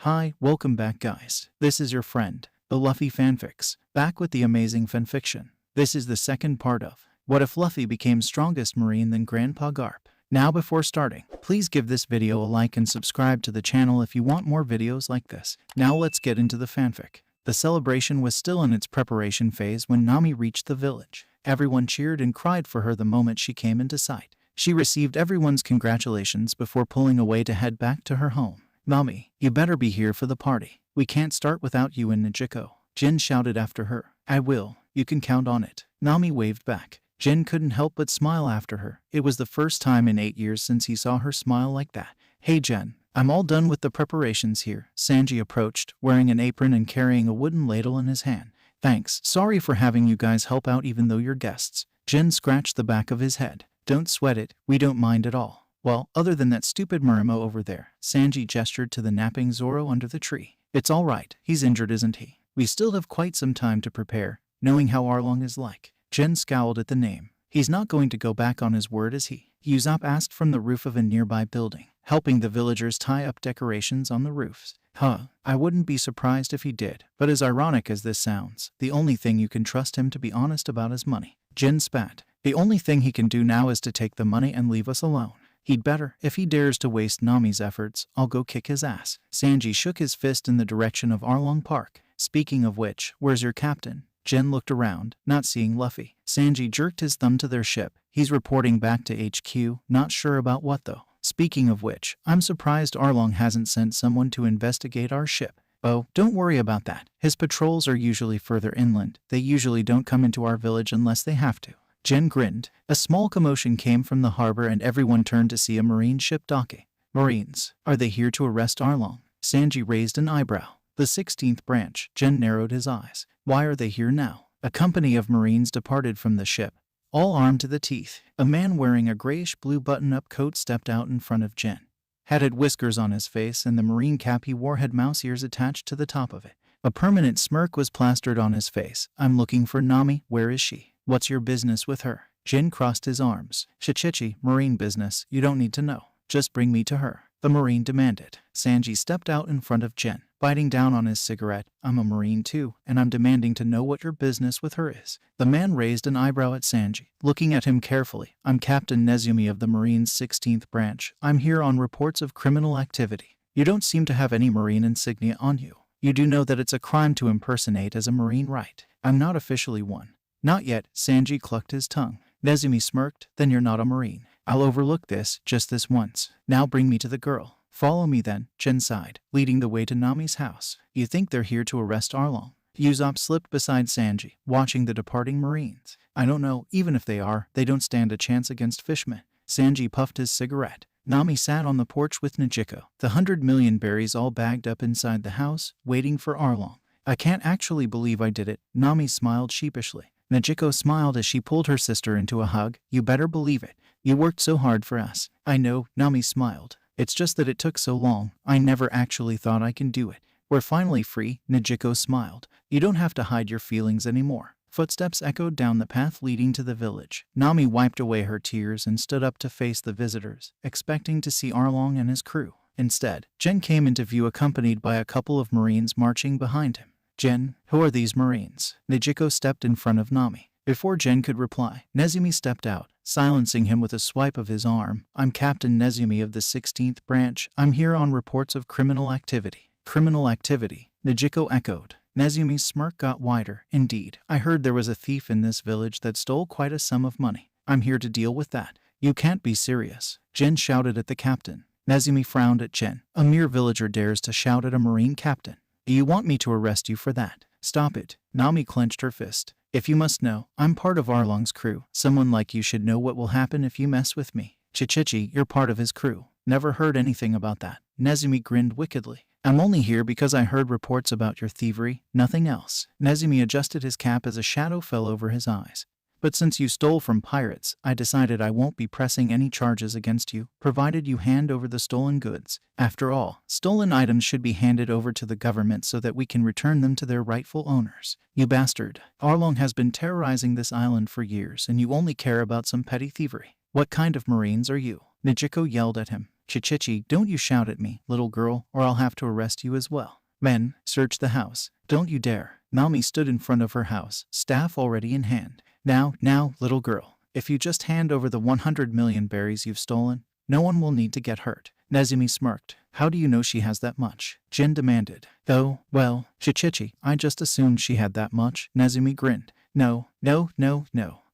Hi, welcome back guys. This is your friend, the Luffy fanfics, back with the amazing fanfiction. This is the second part of What if Luffy became strongest Marine than Grandpa Garp? Now before starting, please give this video a like and subscribe to the channel if you want more videos like this. Now let's get into the fanfic. The celebration was still in its preparation phase when Nami reached the village. Everyone cheered and cried for her the moment she came into sight. She received everyone's congratulations before pulling away to head back to her home. Nami, you better be here for the party. We can't start without you and Nijiko. Jin shouted after her. I will. You can count on it. Nami waved back. Jin couldn't help but smile after her. It was the first time in 8 years since he saw her smile like that. Hey Jen, I'm all done with the preparations here. Sanji approached, wearing an apron and carrying a wooden ladle in his hand. Thanks. Sorry for having you guys help out even though you're guests. Jin scratched the back of his head. Don't sweat it. We don't mind at all. Well, other than that stupid Murimo over there. Sanji gestured to the napping Zoro under the tree. It's all right. He's injured, isn't he? We still have quite some time to prepare, knowing how Arlong is like. Jen scowled at the name. He's not going to go back on his word, is he? Usopp asked from the roof of a nearby building, helping the villagers tie up decorations on the roofs. I wouldn't be surprised if he did. But as ironic as this sounds, the only thing you can trust him to be honest about is money. Jen spat. The only thing he can do now is to take the money and leave us alone. He'd better. If he dares to waste Nami's efforts, I'll go kick his ass. Sanji shook his fist in the direction of Arlong Park. Speaking of which, where's your captain? Jen looked around, not seeing Luffy. Sanji jerked his thumb to their ship. He's reporting back to HQ, not sure about what though. Speaking of which, I'm surprised Arlong hasn't sent someone to investigate our ship. Oh, don't worry about that. His patrols are usually further inland. They usually don't come into our village unless they have to. Jen grinned. A small commotion came from the harbor and everyone turned to see a marine ship docking. Marines, are they here to arrest Arlong? Sanji raised an eyebrow. The 16th branch. Jen narrowed his eyes. Why are they here now? A company of Marines departed from the ship, all armed to the teeth. A man wearing a grayish-blue button-up coat stepped out in front of Jen. Had whiskers on his face and the marine cap he wore had mouse ears attached to the top of it. A permanent smirk was plastered on his face. I'm looking for Nami. Where is she? What's your business with her? Jin crossed his arms. Shichichi, Marine business. You don't need to know. Just bring me to her. The Marine demanded. Sanji stepped out in front of Jen, biting down on his cigarette. I'm a Marine too, and I'm demanding to know what your business with her is. The man raised an eyebrow at Sanji, looking at him carefully. I'm Captain Nezumi of the Marine's 16th branch. I'm here on reports of criminal activity. You don't seem to have any Marine insignia on you. You do know that it's a crime to impersonate as a Marine, right? I'm not officially one. Not yet. Sanji clucked his tongue. Nezumi smirked. Then you're not a Marine. I'll overlook this, just this once. Now bring me to the girl. Follow me then, Jen sighed, leading the way to Nami's house. You think they're here to arrest Arlong? Usopp slipped beside Sanji, watching the departing Marines. I don't know. Even if they are, they don't stand a chance against fishmen. Sanji puffed his cigarette. Nami sat on the porch with Nijiko, the 100 million berries all bagged up inside the house, waiting for Arlong. I can't actually believe I did it. Nami smiled sheepishly. Nijiko smiled as she pulled her sister into a hug. You better believe it. You worked so hard for us. I know, Nami smiled. It's just that it took so long. I never actually thought I can do it. We're finally free, Nijiko smiled. You don't have to hide your feelings anymore. Footsteps echoed down the path leading to the village. Nami wiped away her tears and stood up to face the visitors, expecting to see Arlong and his crew. Instead, Jen came into view accompanied by a couple of Marines marching behind him. Jen, who are these Marines? Nijiko stepped in front of Nami. Before Jen could reply, Nezumi stepped out, silencing him with a swipe of his arm. I'm Captain Nezumi of the 16th branch. I'm here on reports of criminal activity. Criminal activity? Nijiko echoed. Nezumi's smirk got wider. Indeed, I heard there was a thief in this village that stole quite a sum of money. I'm here to deal with that. You can't be serious. Jen shouted at the captain. Nezumi frowned at Jen. A mere villager dares to shout at a Marine captain. Do you want me to arrest you for that? Stop it. Nami clenched her fist. If you must know, I'm part of Arlong's crew. Someone like you should know what will happen if you mess with me. Chichichi, you're part of his crew. Never heard anything about that. Nezumi grinned wickedly. I'm only here because I heard reports about your thievery, nothing else. Nezumi adjusted his cap as a shadow fell over his eyes. But since you stole from pirates, I decided I won't be pressing any charges against you, provided you hand over the stolen goods. After all, stolen items should be handed over to the government so that we can return them to their rightful owners. You bastard. Arlong has been terrorizing this island for years and you only care about some petty thievery. What kind of Marines are you? Nijiko yelled at him. Chichichi, don't you shout at me, little girl, or I'll have to arrest you as well. Men, search the house. Don't you dare. Nami stood in front of her house, staff already in hand. Now, little girl, if you just hand over the 100 million berries you've stolen, no one will need to get hurt. Nezumi smirked. How do you know she has that much? Jin demanded. Oh, well, Chichichi, I just assumed she had that much. Nezumi grinned. No.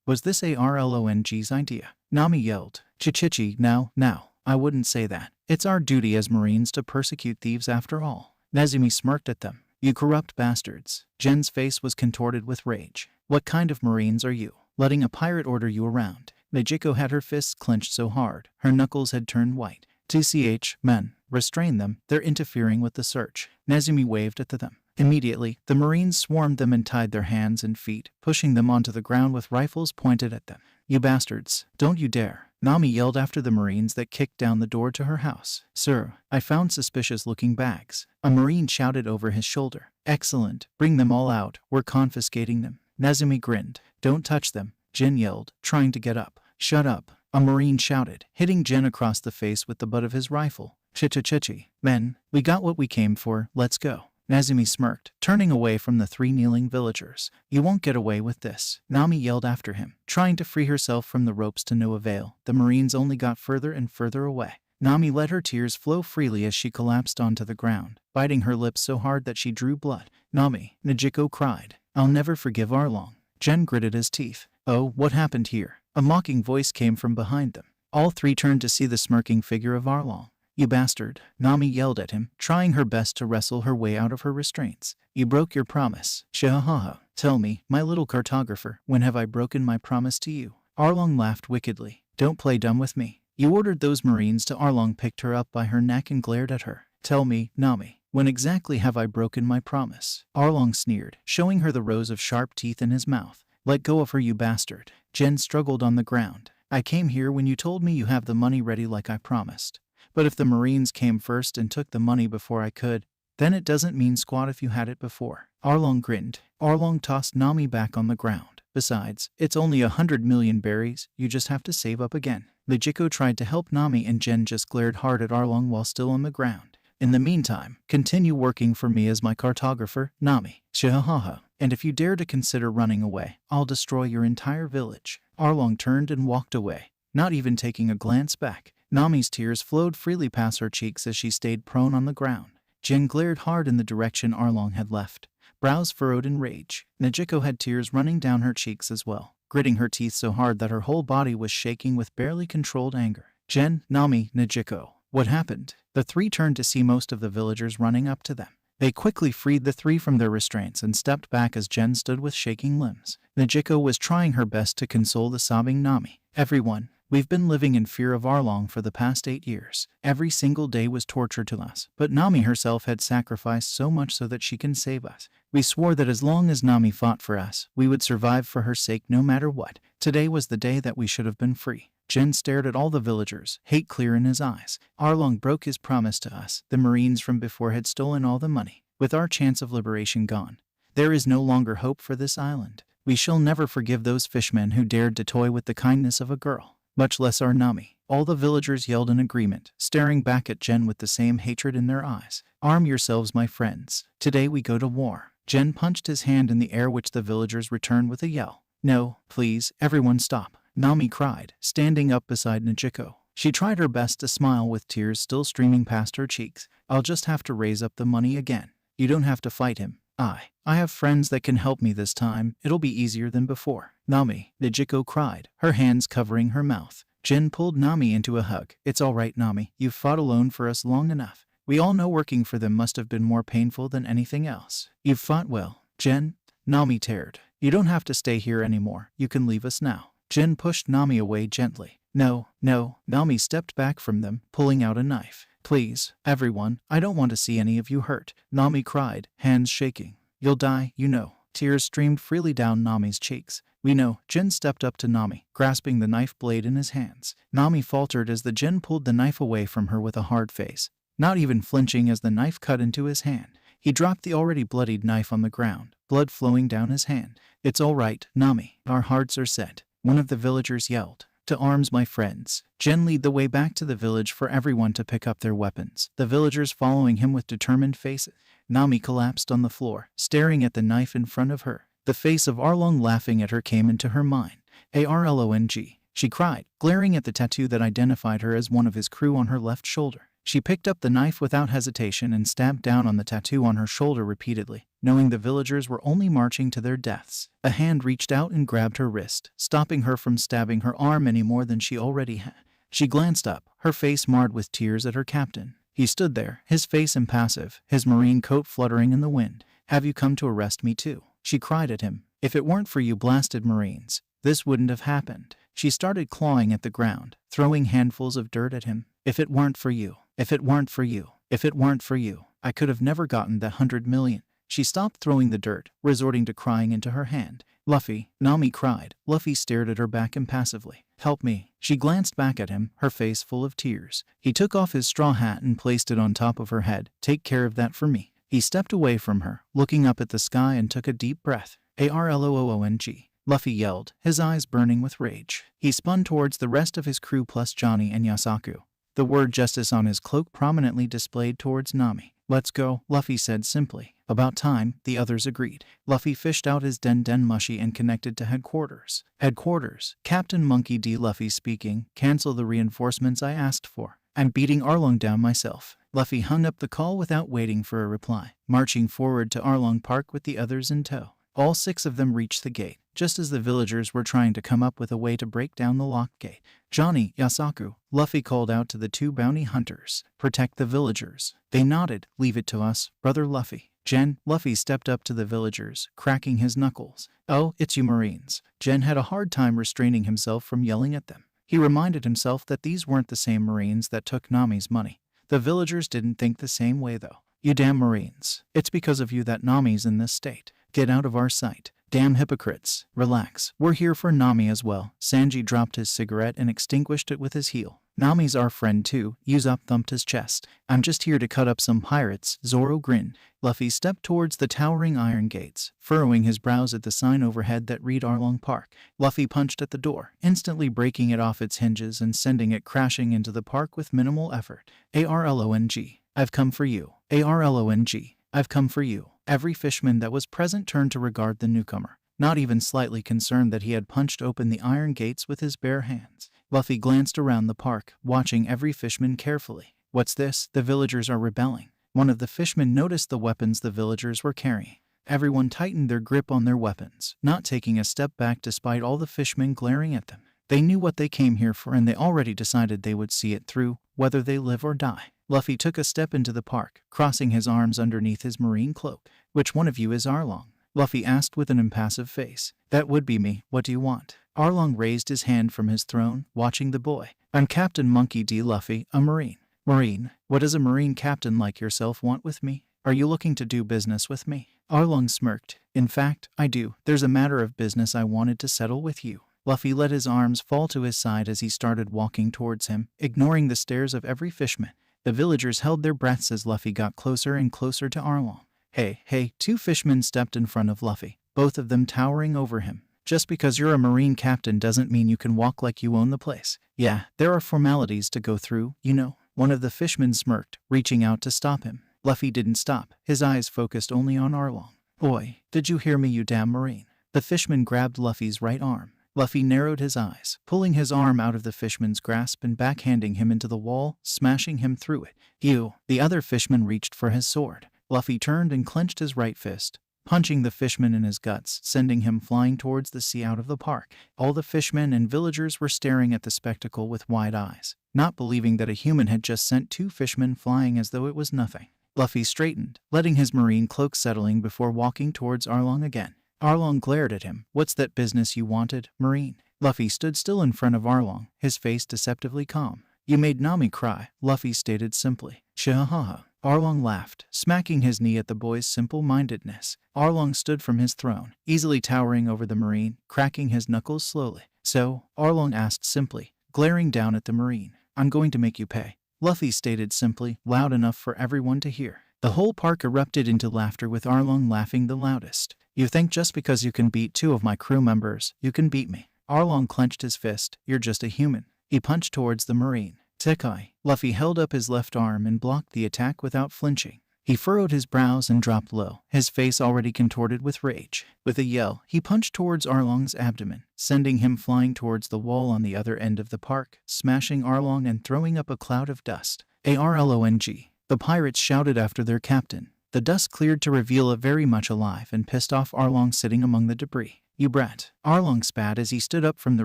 Was this Arlong's idea? Nami yelled. Chichichi, now, I wouldn't say that. It's our duty as Marines to persecute thieves after all. Nezumi smirked at them. You corrupt bastards. Jin's face was contorted with rage. What kind of Marines are you, letting a pirate order you around? Nejiko had her fists clenched so hard, her knuckles had turned white. TCH, men, restrain them, they're interfering with the search. Nezumi waved at them. Immediately, the Marines swarmed them and tied their hands and feet, pushing them onto the ground with rifles pointed at them. You bastards, don't you dare. Nami yelled after the Marines that kicked down the door to her house. Sir, I found suspicious-looking bags. A Marine shouted over his shoulder. Excellent, bring them all out, we're confiscating them. Nezumi grinned. Don't touch them, Jin yelled, trying to get up. Shut up, a Marine shouted, hitting Jin across the face with the butt of his rifle. Chichichi, men, we got what we came for, let's go. Nezumi smirked, turning away from the three kneeling villagers. You won't get away with this. Nami yelled after him, trying to free herself from the ropes to no avail. The Marines only got further and further away. Nami let her tears flow freely as she collapsed onto the ground, biting her lips so hard that she drew blood. Nami, Nejiko cried. I'll never forgive Arlong. Jen gritted his teeth. Oh, what happened here? A mocking voice came from behind them. All three turned to see the smirking figure of Arlong. You bastard, Nami yelled at him, trying her best to wrestle her way out of her restraints. You broke your promise. Shahaha. Tell me, my little cartographer, when have I broken my promise to you? Arlong laughed wickedly. Don't play dumb with me. You ordered those Marines to Arlong picked her up by her neck and glared at her. Tell me, Nami, when exactly have I broken my promise? Arlong sneered, showing her the rows of sharp teeth in his mouth. Let go of her, you bastard. Jen struggled on the ground. I came here when you told me you have the money ready like I promised. But if the Marines came first and took the money before I could, then it doesn't mean squat if you had it before. Arlong grinned. Arlong tossed Nami back on the ground. Besides, it's only 100 million berries, you just have to save up again. Nejiko tried to help Nami and Jen just glared hard at Arlong while still on the ground. In the meantime, continue working for me as my cartographer, Nami. Shahaha. And if you dare to consider running away, I'll destroy your entire village. Arlong turned and walked away, not even taking a glance back. Nami's tears flowed freely past her cheeks as she stayed prone on the ground. Jin glared hard in the direction Arlong had left, brows furrowed in rage. Nejiko had tears running down her cheeks as well, gritting her teeth so hard that her whole body was shaking with barely controlled anger. Jen, Nami, Nejiko. What happened? The three turned to see most of the villagers running up to them. They quickly freed the three from their restraints and stepped back as Jen stood with shaking limbs. Nejiko was trying her best to console the sobbing Nami. Everyone, we've been living in fear of Arlong for the past 8 years. Every single day was torture to us. But Nami herself had sacrificed so much so that she can save us. We swore that as long as Nami fought for us, we would survive for her sake no matter what. Today was the day that we should have been free. Jin stared at all the villagers, hate clear in his eyes. Arlong broke his promise to us. The Marines from before had stolen all the money. With our chance of liberation gone, there is no longer hope for this island. We shall never forgive those fishmen who dared to toy with the kindness of a girl, much less our Nami. All the villagers yelled in agreement, staring back at Jen with the same hatred in their eyes. Arm yourselves, my friends. Today we go to war. Jen punched his hand in the air, which the villagers returned with a yell. No, please, everyone stop. Nami cried, standing up beside Nejiko. She tried her best to smile with tears still streaming past her cheeks. I'll just have to raise up the money again. You don't have to fight him. I have friends that can help me this time. It'll be easier than before. Nami, Nejiko cried, her hands covering her mouth. Jin pulled Nami into a hug. It's all right, Nami. You've fought alone for us long enough. We all know working for them must have been more painful than anything else. You've fought well. Jin, Nami teared. You don't have to stay here anymore. You can leave us now. Jin pushed Nami away gently. No. Nami stepped back from them, pulling out a knife. Please, everyone, I don't want to see any of you hurt. Nami cried, hands shaking. You'll die, you know. Tears streamed freely down Nami's cheeks. We know. Jin stepped up to Nami, grasping the knife blade in his hands. Nami faltered as the Jin pulled the knife away from her with a hard face, not even flinching as the knife cut into his hand. He dropped the already bloodied knife on the ground, blood flowing down his hand. It's all right, Nami. Our hearts are set. One of the villagers yelled. To arms, my friends. Jen lead the way back to the village for everyone to pick up their weapons, the villagers following him with determined faces. Nami collapsed on the floor, staring at the knife in front of her. The face of Arlong laughing at her came into her mind. Arlong, she cried, glaring at the tattoo that identified her as one of his crew on her left shoulder. She picked up the knife without hesitation and stabbed down on the tattoo on her shoulder repeatedly, knowing the villagers were only marching to their deaths. A hand reached out and grabbed her wrist, stopping her from stabbing her arm any more than she already had. She glanced up, her face marred with tears at her captain. He stood there, his face impassive, his marine coat fluttering in the wind. "Have you come to arrest me too?" she cried at him. "If it weren't for you blasted Marines, this wouldn't have happened." She started clawing at the ground, throwing handfuls of dirt at him. "If it weren't for you, if it weren't for you, if it weren't for you, I could have never gotten that 100 million. She stopped throwing the dirt, resorting to crying into her hand. "Luffy," Nami cried. Luffy stared at her back impassively. "Help me." She glanced back at him, her face full of tears. He took off his straw hat and placed it on top of her head. "Take care of that for me." He stepped away from her, looking up at the sky and took a deep breath. Arlong, Luffy yelled, his eyes burning with rage. He spun towards the rest of his crew plus Johnny and Yasaku, the word justice on his cloak prominently displayed towards Nami. "Let's go," Luffy said simply. "About time," the others agreed. Luffy fished out his den mushi and connected to headquarters. "Headquarters, Captain Monkey D. Luffy speaking. Cancel the reinforcements I asked for. I'm beating Arlong down myself." Luffy hung up the call without waiting for a reply, marching forward to Arlong Park with the others in tow. All 6 of them reached the gate, just as the villagers were trying to come up with a way to break down the locked gate. "Johnny, Yasaku," Luffy called out to the 2 bounty hunters. "Protect the villagers." They nodded. "Leave it to us, brother Luffy." "Jen," Luffy stepped up to the villagers, cracking his knuckles. "Oh, it's you Marines." Jen had a hard time restraining himself from yelling at them. He reminded himself that these weren't the same Marines that took Nami's money. The villagers didn't think the same way though. "You damn Marines. It's because of you that Nami's in this state. Get out of our sight. Damn hypocrites. Relax. We're here for Nami as well." Sanji dropped his cigarette and extinguished it with his heel. "Nami's our friend too." Usopp thumped his chest. "I'm just here to cut up some pirates." Zoro grinned. Luffy stepped towards the towering iron gates, furrowing his brows at the sign overhead that read Arlong Park. Luffy punched at the door, instantly breaking it off its hinges and sending it crashing into the park with minimal effort. "Arlong, I've come for you. Arlong, I've come for you." Every fishman that was present turned to regard the newcomer, not even slightly concerned that he had punched open the iron gates with his bare hands. Luffy glanced around the park, watching every fishman carefully. "What's this? The villagers are rebelling." One of the fishmen noticed the weapons the villagers were carrying. Everyone tightened their grip on their weapons, not taking a step back despite all the fishmen glaring at them. They knew what they came here for and they already decided they would see it through, whether they live or die. Luffy took a step into the park, crossing his arms underneath his marine cloak. "Which one of you is Arlong?" Luffy asked with an impassive face. "That would be me. What do you want?" Arlong raised his hand from his throne, watching the boy. "I'm Captain Monkey D. Luffy, a Marine." "Marine? What does a Marine captain like yourself want with me? Are you looking to do business with me?" Arlong smirked. "In fact, I do. There's a matter of business I wanted to settle with you." Luffy let his arms fall to his side as he started walking towards him, ignoring the stares of every fishman. The villagers held their breaths as Luffy got closer and closer to Arlong. Hey, 2 fishmen stepped in front of Luffy, both of them towering over him. "Just because you're a Marine captain doesn't mean you can walk like you own the place. Yeah, there are formalities to go through, you know." One of the fishmen smirked, reaching out to stop him. Luffy didn't stop, his eyes focused only on Arlong. "Boy, did you hear me, you damn Marine?" The fishman grabbed Luffy's right arm. Luffy narrowed his eyes, pulling his arm out of the fishman's grasp and backhanding him into the wall, smashing him through it. "You!" The other fishman reached for his sword. Luffy turned and clenched his right fist, punching the fishman in his guts, sending him flying towards the sea out of the park. All the fishmen and villagers were staring at the spectacle with wide eyes, not believing that a human had just sent 2 fishmen flying as though it was nothing. Luffy straightened, letting his marine cloak settling before walking towards Arlong again. Arlong glared at him. "What's that business you wanted, Marine?" Luffy stood still in front of Arlong, his face deceptively calm. "You made Nami cry," Luffy stated simply. "Shahaha." Arlong laughed, smacking his knee at the boy's simple-mindedness. Arlong stood from his throne, easily towering over the Marine, cracking his knuckles slowly. "So?" Arlong asked simply, glaring down at the Marine. "I'm going to make you pay," Luffy stated simply, loud enough for everyone to hear. The whole park erupted into laughter with Arlong laughing the loudest. "You think just because you can beat 2 of my crew members, you can beat me?" Arlong clenched his fist. You're just a human. He punched towards the Marine. Tekai. Luffy held up his left arm and blocked the attack without flinching. He furrowed his brows and dropped low, his face already contorted with rage. With a yell, he punched towards Arlong's abdomen, sending him flying towards the wall on the other end of the park, smashing Arlong and throwing up a cloud of dust. Arlong! The pirates shouted after their captain. The dust cleared to reveal a very much alive and pissed off Arlong sitting among the debris. You brat! Arlong spat as he stood up from the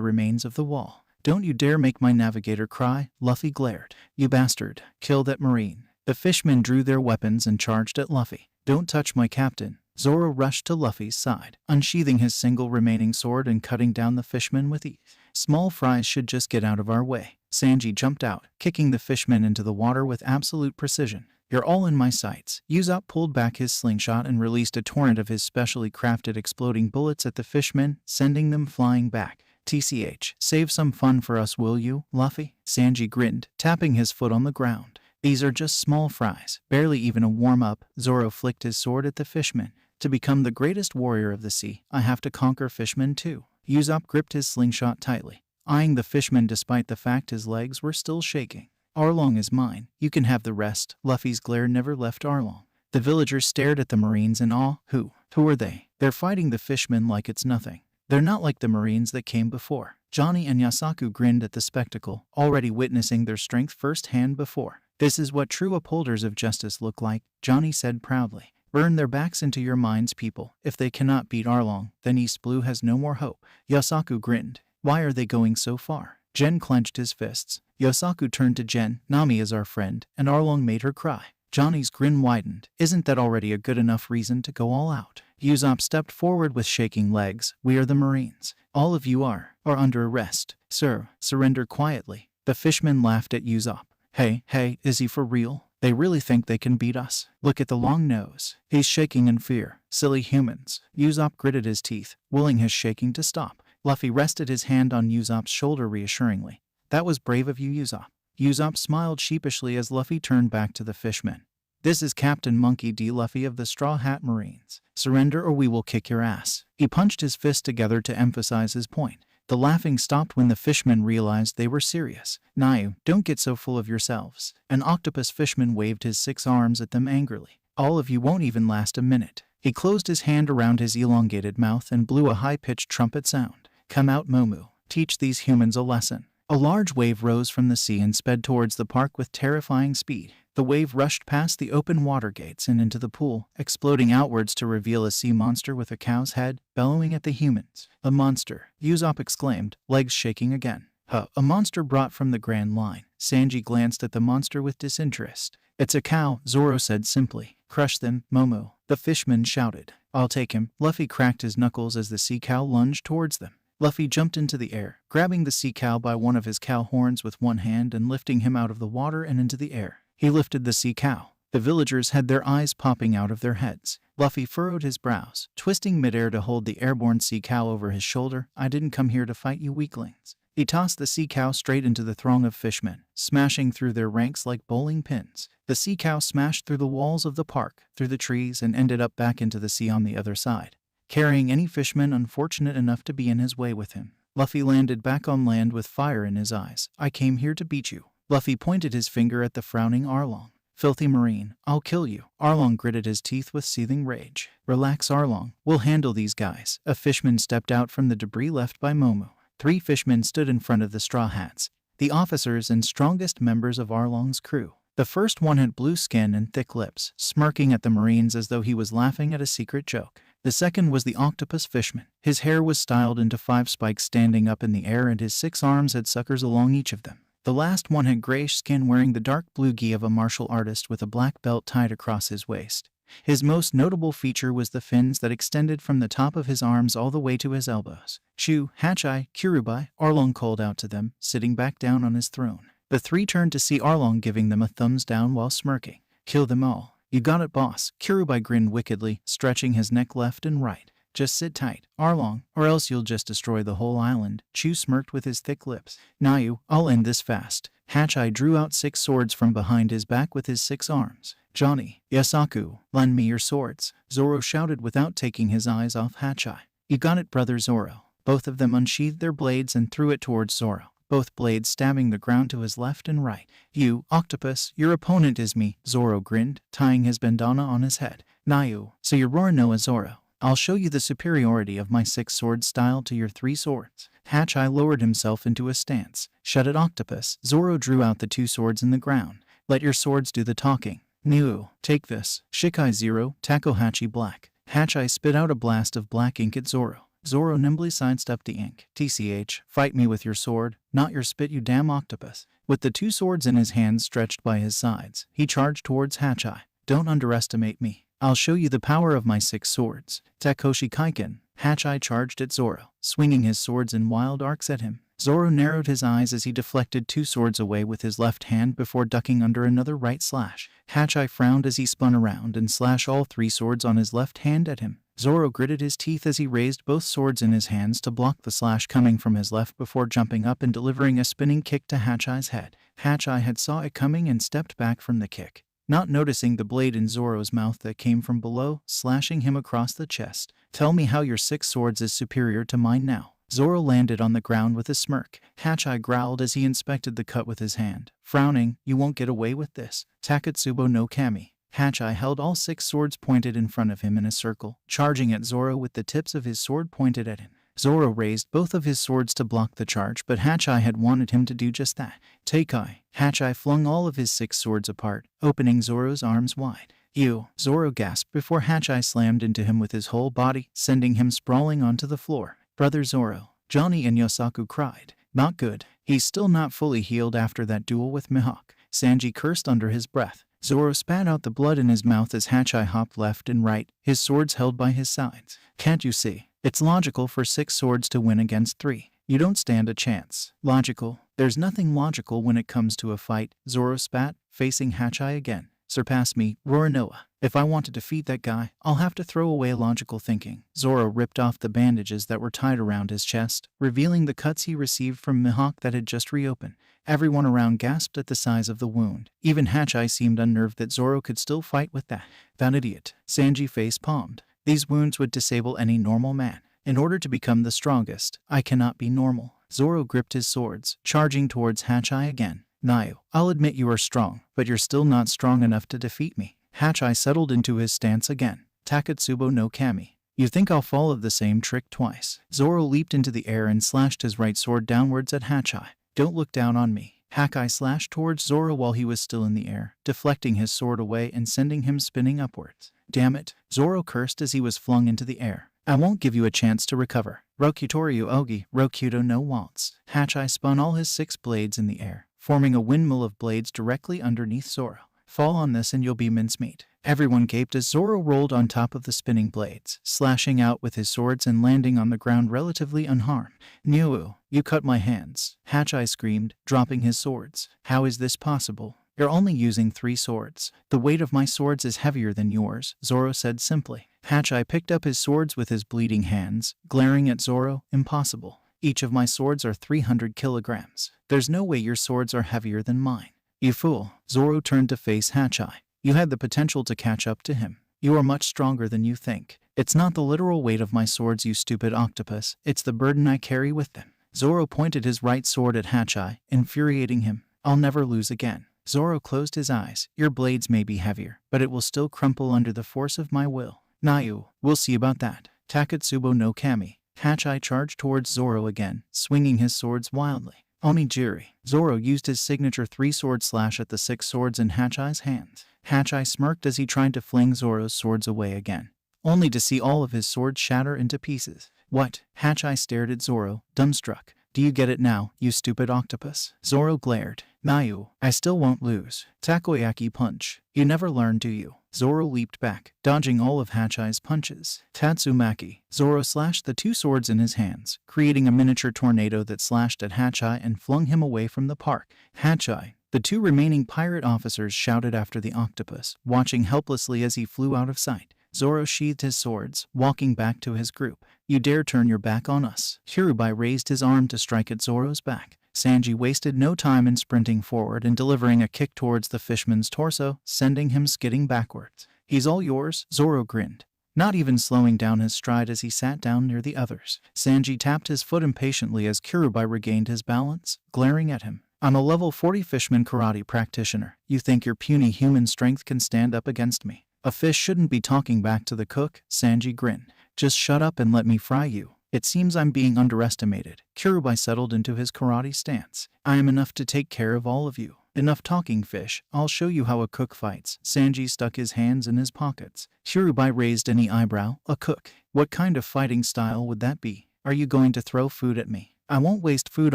remains of the wall. Don't you dare make my navigator cry, Luffy glared. You bastard! Kill that Marine! The fishmen drew their weapons and charged at Luffy. Don't touch my captain. Zoro rushed to Luffy's side, unsheathing his single remaining sword and cutting down the fishmen with ease. Small fries should just get out of our way. Sanji jumped out, kicking the fishmen into the water with absolute precision. You're all in my sights. Usopp pulled back his slingshot and released a torrent of his specially crafted exploding bullets at the fishmen, sending them flying back. TCH, save some fun for us, will you, Luffy? Sanji grinned, tapping his foot on the ground. These are just small fries, barely even a warm-up. Zoro flicked his sword at the fishmen. To become the greatest warrior of the sea, I have to conquer fishmen too. Usopp gripped his slingshot tightly, eyeing the fishmen despite the fact his legs were still shaking. Arlong is mine. You can have the rest. Luffy's glare never left Arlong. The villagers stared at the Marines in awe. Who are they? They're fighting the fishmen like it's nothing. They're not like the Marines that came before. Johnny and Yasaku grinned at the spectacle, already witnessing their strength firsthand before. This is what true upholders of justice look like, Johnny said proudly. Burn their backs into your minds, people. If they cannot beat Arlong, then East Blue has no more hope. Yasaku grinned. Why are they going so far? Jen clenched his fists. Yasaku turned to Jen. Nami is our friend, and Arlong made her cry. Johnny's grin widened. Isn't that already a good enough reason to go all out? Usopp stepped forward with shaking legs. We are the Marines. All of you are under arrest. Sir, surrender quietly. The fishmen laughed at Usopp. Hey, is he for real? They really think they can beat us? Look at the long nose. He's shaking in fear. Silly humans. Usopp gritted his teeth, willing his shaking to stop. Luffy rested his hand on Usopp's shoulder reassuringly. That was brave of you, Usopp. Usopp smiled sheepishly as Luffy turned back to the fishmen. This is Captain Monkey D. Luffy of the Straw Hat Marines. Surrender or we will kick your ass. He punched his fists together to emphasize his point. The laughing stopped when the fishmen realized they were serious. Nayu, don't get so full of yourselves. An octopus fishman waved his 6 arms at them angrily. All of you won't even last a minute. He closed his hand around his elongated mouth and blew a high-pitched trumpet sound. Come out, Momu. Teach these humans a lesson. A large wave rose from the sea and sped towards the park with terrifying speed. The wave rushed past the open water gates and into the pool, exploding outwards to reveal a sea monster with a cow's head, bellowing at the humans. A monster, Usopp exclaimed, legs shaking again. A monster brought from the Grand Line. Sanji glanced at the monster with disinterest. It's a cow, Zoro said simply. Crush them, Momo. The fisherman shouted. I'll take him. Luffy cracked his knuckles as the sea cow lunged towards them. Luffy jumped into the air, grabbing the sea cow by one of his cow horns with one hand and lifting him out of the water and into the air. He lifted the sea cow. The villagers had their eyes popping out of their heads. Luffy furrowed his brows, twisting midair to hold the airborne sea cow over his shoulder. I didn't come here to fight you weaklings. He tossed the sea cow straight into the throng of fishmen, smashing through their ranks like bowling pins. The sea cow smashed through the walls of the park, through the trees, and ended up back into the sea on the other side, carrying any fishman unfortunate enough to be in his way with him. Luffy landed back on land with fire in his eyes. I came here to beat you. Luffy pointed his finger at the frowning Arlong. Filthy Marine, I'll kill you. Arlong gritted his teeth with seething rage. Relax, Arlong. We'll handle these guys. A fishman stepped out from the debris left by Momo. 3 fishmen stood in front of the Straw Hats, the officers and strongest members of Arlong's crew. The first one had blue skin and thick lips, smirking at the Marines as though he was laughing at a secret joke. The second was the octopus fishman. His hair was styled into 5 spikes standing up in the air and his 6 arms had suckers along each of them. The last one had grayish skin wearing the dark blue gi of a martial artist with a black belt tied across his waist. His most notable feature was the fins that extended from the top of his arms all the way to his elbows. Chu, Hachai, Kirubai, Arlong called out to them, sitting back down on his throne. The 3 turned to see Arlong giving them a thumbs down while smirking. Kill them all. You got it, boss. Kirubai grinned wickedly, stretching his neck left and right. Just sit tight, Arlong, or else you'll just destroy the whole island. Chu smirked with his thick lips. Nayu, I'll end this fast. Hachai drew out 6 swords from behind his back with his 6 arms. Johnny, Yasaku, lend me your swords, Zoro shouted without taking his eyes off Hachai. You got it, brother Zoro. Both of them unsheathed their blades and threw it towards Zoro, both blades stabbing the ground to his left and right. You, octopus, your opponent is me, Zoro grinned, tying his bandana on his head. Nayu, so you're Roronoa Zoro. I'll show you the superiority of my 6-sword style to your 3 swords. Hatchai lowered himself into a stance. Shut it, octopus. Zoro drew out the 2 swords in the ground. Let your swords do the talking. Niu, take this. Shikai 0, Takohachi black. Hatchai spit out a blast of black ink at Zoro. Zoro nimbly sidestepped the ink. TCH, fight me with your sword, not your spit, you damn octopus. With the 2 swords in his hands stretched by his sides, he charged towards Hatchai. Don't underestimate me. I'll show you the power of my 6 swords. Takoshi Kaiken. Hatchai charged at Zoro, swinging his swords in wild arcs at him. Zoro narrowed his eyes as he deflected 2 swords away with his left hand before ducking under another right slash. Hatchai frowned as he spun around and slashed all 3 swords on his left hand at him. Zoro gritted his teeth as he raised both swords in his hands to block the slash coming from his left before jumping up and delivering a spinning kick to Hatchai's head. Hatchai had saw it coming and stepped back from the kick, not noticing the blade in Zoro's mouth that came from below, slashing him across the chest. Tell me how your 6 swords is superior to mine now. Zoro landed on the ground with a smirk. Hatchai growled as he inspected the cut with his hand, frowning. You won't get away with this. Takatsubo no Kami. Hatchai held all 6 swords pointed in front of him in a circle, charging at Zoro with the tips of his sword pointed at him. Zoro raised both of his swords to block the charge, but Hatchai had wanted him to do just that. Teikai. Hatchai flung all of his 6 swords apart, opening Zoro's arms wide. You, Zoro gasped before Hatchai slammed into him with his whole body, sending him sprawling onto the floor. Brother Zoro, Johnny and Yosaku cried. Not good. He's still not fully healed after that duel with Mihawk. Sanji cursed under his breath. Zoro spat out the blood in his mouth as Hatchai hopped left and right, his swords held by his sides. Can't you see? It's logical for 6 swords to win against 3. You don't stand a chance. Logical? There's nothing logical when it comes to a fight, Zoro spat, facing Hatchai again. Surpass me, Roronoa. If I want to defeat that guy, I'll have to throw away logical thinking. Zoro ripped off the bandages that were tied around his chest, revealing the cuts he received from Mihawk that had just reopened. Everyone around gasped at the size of the wound. Even Hatchai seemed unnerved that Zoro could still fight with that. That idiot. Sanji face-palmed. These wounds would disable any normal man. In order to become the strongest, I cannot be normal. Zoro gripped his swords, charging towards Hatchai again. Nayu, I'll admit you are strong, but you're still not strong enough to defeat me. Hatchai settled into his stance again. Takatsubo no Kami. You think I'll fall of the same trick twice? Zoro leaped into the air and slashed his right sword downwards at Hatchai. Don't look down on me. Hatchai slashed towards Zoro while he was still in the air, deflecting his sword away and sending him spinning upwards. Damn it, Zoro cursed as he was flung into the air. I won't give you a chance to recover. Rokutoryu Ogi, Rokuto no Waltz. Hatchai spun all his 6 blades in the air, forming a windmill of blades directly underneath Zoro. Fall on this and you'll be mincemeat. Everyone gaped as Zoro rolled on top of the spinning blades, slashing out with his swords and landing on the ground relatively unharmed. Niu, you cut my hands. Hatchai screamed, dropping his swords. How is this possible? You're only using 3 swords. The weight of my swords is heavier than yours, Zoro said simply. Hatchai picked up his swords with his bleeding hands, glaring at Zoro. Impossible. Each of my swords are 300 kilograms. There's no way your swords are heavier than mine. You fool. Zoro turned to face Hatchai. You had the potential to catch up to him. You are much stronger than you think. It's not the literal weight of my swords, you stupid octopus. It's the burden I carry with them. Zoro pointed his right sword at Hatchai, infuriating him. I'll never lose again. Zoro closed his eyes. Your blades may be heavier, but it will still crumple under the force of my will. Nayu, we'll see about that. Takatsubo no Kami. Hatchai charged towards Zoro again, swinging his swords wildly. Onigiri. Zoro used his signature 3-sword slash at the 6 swords in Hatchai's hands. Hatchai smirked as he tried to fling Zoro's swords away again, only to see all of his swords shatter into pieces. What? Hatchai stared at Zoro, dumbstruck. Do you get it now, you stupid octopus? Zoro glared. Nayu, I still won't lose. Takoyaki punch. You never learn, do you? Zoro leaped back, dodging all of Hatchai's punches. Tatsumaki. Zoro slashed the 2 swords in his hands, creating a miniature tornado that slashed at Hatchai and flung him away from the park. Hatchai. The 2 remaining pirate officers shouted after the octopus, watching helplessly as he flew out of sight. Zoro sheathed his swords, walking back to his group. You dare turn your back on us? Hirubai raised his arm to strike at Zoro's back. Sanji wasted no time in sprinting forward and delivering a kick towards the fishman's torso, sending him skidding backwards. He's all yours, Zoro grinned. not even slowing down his stride as he sat down near the others. Sanji tapped his foot impatiently as Kirubai regained his balance, glaring at him. I'm a level 40 fishman karate practitioner. You think your puny human strength can stand up against me? A fish shouldn't be talking back to the cook, Sanji grinned. Just shut up and let me fry you. It seems I'm being underestimated. Kirubai settled into his karate stance. I am enough to take care of all of you. Enough talking, fish. I'll show you how a cook fights. Sanji stuck his hands in his pockets. Kirubai raised any eyebrow. A cook? What kind of fighting style would that be? Are you going to throw food at me? I won't waste food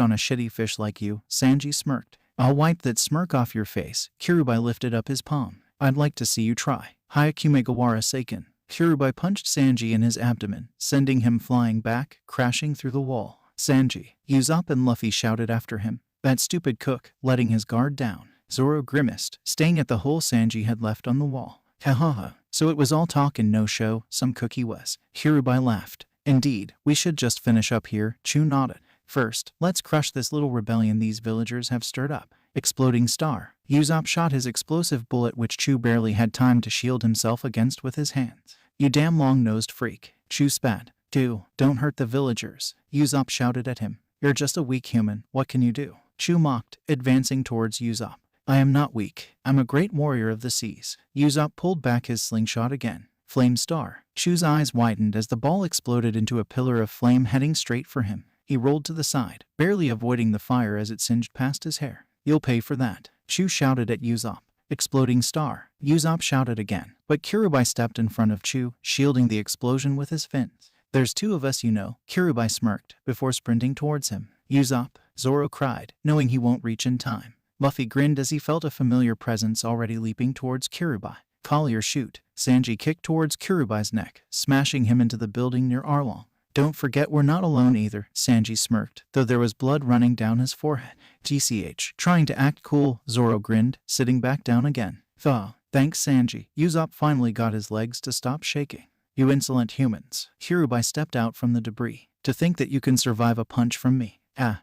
on a shitty fish like you, Sanji smirked. I'll wipe that smirk off your face. Kirubai lifted up his palm. I'd like to see you try. Hyakumegawara Seiken. Kirubai punched Sanji in his abdomen, sending him flying back, crashing through the wall. Sanji, Usopp and Luffy shouted after him. That stupid cook, letting his guard down. Zoro grimaced, staying at the hole Sanji had left on the wall. Ha ha ha. So it was all talk and no show, some cook he was. Kirubai laughed. Indeed, we should just finish up here, Chu nodded. First, let's crush this little rebellion these villagers have stirred up. Exploding star. Usopp shot his explosive bullet which Chu barely had time to shield himself against with his hands. You damn long-nosed freak. Chu spat. Don't hurt the villagers. Usopp shouted at him. You're just a weak human. What can you do? Chu mocked, advancing towards Usopp. I am not weak. I'm a great warrior of the seas. Usopp pulled back his slingshot again. Flame star. Chu's eyes widened as the ball exploded into a pillar of flame heading straight for him. He rolled to the side, barely avoiding the fire as it singed past his hair. You'll pay for that. Chu shouted at Usopp. Exploding star. Usopp shouted again, but Kirubai stepped in front of Chu, shielding the explosion with his fins. There's two of us, you know, Kirubai smirked, before sprinting towards him. Usopp, Zoro cried, knowing he won't reach in time. Luffy grinned as he felt a familiar presence already leaping towards Kirubai. Collier shoot. Sanji kicked towards Kirubai's neck, smashing him into the building near Arlong. Don't forget we're not alone either, Sanji smirked, though there was blood running down his forehead. GCH, trying to act cool, Zoro grinned, sitting back down again. Thanks Sanji. Usopp finally got his legs to stop shaking. You insolent humans. Kirubai stepped out from the debris. To think that you can survive a punch from me.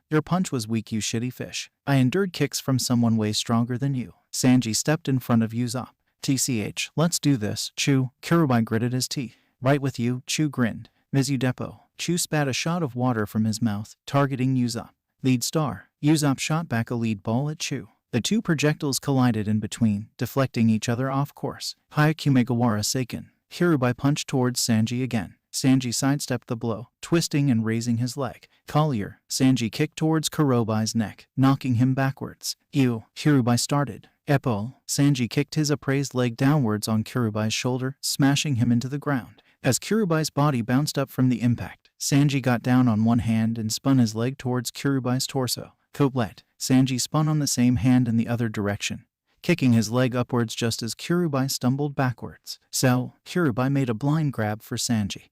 Your punch was weak, you shitty fish. I endured kicks from someone way stronger than you. Sanji stepped in front of Usopp. TCH, let's do this, Chu. Kirubai gritted his teeth. Right with you, Chu grinned. Mizu Depot. Chu spat a shot of water from his mouth, targeting Usopp. Lead star. Usopp shot back a lead ball at Chu. The two projectiles collided in between, deflecting each other off course. Hyakumegawara Seiken. Kirubai punched towards Sanji again. Sanji sidestepped the blow, twisting and raising his leg. Collier. Sanji kicked towards Kurobai's neck, knocking him backwards. Kirubai started. Eppo. Sanji kicked his appraised leg downwards on Kurubai's shoulder, smashing him into the ground. As Kurubai's body bounced up from the impact, Sanji got down on one hand and spun his leg towards Kurubai's torso. Couplet. Sanji spun on the same hand in the other direction, kicking his leg upwards just as Kirubai stumbled backwards. So, Kirubai made a blind grab for Sanji,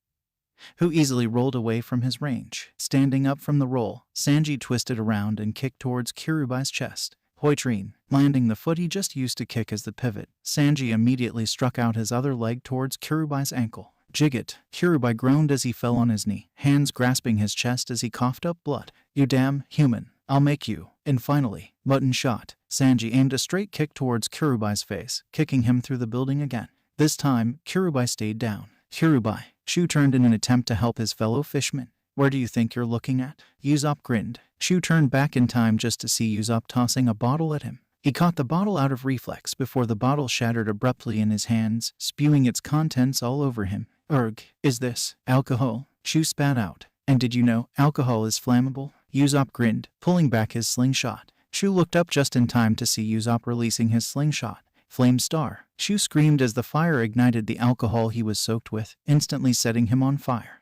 who easily rolled away from his range. Standing up from the roll, Sanji twisted around and kicked towards Kirubai's chest. Hoitrine, landing the foot he just used to kick as the pivot, Sanji immediately struck out his other leg towards Kirubai's ankle. Jigget, Kirubai groaned as he fell on his knee, hands grasping his chest as he coughed up blood. You damn human, I'll make you. And finally, button shot. Sanji aimed a straight kick towards Kirubai's face, kicking him through the building again. This time, Kirubai stayed down. Kirubai. Shu turned in an attempt to help his fellow fisherman. Where do you think you're looking at? Usopp grinned. Shu turned back in time just to see Usopp tossing a bottle at him. He caught the bottle out of reflex before the bottle shattered abruptly in his hands, spewing its contents all over him. Urgh, is this alcohol? Shu spat out. And did you know alcohol is flammable? Usopp grinned, pulling back his slingshot. Shu looked up just in time to see Usopp releasing his slingshot. Flame star. Shu screamed as the fire ignited the alcohol he was soaked with, instantly setting him on fire.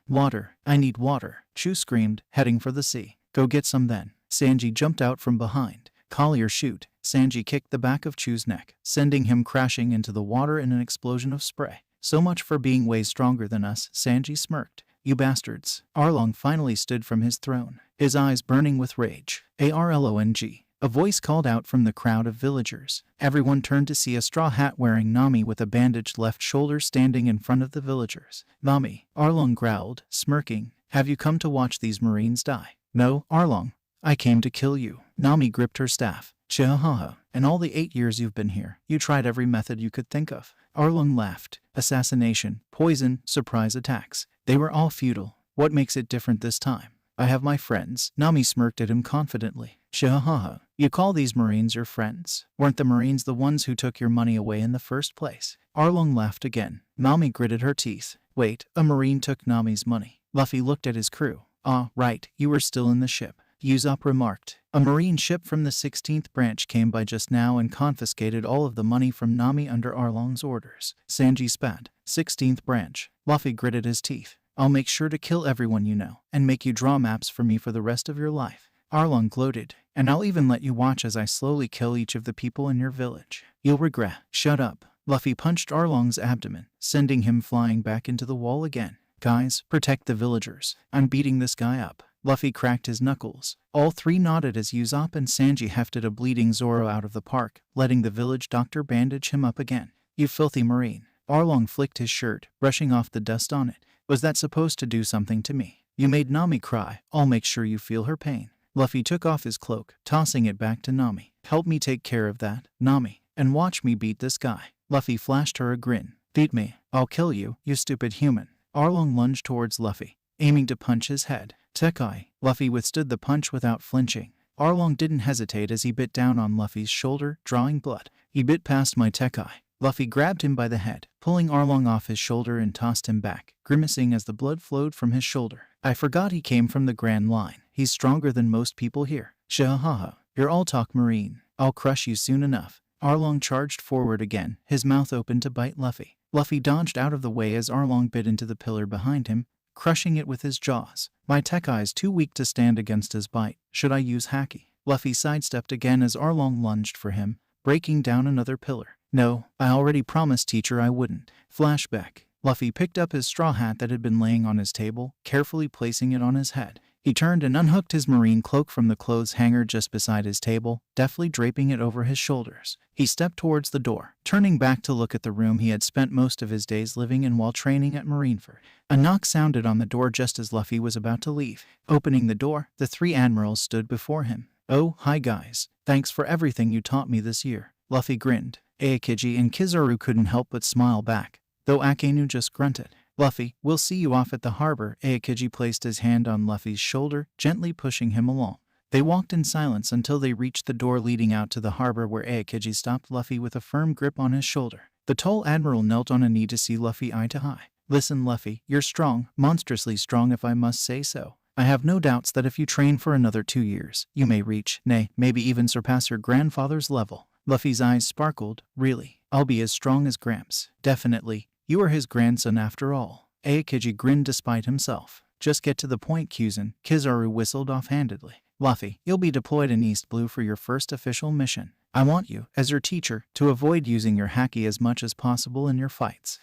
Water. I need water. Shu screamed, heading for the sea. Go get some then. Sanji jumped out from behind. Collier shoot. Sanji kicked the back of Chu's neck, sending him crashing into the water in an explosion of spray. So much for being way stronger than us, Sanji smirked. You bastards. Arlong finally stood from his throne, his eyes burning with rage. Arlong. A voice called out from the crowd of villagers. Everyone turned to see a straw hat-wearing Nami with a bandaged left shoulder standing in front of the villagers. Nami, Arlong growled, smirking. Have you come to watch these Marines die? No, Arlong. I came to kill you. Nami gripped her staff. Chihaha. In all the 8 years you've been here, you tried every method you could think of. Arlong laughed. Assassination, poison, surprise attacks. They were all futile. What makes it different this time? I have my friends. Nami smirked at him confidently. Shahaha. You call these Marines your friends? Weren't the Marines the ones who took your money away in the first place? Arlong laughed again. Nami gritted her teeth. Wait, a Marine took Nami's money. Luffy looked at his crew. Ah, right, you were still in the ship. Usopp remarked. A Marine ship from the 16th branch came by just now and confiscated all of the money from Nami under Arlong's orders. Sanji spat. 16th branch. Luffy gritted his teeth. I'll make sure to kill everyone you know, and make you draw maps for me for the rest of your life. Arlong gloated. And I'll even let you watch as I slowly kill each of the people in your village. You'll regret. Shut up. Luffy punched Arlong's abdomen, sending him flying back into the wall again. Guys, protect the villagers. I'm beating this guy up. Luffy cracked his knuckles. All three nodded as Usopp and Sanji hefted a bleeding Zoro out of the park, letting the village doctor bandage him up again. You filthy Marine. Arlong flicked his shirt, brushing off the dust on it. Was that supposed to do something to me? You made Nami cry. I'll make sure you feel her pain. Luffy took off his cloak, tossing it back to Nami. Help me take care of that, Nami, and watch me beat this guy. Luffy flashed her a grin. Beat me. I'll kill you, you stupid human. Arlong lunged towards Luffy, aiming to punch his head. Tekai. Luffy withstood the punch without flinching. Arlong didn't hesitate as he bit down on Luffy's shoulder, drawing blood. He bit past my Tekai. Luffy grabbed him by the head, pulling Arlong off his shoulder and tossed him back, grimacing as the blood flowed from his shoulder. I forgot he came from the Grand Line. He's stronger than most people here. Shahaha. You're all talk Marine. I'll crush you soon enough. Arlong charged forward again, his mouth open to bite Luffy. Luffy dodged out of the way as Arlong bit into the pillar behind him, crushing it with his jaws. My Tekai is too weak to stand against his bite. Should I use Haki? Luffy sidestepped again as Arlong lunged for him, breaking down another pillar. No, I already promised teacher I wouldn't. Flashback. Luffy picked up his straw hat that had been laying on his table, carefully placing it on his head. He turned and unhooked his marine cloak from the clothes hanger just beside his table, deftly draping it over his shoulders. He stepped towards the door, turning back to look at the room he had spent most of his days living in while training at Marineford. A knock sounded on the door just as Luffy was about to leave. Opening the door, the three admirals stood before him. Oh, hi guys. Thanks for everything you taught me this year. Luffy grinned. Aokiji and Kizaru couldn't help but smile back, though Akainu just grunted. Luffy, we'll see you off at the harbor. Aokiji placed his hand on Luffy's shoulder, gently pushing him along. They walked in silence until they reached the door leading out to the harbor where Aokiji stopped Luffy with a firm grip on his shoulder. The tall admiral knelt on a knee to see Luffy eye to eye. Listen, Luffy, you're strong, monstrously strong if I must say so. I have no doubts that if you train for another 2 years, you may reach, nay, maybe even surpass your grandfather's level. Luffy's eyes sparkled. Really? I'll be as strong as Gramps. Definitely. You are his grandson after all. Aokiji grinned despite himself. Just get to the point, Kuzan. Kizaru whistled offhandedly. Luffy, you'll be deployed in East Blue for your first official mission. I want you, as your teacher, to avoid using your haki as much as possible in your fights.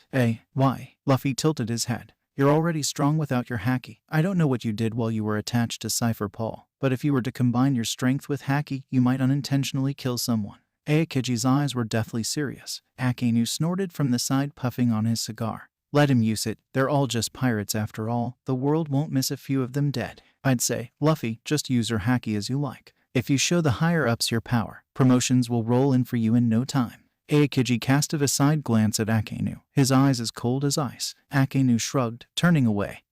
Why? Luffy tilted his head. You're already strong without your haki. I don't know what you did while you were attached to Cypher Paul, but if you were to combine your strength with haki, you might unintentionally kill someone. Aokiji's eyes were deathly serious. Akainu snorted from the side, puffing on his cigar. Let him use it. They're all just pirates after all. The world won't miss a few of them dead. I'd say, Luffy, just use your haki as you like. If you show the higher-ups your power, promotions will roll in for you in no time. Aokiji cast a side glance at Akainu, his eyes as cold as ice. Akainu shrugged, turning away.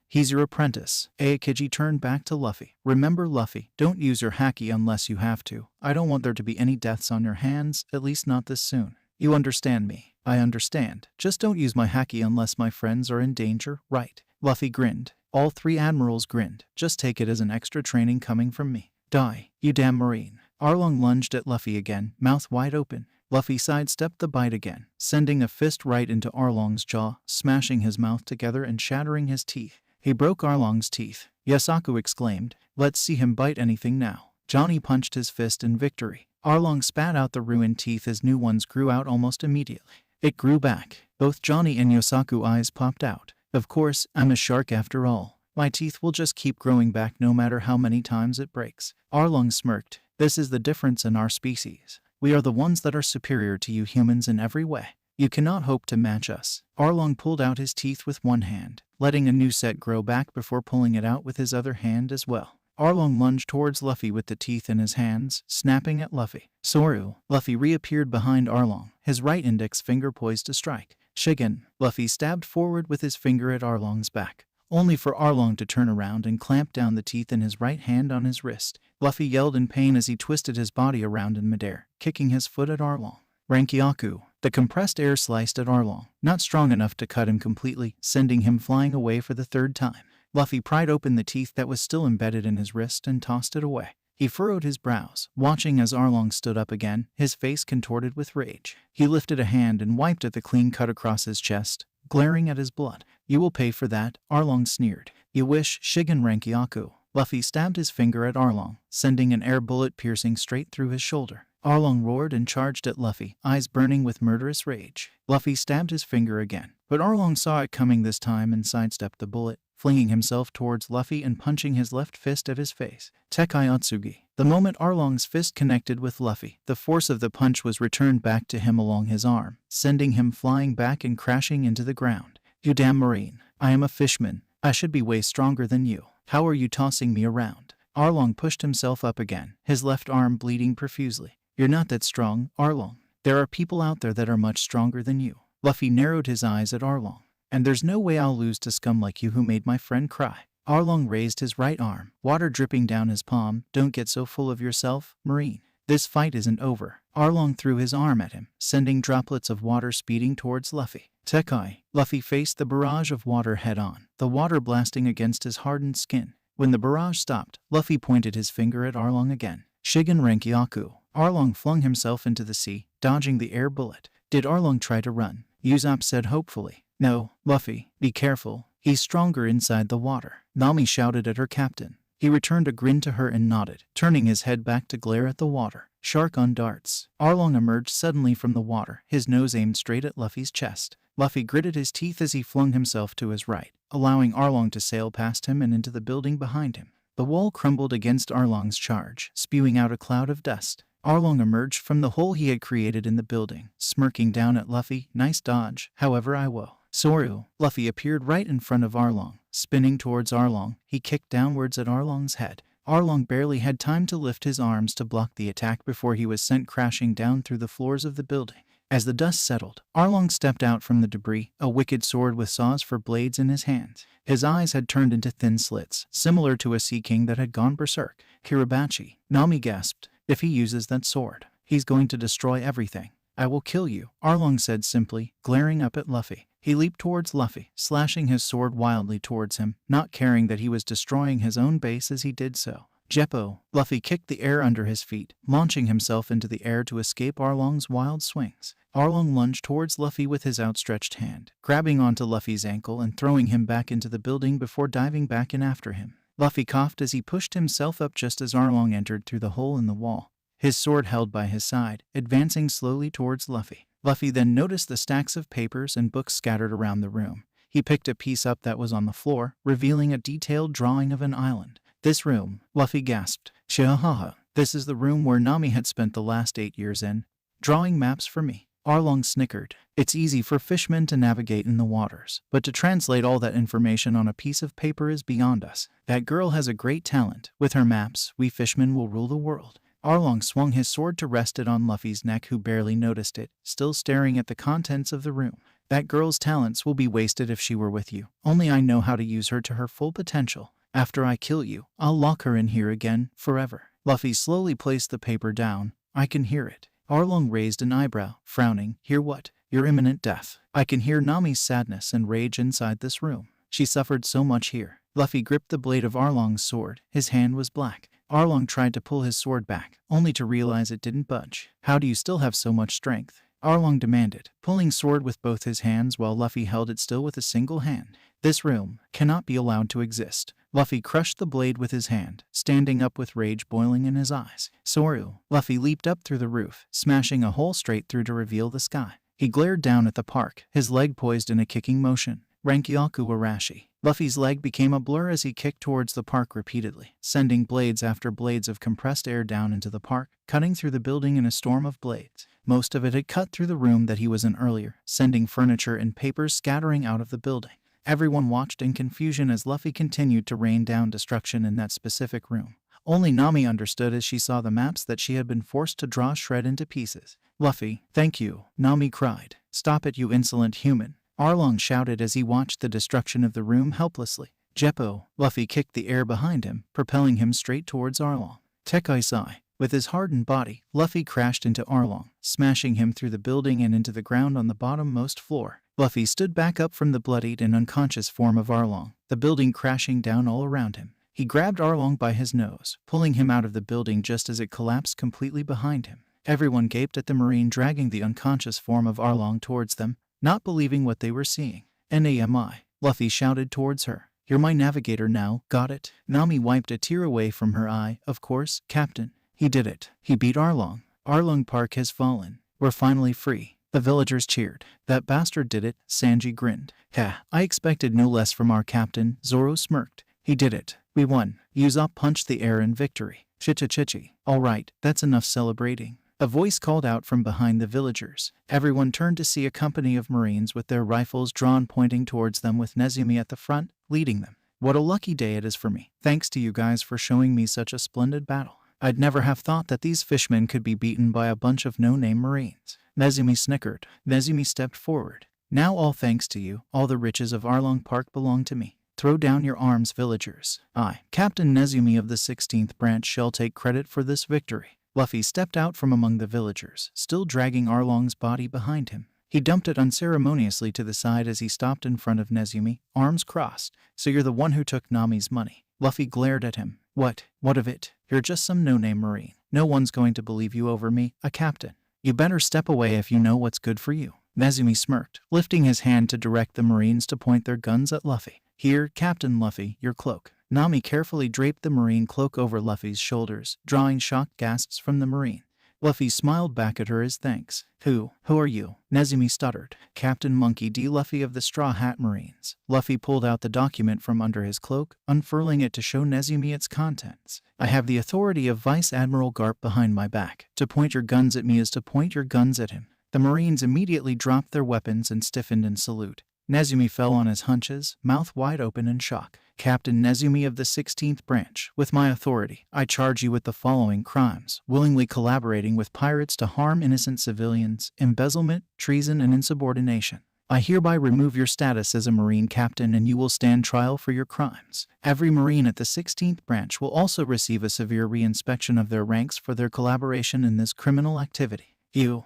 He's your apprentice. Aokiji turned back to Luffy. Remember, Luffy, don't use your haki unless you have to. I don't want there to be any deaths on your hands, at least not this soon. You understand me? I understand. Just don't use my haki unless my friends are in danger, right? Luffy grinned. All three admirals grinned. Just take it as an extra training coming from me. Die, you damn Marine. Arlong lunged at Luffy again, mouth wide open. Luffy sidestepped the bite again, sending a fist right into Arlong's jaw, smashing his mouth together and shattering his teeth. He broke Arlong's teeth. Yasaku exclaimed, let's see him bite anything now. Johnny punched his fist in victory. Arlong spat out the ruined teeth as new ones grew out almost immediately. It grew back. Both Johnny and Yasaku eyes popped out. Of course, I'm a shark after all. My teeth will just keep growing back no matter how many times it breaks. Arlong smirked. This is the difference in our species. We are the ones that are superior to you humans in every way. You cannot hope to match us. Arlong pulled out his teeth with one hand, letting a new set grow back before pulling it out with his other hand as well. Arlong lunged towards Luffy with the teeth in his hands, snapping at Luffy. Zoro. Luffy reappeared behind Arlong, his right index finger poised to strike. Shigen. Luffy stabbed forward with his finger at Arlong's back, only for Arlong to turn around and clamp down the teeth in his right hand on his wrist. Luffy yelled in pain as he twisted his body around in midair, kicking his foot at Arlong. Rankyaku. The compressed air sliced at Arlong, not strong enough to cut him completely, sending him flying away for the third time. Luffy pried open the teeth that was still embedded in his wrist and tossed it away. He furrowed his brows, watching as Arlong stood up again, his face contorted with rage. He lifted a hand and wiped at the clean cut across his chest, glaring at his blood. "You will pay for that," Arlong sneered. "You wish, Shigen Rankyaku." Luffy stabbed his finger at Arlong, sending an air bullet piercing straight through his shoulder. Arlong roared and charged at Luffy, eyes burning with murderous rage. Luffy stabbed his finger again, but Arlong saw it coming this time and sidestepped the bullet, flinging himself towards Luffy and punching his left fist at his face. Tekai Otsugi. The moment Arlong's fist connected with Luffy, the force of the punch was returned back to him along his arm, sending him flying back and crashing into the ground. "You damn Marine. I am a fishman. I should be way stronger than you. How are you tossing me around?" Arlong pushed himself up again, his left arm bleeding profusely. "You're not that strong, Arlong. There are people out there that are much stronger than you." Luffy narrowed his eyes at Arlong. "And there's no way I'll lose to scum like you who made my friend cry." Arlong raised his right arm, water dripping down his palm. "Don't get so full of yourself, Marine. This fight isn't over." Arlong threw his arm at him, sending droplets of water speeding towards Luffy. Tekai. Luffy faced the barrage of water head-on, the water blasting against his hardened skin. When the barrage stopped, Luffy pointed his finger at Arlong again. "Shigen Rankyaku." Arlong flung himself into the sea, dodging the air bullet. Did Arlong try to run? Usopp said hopefully. "No, Luffy, be careful. He's stronger inside the water." Nami shouted at her captain. He returned a grin to her and nodded, turning his head back to glare at the water. Shark on darts. Arlong emerged suddenly from the water, his nose aimed straight at Luffy's chest. Luffy gritted his teeth as he flung himself to his right, allowing Arlong to sail past him and into the building behind him. The wall crumbled against Arlong's charge, spewing out a cloud of dust. Arlong emerged from the hole he had created in the building, smirking down at Luffy. "Nice dodge, however I will." Zoro. Luffy appeared right in front of Arlong. Spinning towards Arlong, he kicked downwards at Arlong's head. Arlong barely had time to lift his arms to block the attack before he was sent crashing down through the floors of the building. As the dust settled, Arlong stepped out from the debris, a wicked sword with saws for blades in his hands. His eyes had turned into thin slits, similar to a sea king that had gone berserk. "Kiribachi." Nami gasped. "If he uses that sword, he's going to destroy everything." "I will kill you," Arlong said simply, glaring up at Luffy. He leaped towards Luffy, slashing his sword wildly towards him, not caring that he was destroying his own base as he did so. "Jeppo." Luffy kicked the air under his feet, launching himself into the air to escape Arlong's wild swings. Arlong lunged towards Luffy with his outstretched hand, grabbing onto Luffy's ankle and throwing him back into the building before diving back in after him. Luffy coughed as he pushed himself up just as Arlong entered through the hole in the wall, his sword held by his side, advancing slowly towards Luffy. Luffy then noticed the stacks of papers and books scattered around the room. He picked a piece up that was on the floor, revealing a detailed drawing of an island. "This room," Luffy gasped. "Shahaha. This is the room where Nami had spent the last 8 years in. Drawing maps for me." Arlong snickered. "It's easy for fishmen to navigate in the waters, but to translate all that information on a piece of paper is beyond us. That girl has a great talent. With her maps, we fishmen will rule the world." Arlong swung his sword to rest it on Luffy's neck, who barely noticed it, still staring at the contents of the room. "That girl's talents will be wasted if she were with you. Only I know how to use her to her full potential. After I kill you, I'll lock her in here again, forever." Luffy slowly placed the paper down. "I can hear it." Arlong raised an eyebrow, frowning. "Hear what?" "Your imminent death." "I can hear Nami's sadness and rage inside this room. She suffered so much here." Luffy gripped the blade of Arlong's sword. His hand was black. Arlong tried to pull his sword back, only to realize it didn't budge. "How do you still have so much strength?" Arlong demanded, pulling sword with both his hands while Luffy held it still with a single hand. "This room cannot be allowed to exist." Luffy crushed the blade with his hand, standing up with rage boiling in his eyes. "Zoro." Luffy leaped up through the roof, smashing a hole straight through to reveal the sky. He glared down at the park, his leg poised in a kicking motion. Rankyaku Arashi. Luffy's leg became a blur as he kicked towards the park repeatedly, sending blades after blades of compressed air down into the park, cutting through the building in a storm of blades. Most of it had cut through the room that he was in earlier, sending furniture and papers scattering out of the building. Everyone watched in confusion as Luffy continued to rain down destruction in that specific room. Only Nami understood as she saw the maps that she had been forced to draw shred into pieces. Luffy, thank you, Nami cried. Stop it, you insolent human, Arlong shouted as he watched the destruction of the room helplessly. Jeppo, Luffy kicked the air behind him, propelling him straight towards Arlong. Tekai-sai. With his hardened body, Luffy crashed into Arlong, smashing him through the building and into the ground on the bottommost floor. Luffy stood back up from the bloodied and unconscious form of Arlong, the building crashing down all around him. He grabbed Arlong by his nose, pulling him out of the building just as it collapsed completely behind him. Everyone gaped at the Marine dragging the unconscious form of Arlong towards them, not believing what they were seeing. "Nami," Luffy shouted towards her. "You're my navigator now, got it?" Nami wiped a tear away from her eye. "Of course, Captain. He did it. He beat Arlong. Arlong Park has fallen. We're finally free." The villagers cheered. "That bastard did it," Sanji grinned. "Ha, I expected no less from our captain," Zoro smirked. "He did it. We won." Usopp punched the air in victory. "Chichi. All right, that's enough celebrating." A voice called out from behind the villagers. Everyone turned to see a company of Marines with their rifles drawn pointing towards them with Nezumi at the front, leading them. "What a lucky day it is for me. Thanks to you guys for showing me such a splendid battle. I'd never have thought that these fishmen could be beaten by a bunch of no-name Marines." Nezumi snickered. Nezumi stepped forward. "Now all thanks to you, all the riches of Arlong Park belong to me. Throw down your arms, villagers. I, Captain Nezumi of the 16th branch, shall take credit for this victory." Luffy stepped out from among the villagers, still dragging Arlong's body behind him. He dumped it unceremoniously to the side as he stopped in front of Nezumi, arms crossed. "So you're the one who took Nami's money?" Luffy glared at him. What of it? You're just some no-name Marine. No one's going to believe you over me, a captain. You better step away if you know what's good for you." Nezumi smirked, lifting his hand to direct the Marines to point their guns at Luffy. "Here, Captain Luffy, your cloak." Nami carefully draped the Marine cloak over Luffy's shoulders, drawing shocked gasps from the Marine. Luffy smiled back at her as thanks. Who are you?" Nezumi stuttered. "Captain Monkey D. Luffy of the Straw Hat Marines." Luffy pulled out the document from under his cloak, unfurling it to show Nezumi its contents. "I have the authority of Vice Admiral Garp behind my back. To point your guns at me is to point your guns at him." The Marines immediately dropped their weapons and stiffened in salute. Nezumi fell on his haunches, mouth wide open in shock. "Captain Nezumi of the 16th branch, with my authority, I charge you with the following crimes: willingly collaborating with pirates to harm innocent civilians, embezzlement, treason, and insubordination. I hereby remove your status as a Marine captain and you will stand trial for your crimes. Every Marine at the 16th branch will also receive a severe reinspection of their ranks for their collaboration in this criminal activity. You,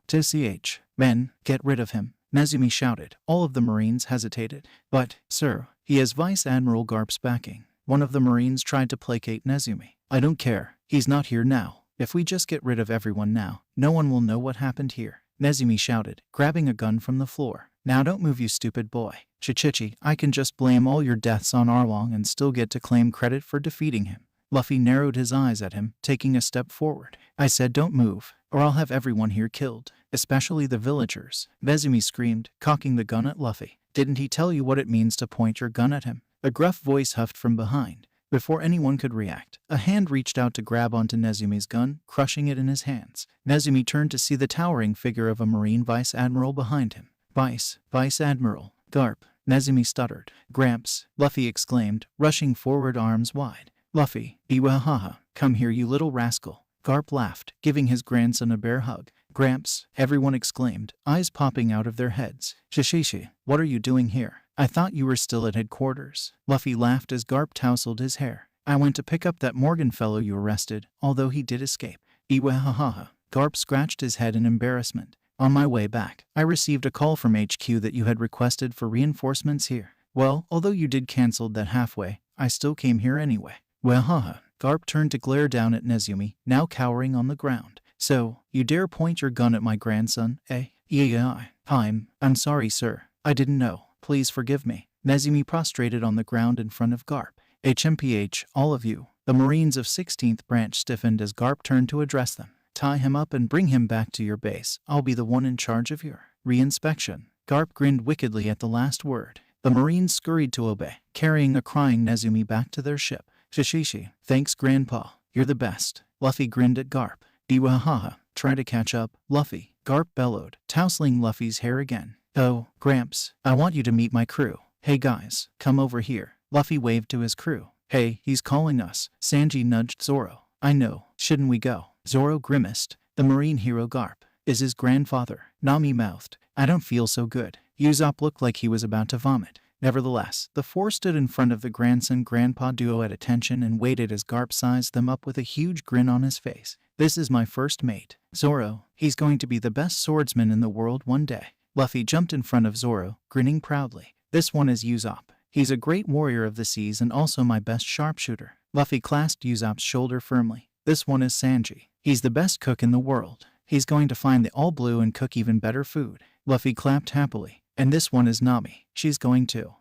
TCH, men, get rid of him," Nezumi shouted. All of the Marines hesitated. "But, sir, he has Vice Admiral Garp's backing." One of the Marines tried to placate Nezumi. "I don't care. He's not here now. If we just get rid of everyone now, no one will know what happened here," Nezumi shouted, grabbing a gun from the floor. "Now don't move, you stupid boy. Chichichi, I can just blame all your deaths on Arlong and still get to claim credit for defeating him." Luffy narrowed his eyes at him, taking a step forward. "I said don't move, or I'll have everyone here killed, especially the villagers," Nezumi screamed, cocking the gun at Luffy. "Didn't he tell you what it means to point your gun at him?" A gruff voice huffed from behind. Before anyone could react, a hand reached out to grab onto Nezumi's gun, crushing it in his hands. Nezumi turned to see the towering figure of a Marine Vice Admiral behind him. Vice Admiral Garp," Nezumi stuttered. "Gramps," Luffy exclaimed, rushing forward arms wide. "Luffy, Iwahaha, come here you little rascal." Garp laughed, giving his grandson a bear hug. "Gramps," everyone exclaimed, eyes popping out of their heads. "Shishishi, what are you doing here? I thought you were still at headquarters." Luffy laughed as Garp tousled his hair. "I went to pick up that Morgan fellow you arrested, although he did escape." "Iwahaha." Garp scratched his head in embarrassment. "On my way back, I received a call from HQ that you had requested for reinforcements here. Well, although you did cancel that halfway, I still came here anyway." "Wahaha." Garp turned to glare down at Nezumi, now cowering on the ground. "So, you dare point your gun at my grandson, eh?" "Yeah, I'm sorry, sir. I didn't know. Please forgive me." Nezumi prostrated on the ground in front of Garp. "HMPH, all of you." The Marines of 16th branch stiffened as Garp turned to address them. "Tie him up and bring him back to your base. I'll be the one in charge of your reinspection." Garp grinned wickedly at the last word. The Marines scurried to obey, carrying a crying Nezumi back to their ship. "Shishishi, thanks Grandpa. You're the best." Luffy grinned at Garp. "Iwahaha, try to catch up, Luffy," Garp bellowed, tousling Luffy's hair again. "Oh, Gramps, I want you to meet my crew. Hey guys, come over here. Luffy waved to his crew. Hey, he's calling us. Sanji nudged Zoro. I know. Shouldn't we go? Zoro grimaced. The marine hero Garp is his grandfather. Nami mouthed. I don't feel so good. Usopp looked like he was about to vomit. Nevertheless, the four stood in front of the grandson-grandpa duo at attention and waited as Garp sized them up with a huge grin on his face. This is my first mate, Zoro. He's going to be the best swordsman in the world one day. Luffy jumped in front of Zoro, grinning proudly. This one is Usopp. He's a great warrior of the seas and also my best sharpshooter. Luffy clasped Usopp's shoulder firmly. This one is Sanji. He's the best cook in the world. He's going to find the all blue and cook even better food. Luffy clapped happily. And this one is Nami. She's going to.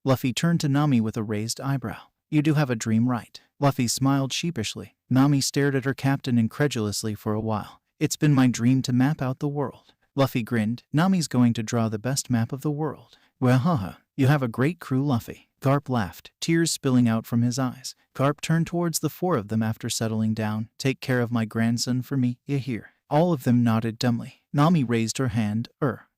Luffy turned to Nami with a raised eyebrow. You do have a dream, right? Luffy smiled sheepishly. Nami stared at her captain incredulously for a while. It's been my dream to map out the world. Luffy grinned. Nami's going to draw the best map of the world. Well, haha. You have a great crew, Luffy. Garp laughed, tears spilling out from his eyes. Garp turned towards the four of them after settling down. Take care of my grandson for me, you hear? All of them nodded dumbly. Nami raised her hand.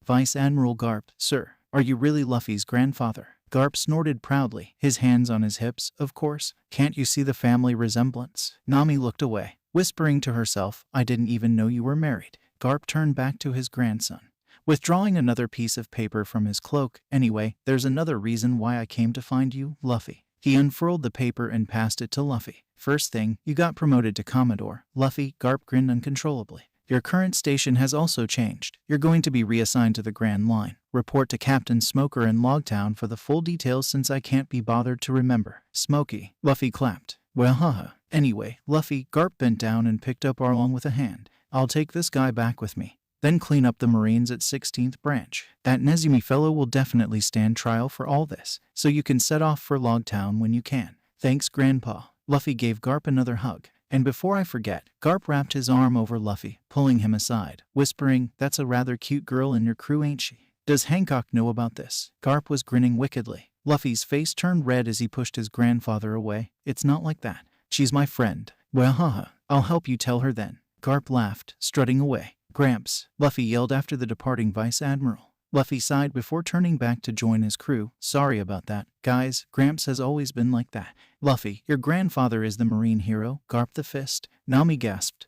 Vice Admiral Garp, sir. Are you really Luffy's grandfather? Garp snorted proudly, his hands on his hips. Of course. Can't you see the family resemblance? Nami looked away, whispering to herself, I didn't even know you were married. Garp turned back to his grandson, withdrawing another piece of paper from his cloak. Anyway, there's another reason why I came to find you, Luffy. He unfurled the paper and passed it to Luffy. First thing, you got promoted to Commodore. Luffy, Garp grinned uncontrollably. Your current station has also changed. You're going to be reassigned to the Grand Line. Report to Captain Smoker in Loguetown for the full details since I can't be bothered to remember. Smokey. Luffy clapped. Well, haha. Anyway, Luffy, Garp bent down and picked up Arlong with a hand. I'll take this guy back with me. Then clean up the Marines at 16th Branch. That Nezumi fellow will definitely stand trial for all this, so you can set off for Loguetown when you can. Thanks, Grandpa. Luffy gave Garp another hug. And before I forget, Garp wrapped his arm over Luffy, pulling him aside, whispering, That's a rather cute girl in your crew, ain't she? Does Hancock know about this? Garp was grinning wickedly. Luffy's face turned red as he pushed his grandfather away. It's not like that. She's my friend. Well, haha. I'll help you tell her then. Garp laughed, strutting away. Gramps, Luffy yelled after the departing Vice Admiral. Luffy sighed before turning back to join his crew. Sorry about that. Guys, Gramps has always been like that. Luffy, your grandfather is the marine hero, Garp the Fist. Nami gasped.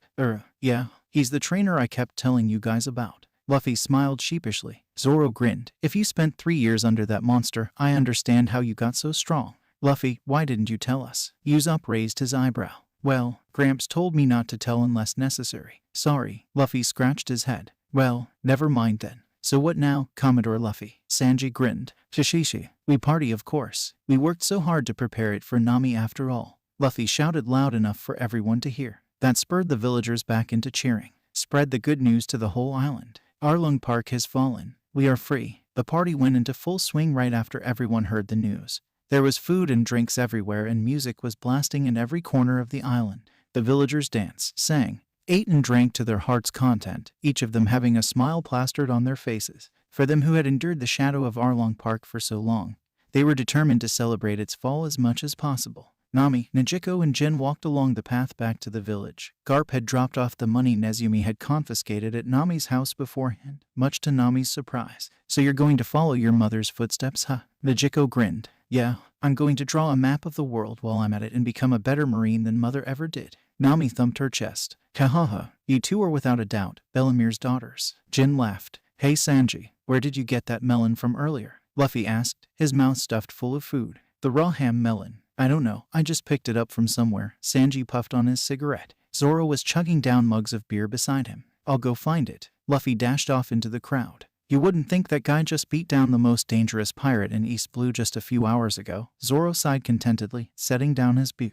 Yeah, he's the trainer I kept telling you guys about. Luffy smiled sheepishly. Zoro grinned. If you spent 3 years under that monster, I understand how you got so strong. Luffy, why didn't you tell us? Usopp raised his eyebrow. Well, Gramps told me not to tell unless necessary. Sorry. Luffy scratched his head. Well, never mind then. So what now, Commodore Luffy? Sanji grinned. Shishishi. We party, of course. We worked so hard to prepare it for Nami after all. Luffy shouted loud enough for everyone to hear. That spurred the villagers back into cheering. Spread the good news to the whole island. Arlong Park has fallen. We are free. The party went into full swing right after everyone heard the news. There was food and drinks everywhere and music was blasting in every corner of the island. The villagers danced, sang, ate and drank to their heart's content, each of them having a smile plastered on their faces. For them who had endured the shadow of Arlong Park for so long, they were determined to celebrate its fall as much as possible. Nami, Nezuko and Jin walked along the path back to the village. Garp had dropped off the money Nezumi had confiscated at Nami's house beforehand, much to Nami's surprise. So you're going to follow your mother's footsteps, huh? Nezuko grinned. Yeah, I'm going to draw a map of the world while I'm at it and become a better Marine than Mother ever did. Nami thumped her chest. Kahaha, you two are without a doubt Bellemir's daughters. Jin laughed. Hey Sanji, where did you get that melon from earlier? Luffy asked, his mouth stuffed full of food. The raw ham melon. I don't know, I just picked it up from somewhere. Sanji puffed on his cigarette. Zoro was chugging down mugs of beer beside him. I'll go find it. Luffy dashed off into the crowd. You wouldn't think that guy just beat down the most dangerous pirate in East Blue just a few hours ago. Zoro sighed contentedly, setting down his beer.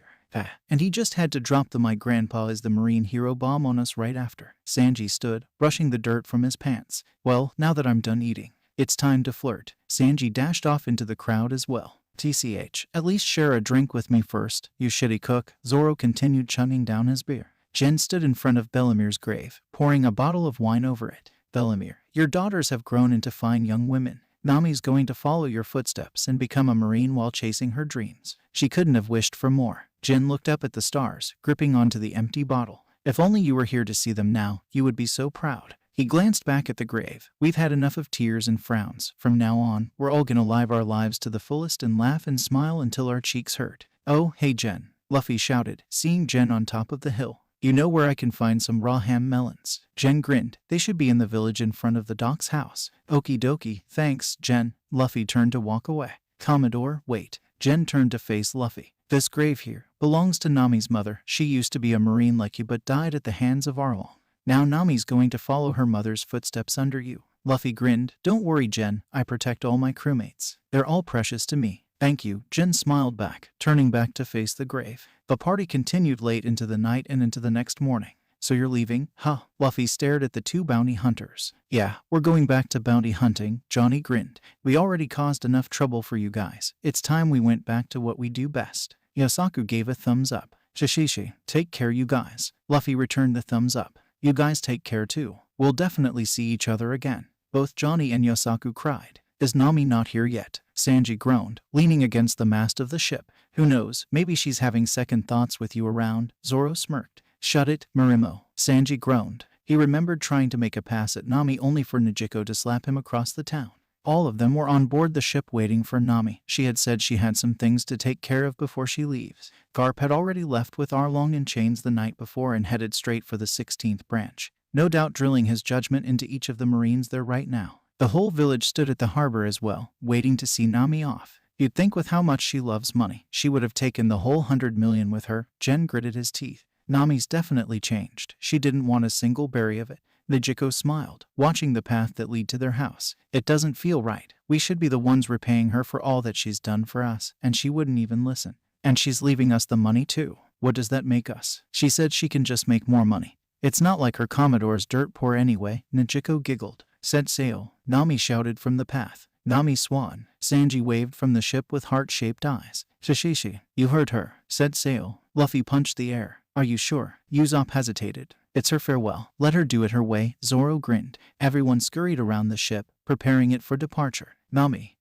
And he just had to drop the my grandpa is the marine hero bomb on us right after. Sanji stood, brushing the dirt from his pants. Well, now that I'm done eating, it's time to flirt. Sanji dashed off into the crowd as well. TCH, at least share a drink with me first, you shitty cook. Zoro continued chugging down his beer. Jen stood in front of Bellemir's grave, pouring a bottle of wine over it. Bellemir, your daughters have grown into fine young women. Nami's going to follow your footsteps and become a marine while chasing her dreams. She couldn't have wished for more. Jin looked up at the stars, gripping onto the empty bottle. If only you were here to see them now, you would be so proud. He glanced back at the grave. We've had enough of tears and frowns. From now on, we're all gonna live our lives to the fullest and laugh and smile until our cheeks hurt. Oh, hey Jen, Luffy shouted, seeing Jen on top of the hill. You know where I can find some raw ham melons? Jen grinned. They should be in the village in front of the doc's house. Okie dokie, thanks, Jen. Luffy turned to walk away. Commodore, wait. Jen turned to face Luffy. This grave here belongs to Nami's mother. She used to be a marine like you but died at the hands of Arlong. Now Nami's going to follow her mother's footsteps under you. Luffy grinned. Don't worry, Jen. I protect all my crewmates. They're all precious to me. Thank you, Jen smiled back, turning back to face the grave. The party continued late into the night and into the next morning. So you're leaving? Huh? Luffy stared at the two bounty hunters. Yeah, we're going back to bounty hunting, Johnny grinned. We already caused enough trouble for you guys. It's time we went back to what we do best. Yosaku gave a thumbs up. Shishishi, take care you guys. Luffy returned the thumbs up. You guys take care too. We'll definitely see each other again. Both Johnny and Yosaku cried. Is Nami not here yet? Sanji groaned, leaning against the mast of the ship. Who knows, maybe she's having second thoughts with you around. Zoro smirked. Shut it, Marimo. Sanji groaned. He remembered trying to make a pass at Nami only for Nijiko to slap him across the town. All of them were on board the ship waiting for Nami. She had said she had some things to take care of before she leaves. Garp had already left with Arlong in chains the night before and headed straight for the 16th branch, no doubt drilling his judgment into each of the Marines there right now. The whole village stood at the harbor as well, waiting to see Nami off. You'd think with how much she loves money, she would have taken the whole 100 million with her. Jen gritted his teeth. Nami's definitely changed. She didn't want a single berry of it. Nijiko smiled, watching the path that lead to their house. It doesn't feel right. We should be the ones repaying her for all that she's done for us, and she wouldn't even listen. And she's leaving us the money too. What does that make us? She said she can just make more money. It's not like her Commodore's dirt poor anyway, Nijiko giggled. Set sail, Nami shouted from the path. Nami swan. Sanji waved from the ship with heart-shaped eyes. Shishishi, you heard her. Set sail. Luffy punched the air. Are you sure? Usopp hesitated. It's her farewell. Let her do it her way. Zoro grinned. Everyone scurried around the ship, preparing it for departure. Nami,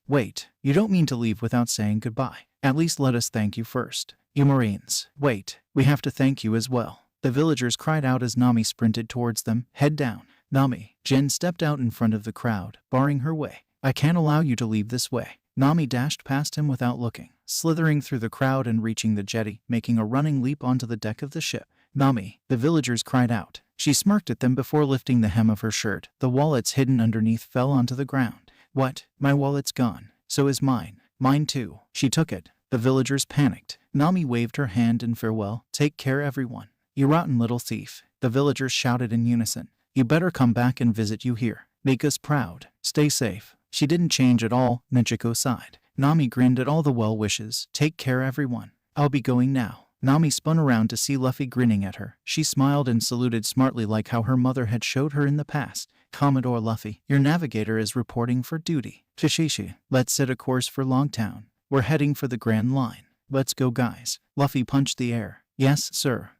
wait. You don't mean to leave without saying goodbye. At least let us thank you first. You Marines, wait. We have to thank you as well. The villagers cried out as Nami sprinted towards them, head down. Nami. Jen stepped out in front of the crowd, barring her way. I can't allow you to leave this way. Nami dashed past him without looking, slithering through the crowd and reaching the jetty, making a running leap onto the deck of the ship. Nami, the villagers cried out. She smirked at them before lifting the hem of her shirt. The wallets hidden underneath fell onto the ground. What? My wallet's gone. So is mine. Mine too. She took it. The villagers panicked. Nami waved her hand in farewell. Take care, everyone. You rotten little thief. The villagers shouted in unison. You better come back and visit you here. Make us proud. Stay safe. She didn't change at all, Nijiko sighed. Nami grinned at all the well wishes. Take care, everyone. I'll be going now. Nami spun around to see Luffy grinning at her. She smiled and saluted smartly like how her mother had showed her in the past. Commodore Luffy, your navigator is reporting for duty. Shishishi, let's set a course for Loguetown. We're heading for the Grand Line. Let's go, guys. Luffy punched the air. Yes, sir.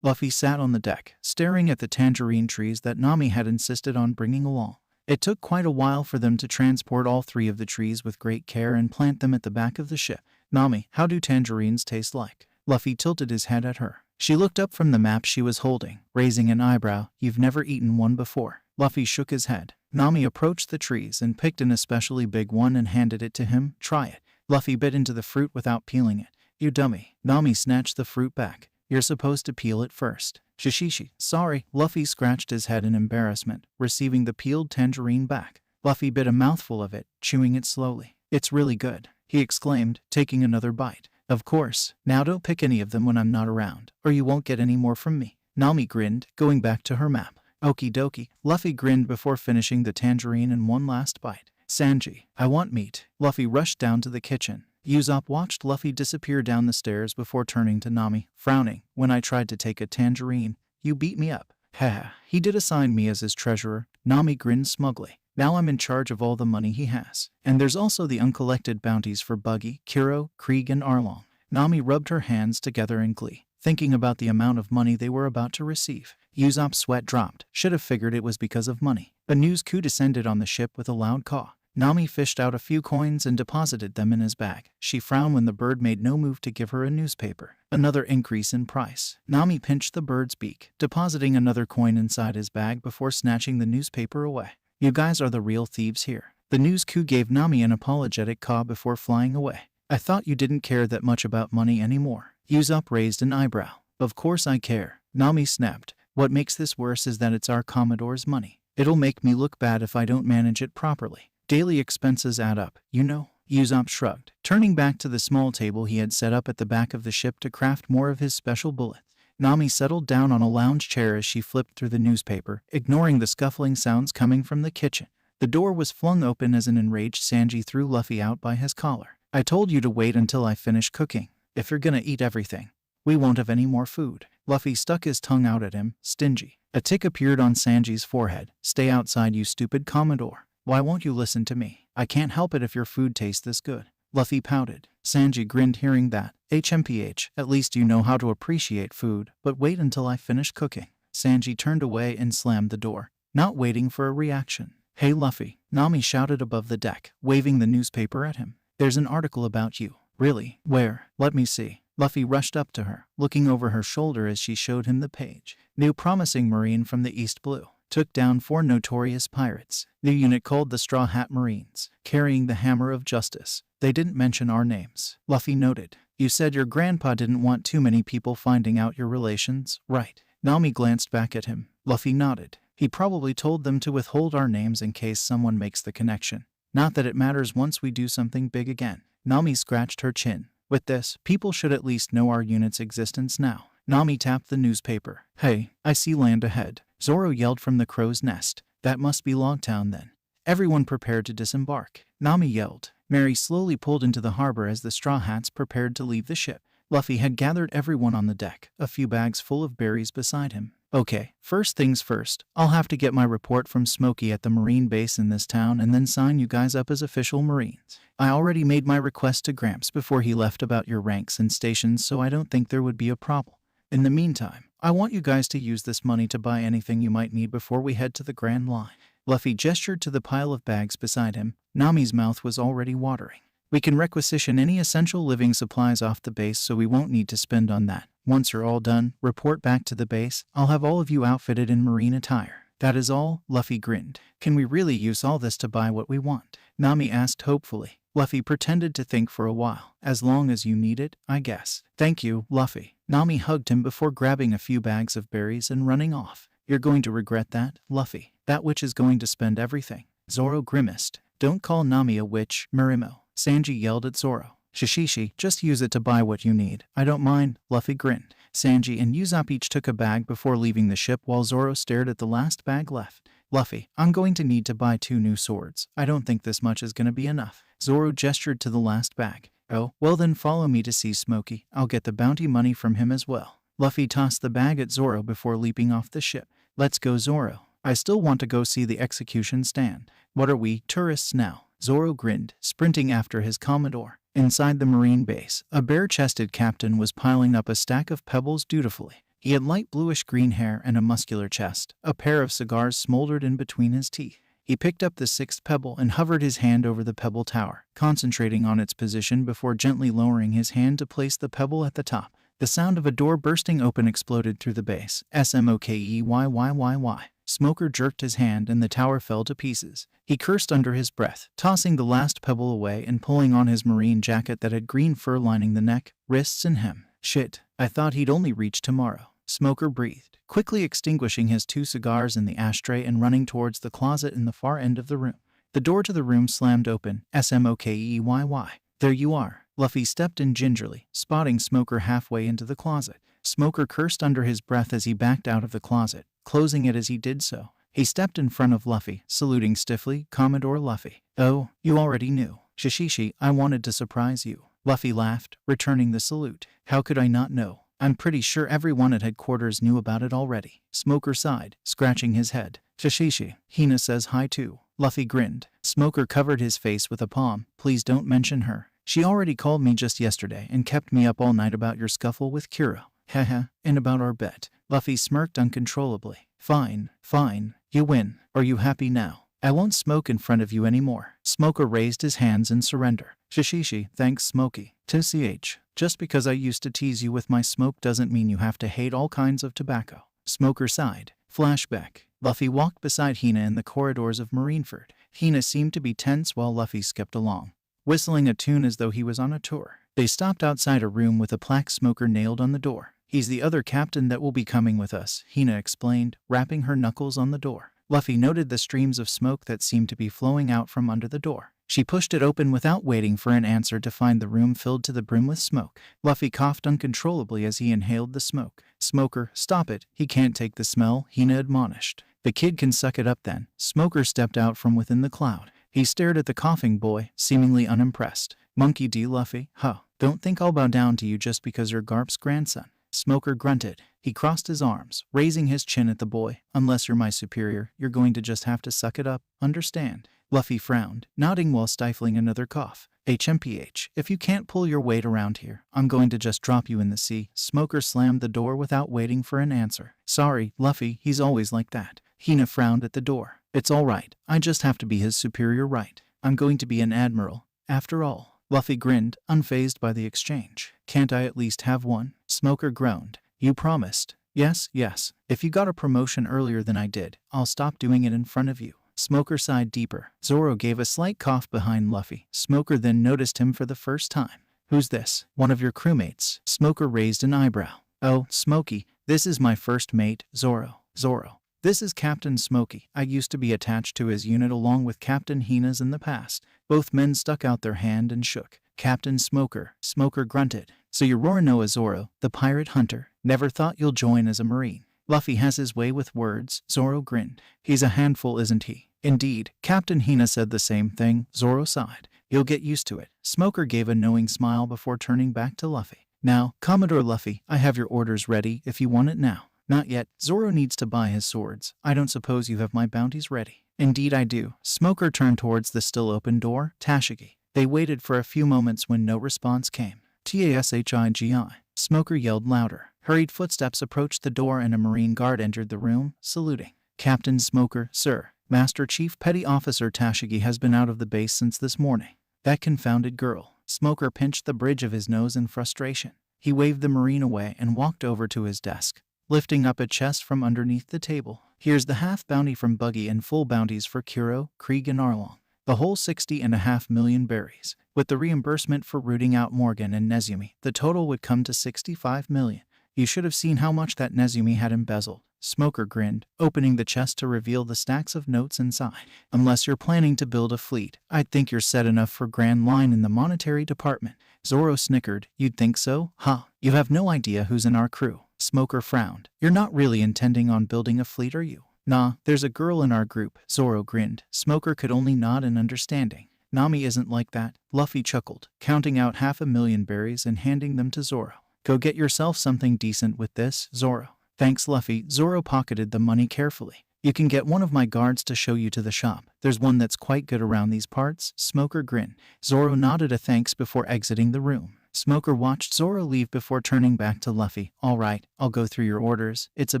Luffy sat on the deck, staring at the tangerine trees that Nami had insisted on bringing along. It took quite a while for them to transport all three of the trees with great care and plant them at the back of the ship. Nami, how do tangerines taste like? Luffy tilted his head at her. She looked up from the map she was holding, raising an eyebrow. You've never eaten one before. Luffy shook his head. Nami approached the trees and picked an especially big one and handed it to him. Try it. Luffy bit into the fruit without peeling it. You dummy. Nami snatched the fruit back. You're supposed to peel it first. Shishishi, sorry. Luffy scratched his head in embarrassment, receiving the peeled tangerine back. Luffy bit a mouthful of it, chewing it slowly. It's really good, he exclaimed, taking another bite. Of course. Now don't pick any of them when I'm not around, or you won't get any more from me. Nami grinned, going back to her map. Okie dokie. Luffy grinned before finishing the tangerine in one last bite. Sanji, I want meat. Luffy rushed down to the kitchen. Usopp watched Luffy disappear down the stairs before turning to Nami, frowning. When I tried to take a tangerine, you beat me up. Ha, he did assign me as his treasurer. Nami grinned smugly. Now I'm in charge of all the money he has. And there's also the uncollected bounties for Buggy, Kuro, Krieg, and Arlong. Nami rubbed her hands together in glee, thinking about the amount of money they were about to receive. Usopp's sweat dropped. Should have figured it was because of money. A news coup descended on the ship with a loud caw. Nami fished out a few coins and deposited them in his bag. She frowned when the bird made no move to give her a newspaper. Another increase in price. Nami pinched the bird's beak, depositing another coin inside his bag before snatching the newspaper away. You guys are the real thieves here. The news coup gave Nami an apologetic caw before flying away. I thought you didn't care that much about money anymore. Usopp raised an eyebrow. Of course I care. Nami snapped. What makes this worse is that it's our Commodore's money. It'll make me look bad if I don't manage it properly. Daily expenses add up, you know. Usopp shrugged, turning back to the small table he had set up at the back of the ship to craft more of his special bullets. Nami settled down on a lounge chair as she flipped through the newspaper, ignoring the scuffling sounds coming from the kitchen. The door was flung open as an enraged Sanji threw Luffy out by his collar. I told you to wait until I finish cooking. If you're gonna eat everything, we won't have any more food. Luffy stuck his tongue out at him, stingy. A tick appeared on Sanji's forehead. Stay outside, you stupid Commodore. Why won't you listen to me? I can't help it if your food tastes this good. Luffy pouted. Sanji grinned hearing that. HMPH, at least you know how to appreciate food, but wait until I finish cooking. Sanji turned away and slammed the door, not waiting for a reaction. Hey Luffy, Nami shouted above the deck, waving the newspaper at him. There's an article about you. Really? Where? Let me see. Luffy rushed up to her, looking over her shoulder as she showed him the page. New promising Marine from the East Blue. Took down 4 notorious pirates. New unit called the Straw Hat Marines, carrying the hammer of justice. They didn't mention our names. Luffy noted. You said your grandpa didn't want too many people finding out your relations, right? Nami glanced back at him. Luffy nodded. He probably told them to withhold our names in case someone makes the connection. Not that it matters once we do something big again. Nami scratched her chin. With this, people should at least know our unit's existence now. Nami tapped the newspaper. Hey, I see land ahead. Zoro yelled from the crow's nest. That must be Loguetown then. Everyone prepared to disembark. Nami yelled. Mary slowly pulled into the harbor as the Straw Hats prepared to leave the ship. Luffy had gathered everyone on the deck, a few bags full of berries beside him. Okay, first things first, I'll have to get my report from Smokey at the Marine base in this town and then sign you guys up as official Marines. I already made my request to Gramps before he left about your ranks and stations, so I don't think there would be a problem. In the meantime, I want you guys to use this money to buy anything you might need before we head to the Grand Line. Luffy gestured to the pile of bags beside him. Nami's mouth was already watering. We can requisition any essential living supplies off the base, so we won't need to spend on that. Once you're all done, report back to the base. I'll have all of you outfitted in marine attire. That is all? Luffy grinned. Can we really use all this to buy what we want? Nami asked hopefully. Luffy pretended to think for a while. As long as you need it, I guess. Thank you, Luffy. Nami hugged him before grabbing a few bags of berries and running off. You're going to regret that, Luffy. That witch is going to spend everything. Zoro grimaced. Don't call Nami a witch, Marimo. Sanji yelled at Zoro. Shishishi, just use it to buy what you need. I don't mind, Luffy grinned. Sanji and Usopp each took a bag before leaving the ship while Zoro stared at the last bag left. Luffy, I'm going to need to buy 2 new swords. I don't think this much is going to be enough. Zoro gestured to the last bag. Oh, well then follow me to see Smokey. I'll get the bounty money from him as well. Luffy tossed the bag at Zoro before leaping off the ship. Let's go, Zoro. I still want to go see the execution stand. What are we, tourists now? Zoro grinned, sprinting after his Commodore. Inside the Marine base, a bare-chested captain was piling up a stack of pebbles dutifully. He had light bluish-green hair and a muscular chest. A pair of cigars smoldered in between his teeth. He picked up the 6th pebble and hovered his hand over the pebble tower, concentrating on its position before gently lowering his hand to place the pebble at the top. The sound of a door bursting open exploded through the base. SMOKEYYYY. Smoker jerked his hand and the tower fell to pieces. He cursed under his breath, tossing the last pebble away and pulling on his marine jacket that had green fur lining the neck, wrists, and hem. Shit, I thought he'd only reach tomorrow. Smoker breathed, quickly extinguishing his 2 cigars in the ashtray and running towards the closet in the far end of the room. The door to the room slammed open. SMOKEYY. There you are. Luffy stepped in gingerly, spotting Smoker halfway into the closet. Smoker cursed under his breath as he backed out of the closet, closing it as he did so. He stepped in front of Luffy, saluting stiffly. Commodore Luffy. Oh, you already knew. Shishishi, I wanted to surprise you. Luffy laughed, returning the salute. How could I not know? I'm pretty sure everyone at headquarters knew about it already. Smoker sighed, scratching his head. Shishishi, Hina says hi too. Luffy grinned. Smoker covered his face with a palm. Please don't mention her. She already called me just yesterday and kept me up all night about your scuffle with Kuro. Haha, and about our bet. Luffy smirked uncontrollably. Fine, fine. You win. Are you happy now? I won't smoke in front of you anymore. Smoker raised his hands in surrender. Shishishi, thanks Smokey. TCH, just because I used to tease you with my smoke doesn't mean you have to hate all kinds of tobacco. Smoker sighed. Flashback. Luffy walked beside Hina in the corridors of Marineford. Hina seemed to be tense while Luffy skipped along, whistling a tune as though he was on a tour. They stopped outside a room with a plaque Smoker nailed on the door. He's the other captain that will be coming with us, Hina explained, rapping her knuckles on the door. Luffy noted the streams of smoke that seemed to be flowing out from under the door. She pushed it open without waiting for an answer to find the room filled to the brim with smoke. Luffy coughed uncontrollably as he inhaled the smoke. Smoker, stop it. He can't take the smell, Hina admonished. The kid can suck it up then. Smoker stepped out from within the cloud. He stared at the coughing boy, seemingly unimpressed. Monkey D. Luffy, huh? Don't think I'll bow down to you just because you're Garp's grandson. Smoker grunted. He crossed his arms, raising his chin at the boy. Unless you're my superior, you're going to just have to suck it up, understand? Luffy frowned, nodding while stifling another cough. HMPH, if you can't pull your weight around here, I'm going to just drop you in the sea. Smoker slammed the door without waiting for an answer. Sorry, Luffy, he's always like that. Hina frowned at the door. It's all right. I just have to be his superior, right? I'm going to be an admiral, after all. Luffy grinned, unfazed by the exchange. Can't I at least have one? Smoker groaned. You promised. Yes, yes. If you got a promotion earlier than I did, I'll stop doing it in front of you. Smoker sighed deeper. Zoro gave a slight cough behind Luffy. Smoker then noticed him for the first time. Who's this? One of your crewmates? Smoker raised an eyebrow. Oh, Smokey, this is my first mate, Zoro. Zoro. This is Captain Smokey. I used to be attached to his unit along with Captain Hina's in the past. Both men stuck out their hand and shook. Captain Smoker. Smoker grunted. So you're Roronoa Zoro, the pirate hunter. Never thought you'll join as a marine. Luffy has his way with words, Zoro grinned. He's a handful, isn't he? Indeed. Captain Hina said the same thing, Zoro sighed. You'll get used to it. Smoker gave a knowing smile before turning back to Luffy. Now, Commodore Luffy, I have your orders ready if you want it now. Not yet. Zoro needs to buy his swords. I don't suppose you have my bounties ready. Indeed I do. Smoker turned towards the still open door, Tashigi. They waited for a few moments when no response came. Tashigi. Smoker yelled louder. Hurried footsteps approached the door and a Marine guard entered the room, saluting. Captain Smoker, sir. Master Chief Petty Officer Tashigi has been out of the base since this morning. That confounded girl. Smoker pinched the bridge of his nose in frustration. He waved the Marine away and walked over to his desk, lifting up a chest from underneath the table. Here's the half bounty from Buggy and full bounties for Kuro, Krieg and Arlong. The whole 60.5 million berries. With the reimbursement for rooting out Morgan and Nezumi, the total would come to 65 million. You should have seen how much that Nezumi had embezzled. Smoker grinned, opening the chest to reveal the stacks of notes inside. Unless you're planning to build a fleet, I'd think you're set enough for Grand Line in the monetary department. Zoro snickered. You'd think so? Huh. You have no idea who's in our crew. Smoker frowned. You're not really intending on building a fleet, are you? Nah, there's a girl in our group. Zoro grinned. Smoker could only nod in understanding. Nami isn't like that. Luffy chuckled, counting out 500,000 berries and handing them to Zoro. Go get yourself something decent with this, Zoro. Thanks, Luffy. Zoro pocketed the money carefully. You can get one of my guards to show you to the shop. There's one that's quite good around these parts. Smoker grinned. Zoro nodded a thanks before exiting the room. Smoker watched Zoro leave before turning back to Luffy. All right, I'll go through your orders. It's a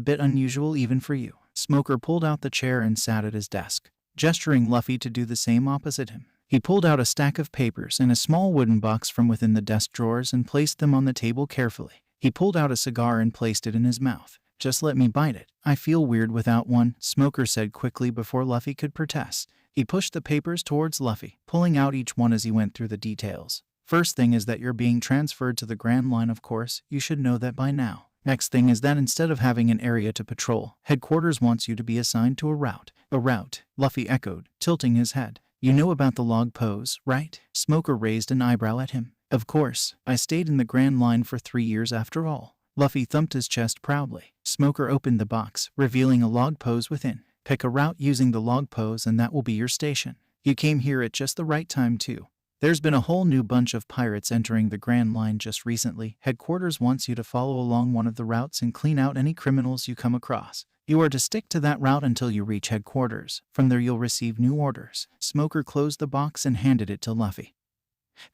bit unusual even for you. Smoker pulled out the chair and sat at his desk, gesturing Luffy to do the same opposite him. He pulled out a stack of papers and a small wooden box from within the desk drawers and placed them on the table carefully. He pulled out a cigar and placed it in his mouth. Just let me bite it. I feel weird without one, Smoker said quickly before Luffy could protest. He pushed the papers towards Luffy, pulling out each one as he went through the details. First thing is that you're being transferred to the Grand Line, of course. You should know that by now. Next thing is that instead of having an area to patrol, headquarters wants you to be assigned to a route. A route, Luffy echoed, tilting his head. You know about the log pose, right? Smoker raised an eyebrow at him. Of course, I stayed in the Grand Line for 3 years after all. Luffy thumped his chest proudly. Smoker opened the box, revealing a log pose within. Pick a route using the log pose and that will be your station. You came here at just the right time too. There's been a whole new bunch of pirates entering the Grand Line just recently. Headquarters wants you to follow along one of the routes and clean out any criminals you come across. You are to stick to that route until you reach headquarters. From there you'll receive new orders. Smoker closed the box and handed it to Luffy,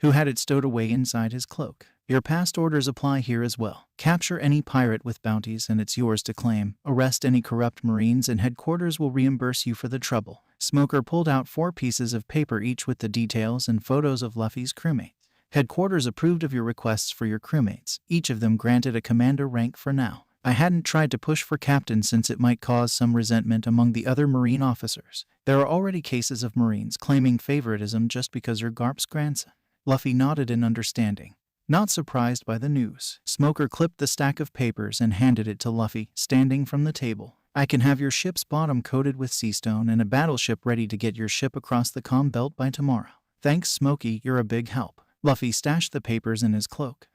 who had it stowed away inside his cloak. Your past orders apply here as well. Capture any pirate with bounties and it's yours to claim. Arrest any corrupt Marines and headquarters will reimburse you for the trouble. Smoker pulled out 4 pieces of paper each with the details and photos of Luffy's crewmates. Headquarters approved of your requests for your crewmates, each of them granted a commander rank for now. I hadn't tried to push for captain since it might cause some resentment among the other Marine officers. There are already cases of Marines claiming favoritism just because you're Garp's grandson. Luffy nodded in understanding. Not surprised by the news, Smoker clipped the stack of papers and handed it to Luffy, standing from the table. I can have your ship's bottom coated with sea stone and a battleship ready to get your ship across the calm belt by tomorrow. Thanks, Smokey, you're a big help. Luffy stashed the papers in his cloak.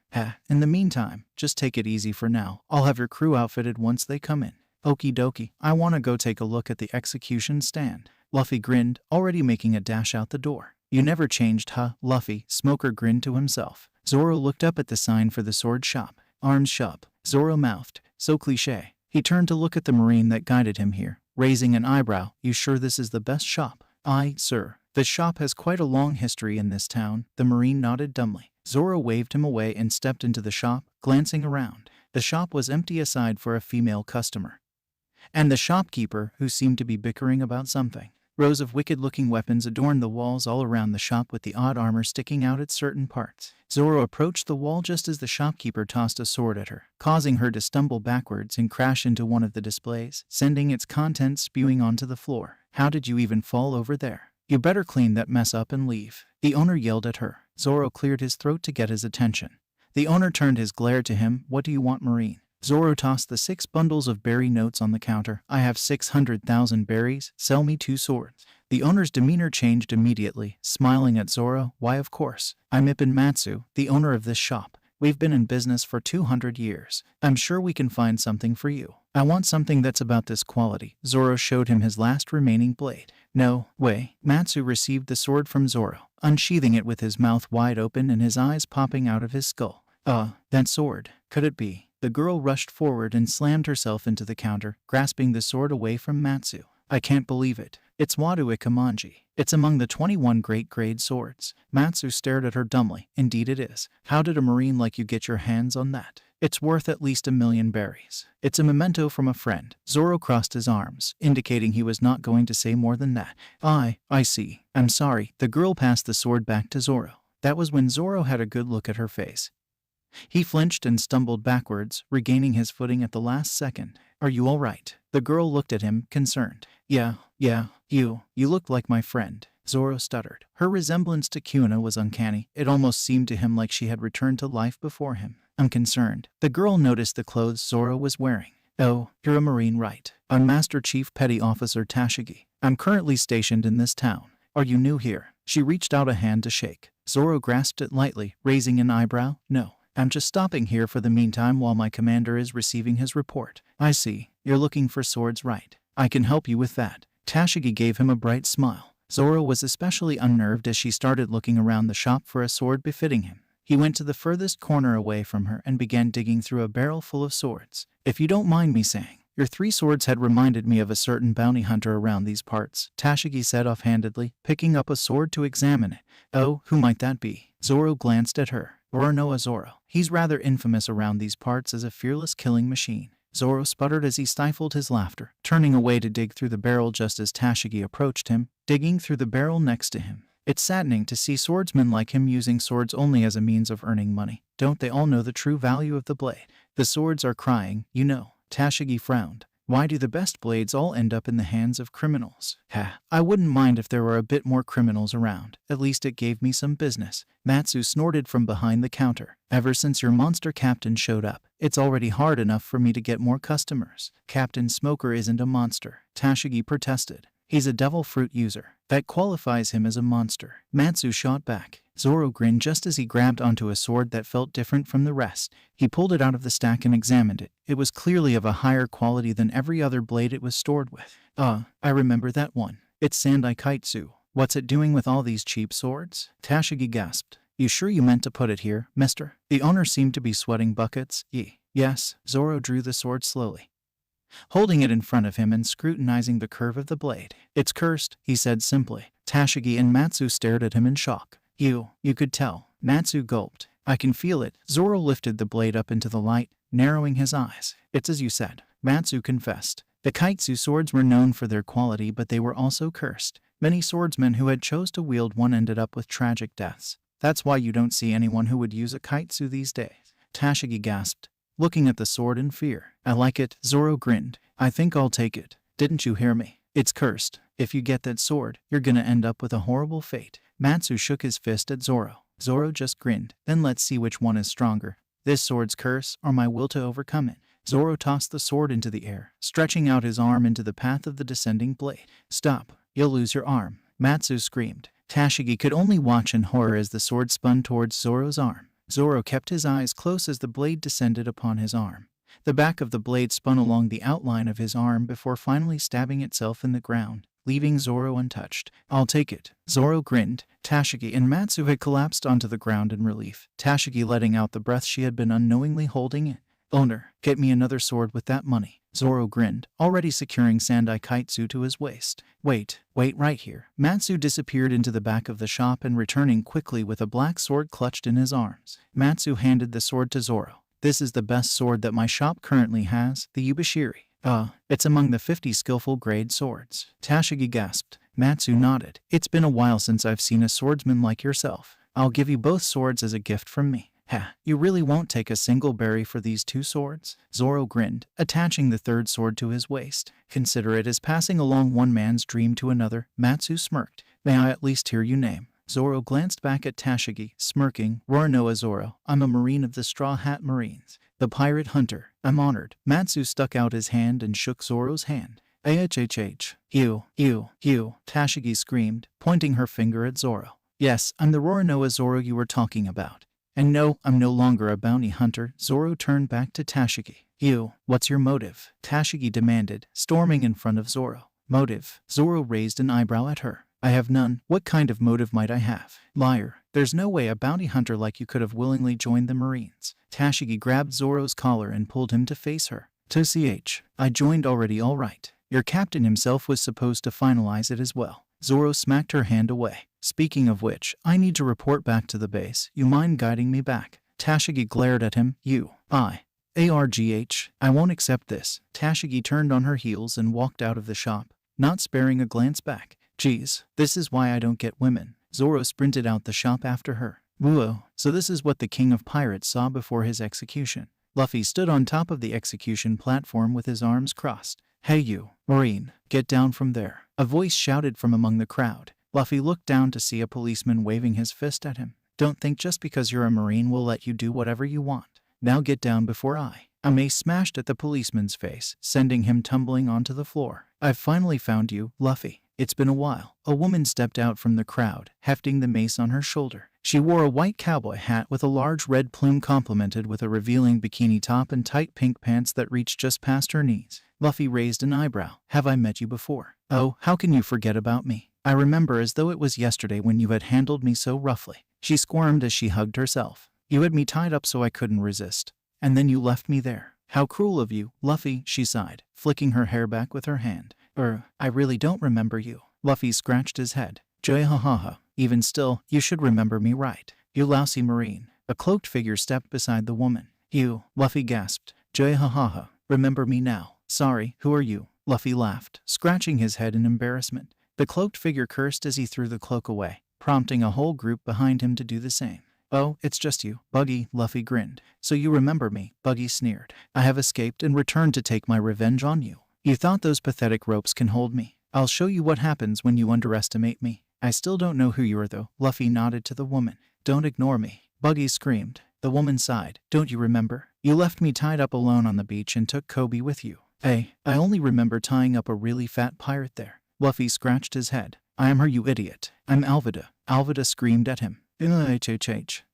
In the meantime, just take it easy for now. I'll have your crew outfitted once they come in. Okie dokie, I want to go take a look at the execution stand. Luffy grinned, already making a dash out the door. You never changed, huh, Luffy? Smoker grinned to himself. Zoro looked up at the sign for the sword shop. Arms shop. Zoro mouthed. So cliché. He turned to look at the Marine that guided him here, raising an eyebrow. You sure this is the best shop? Aye, sir. The shop has quite a long history in this town. The Marine nodded dumbly. Zoro waved him away and stepped into the shop, glancing around. The shop was empty aside for a female customer and the shopkeeper, who seemed to be bickering about something. Rows of wicked-looking weapons adorned the walls all around the shop with the odd armor sticking out at certain parts. Zoro approached the wall just as the shopkeeper tossed a sword at her, causing her to stumble backwards and crash into one of the displays, sending its contents spewing onto the floor. How did you even fall over there? You better clean that mess up and leave. The owner yelled at her. Zoro cleared his throat to get his attention. The owner turned his glare to him. What do you want, Marine? Zoro tossed the 6 bundles of berry notes on the counter. I have 600,000 berries. Sell me 2 swords. The owner's demeanor changed immediately, smiling at Zoro. Why, of course. I'm Ipin Matsu, the owner of this shop. We've been in business for 200 years. I'm sure we can find something for you. I want something that's about this quality. Zoro showed him his last remaining blade. No way. Matsu received the sword from Zoro, unsheathing it with his mouth wide open and his eyes popping out of his skull. That sword. Could it be? The girl rushed forward and slammed herself into the counter, grasping the sword away from Matsu. I can't believe it. It's Wado Ikamanji. It's among the 21 great-grade swords. Matsu stared at her dumbly. Indeed it is. How did a Marine like you get your hands on that? It's worth at least 1,000,000 berries. It's a memento from a friend. Zoro crossed his arms, indicating he was not going to say more than that. I see. I'm sorry. The girl passed the sword back to Zoro. That was when Zoro had a good look at her face. He flinched and stumbled backwards, regaining his footing at the last second. Are you all right? The girl looked at him, concerned. Yeah, you looked like my friend. Zoro stuttered. Her resemblance to Kuna was uncanny. It almost seemed to him like she had returned to life before him. I'm concerned. The girl noticed the clothes Zoro was wearing. Oh, you're a Marine, right? I'm Master Chief Petty Officer Tashigi. I'm currently stationed in this town. Are you new here? She reached out a hand to shake. Zoro grasped it lightly, raising an eyebrow. No. I'm just stopping here for the meantime while my commander is receiving his report. I see. You're looking for swords, right? I can help you with that. Tashigi gave him a bright smile. Zoro was especially unnerved as she started looking around the shop for a sword befitting him. He went to the furthest corner away from her and began digging through a barrel full of swords. If you don't mind me saying, your 3 swords had reminded me of a certain bounty hunter around these parts, Tashigi said offhandedly, picking up a sword to examine it. Oh, who might that be? Zoro glanced at her. Oronoa Zoro. He's rather infamous around these parts as a fearless killing machine. Zoro sputtered as he stifled his laughter, turning away to dig through the barrel just as Tashigi approached him, digging through the barrel next to him. It's saddening to see swordsmen like him using swords only as a means of earning money. Don't they all know the true value of the blade? The swords are crying, you know. Tashigi frowned. Why do the best blades all end up in the hands of criminals? I wouldn't mind if there were a bit more criminals around. At least it gave me some business. Matsu snorted from behind the counter. Ever since your monster captain showed up, it's already hard enough for me to get more customers. Captain Smoker isn't a monster, Tashigi protested. He's a devil fruit user. That qualifies him as a monster. Matsu shot back. Zoro grinned just as he grabbed onto a sword that felt different from the rest. He pulled it out of the stack and examined it. It was clearly of a higher quality than every other blade it was stored with. I remember that one. It's Sandai Kaitsu. What's it doing with all these cheap swords? Tashigi gasped. You sure you meant to put it here, mister? The owner seemed to be sweating buckets. Yes. Zoro drew the sword slowly, holding it in front of him and scrutinizing the curve of the blade. It's cursed, he said simply. Tashigi and Matsu stared at him in shock. You could tell. Matsu gulped. I can feel it. Zoro lifted the blade up into the light, narrowing his eyes. It's as you said, Matsu confessed. The Kaitsu swords were known for their quality, but they were also cursed. Many swordsmen who had chose to wield one ended up with tragic deaths. That's why you don't see anyone who would use a Kaitsu these days. Tashigi gasped, looking at the sword in fear. I like it, Zoro grinned. I think I'll take it. Didn't you hear me? It's cursed. If you get that sword, you're gonna end up with a horrible fate. Matsu shook his fist at Zoro. Zoro just grinned. Then let's see which one is stronger. This sword's curse, or my will to overcome it. Zoro tossed the sword into the air, stretching out his arm into the path of the descending blade. Stop. You'll lose your arm. Matsu screamed. Tashigi could only watch in horror as the sword spun towards Zoro's arm. Zoro kept his eyes close as the blade descended upon his arm. The back of the blade spun along the outline of his arm before finally stabbing itself in the ground, leaving Zoro untouched. I'll take it. Zoro grinned. Tashigi and Matsu had collapsed onto the ground in relief, Tashigi letting out the breath she had been unknowingly holding in. Owner, get me another sword with that money. Zoro grinned, already securing Sandai Kaitsu to his waist. Wait right here. Matsu disappeared into the back of the shop and returning quickly with a black sword clutched in his arms. Matsu handed the sword to Zoro. This is the best sword that my shop currently has, the Yubashiri. It's among the 50 skillful grade swords. Tashigi gasped. Matsu nodded. It's been a while since I've seen a swordsman like yourself. I'll give you both swords as a gift from me. You really won't take a single berry for these 2 swords? Zoro grinned, attaching the third sword to his waist. Consider it as passing along one man's dream to another. Matsu smirked. May I at least hear you name? Zoro glanced back at Tashigi, smirking. Roronoa Zoro. I'm a Marine of the Straw Hat Marines. The Pirate Hunter. I'm honored. Matsu stuck out his hand and shook Zoro's hand. You. Tashigi screamed, pointing her finger at Zoro. Yes, I'm the Roronoa Zoro you were talking about. And no, I'm no longer a bounty hunter. Zoro turned back to Tashigi. What's your motive? Tashigi demanded, storming in front of Zoro. Motive? Zoro raised an eyebrow at her. I have none. What kind of motive might I have? Liar. There's no way a bounty hunter like you could have willingly joined the Marines. Tashigi grabbed Zoro's collar and pulled him to face her. I joined already, all right. Your captain himself was supposed to finalize it as well. Zoro smacked her hand away. Speaking of which, I need to report back to the base. You mind guiding me back? Tashigi glared at him. I won't accept this. Tashigi turned on her heels and walked out of the shop, not sparing a glance back. Geez, this is why I don't get women. Zoro sprinted out the shop after her. Whoa, so this is what the king of pirates saw before his execution. Luffy stood on top of the execution platform with his arms crossed. Hey you, Marine, get down from there. A voice shouted from among the crowd. Luffy looked down to see a policeman waving his fist at him. Don't think just because you're a Marine we'll let you do whatever you want. Now get down before a mace smashed at the policeman's face, sending him tumbling onto the floor. I've finally found you, Luffy. It's been a while. A woman stepped out from the crowd, hefting the mace on her shoulder. She wore a white cowboy hat with a large red plume complemented with a revealing bikini top and tight pink pants that reached just past her knees. Luffy raised an eyebrow. Have I met you before? Oh, how can you forget about me? I remember as though it was yesterday when you had handled me so roughly. She squirmed as she hugged herself. You had me tied up so I couldn't resist. And then you left me there. How cruel of you, Luffy, she sighed, flicking her hair back with her hand. I really don't remember you. Luffy scratched his head. Jai-ha-ha-ha. Even still, you should remember me, right? You lousy Marine. A cloaked figure stepped beside the woman. You, Luffy gasped. Jai-ha-ha-ha. Remember me now. Sorry, who are you? Luffy laughed, scratching his head in embarrassment. The cloaked figure cursed as he threw the cloak away, prompting a whole group behind him to do the same. Oh, it's just you, Buggy, Luffy grinned. So you remember me, Buggy sneered. I have escaped and returned to take my revenge on you. You thought those pathetic ropes can hold me. I'll show you what happens when you underestimate me. I still don't know who you are though. Luffy nodded to the woman. Don't ignore me. Buggy screamed. The woman sighed. Don't you remember? You left me tied up alone on the beach and took Kobe with you. I only remember tying up a really fat pirate there. Luffy scratched his head. I am her, you idiot. I'm Alvida. Alvida screamed at him.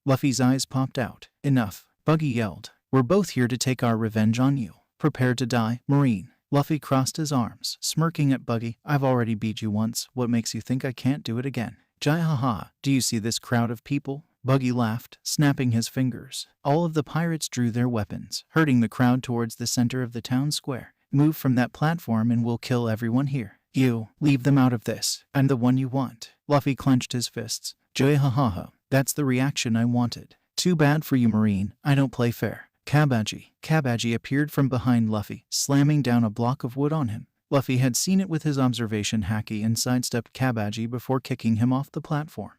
Luffy's eyes popped out. Enough. Buggy yelled. We're both here to take our revenge on you. Prepare to die, Marine. Luffy crossed his arms, smirking at Buggy. I've already beat you once. What makes you think I can't do it again? Jai-ha-ha. Do you see this crowd of people? Buggy laughed, snapping his fingers. All of the pirates drew their weapons, herding the crowd towards the center of the town square. Move from that platform and we'll kill everyone here. You, leave them out of this. I'm the one you want. Luffy clenched his fists. Jai-ha-ha-ha. That's the reaction I wanted. Too bad for you, Marine. I don't play fair. Cabbage appeared from behind Luffy, slamming down a block of wood on him. Luffy had seen it with his observation haki and sidestepped Cabbage before kicking him off the platform.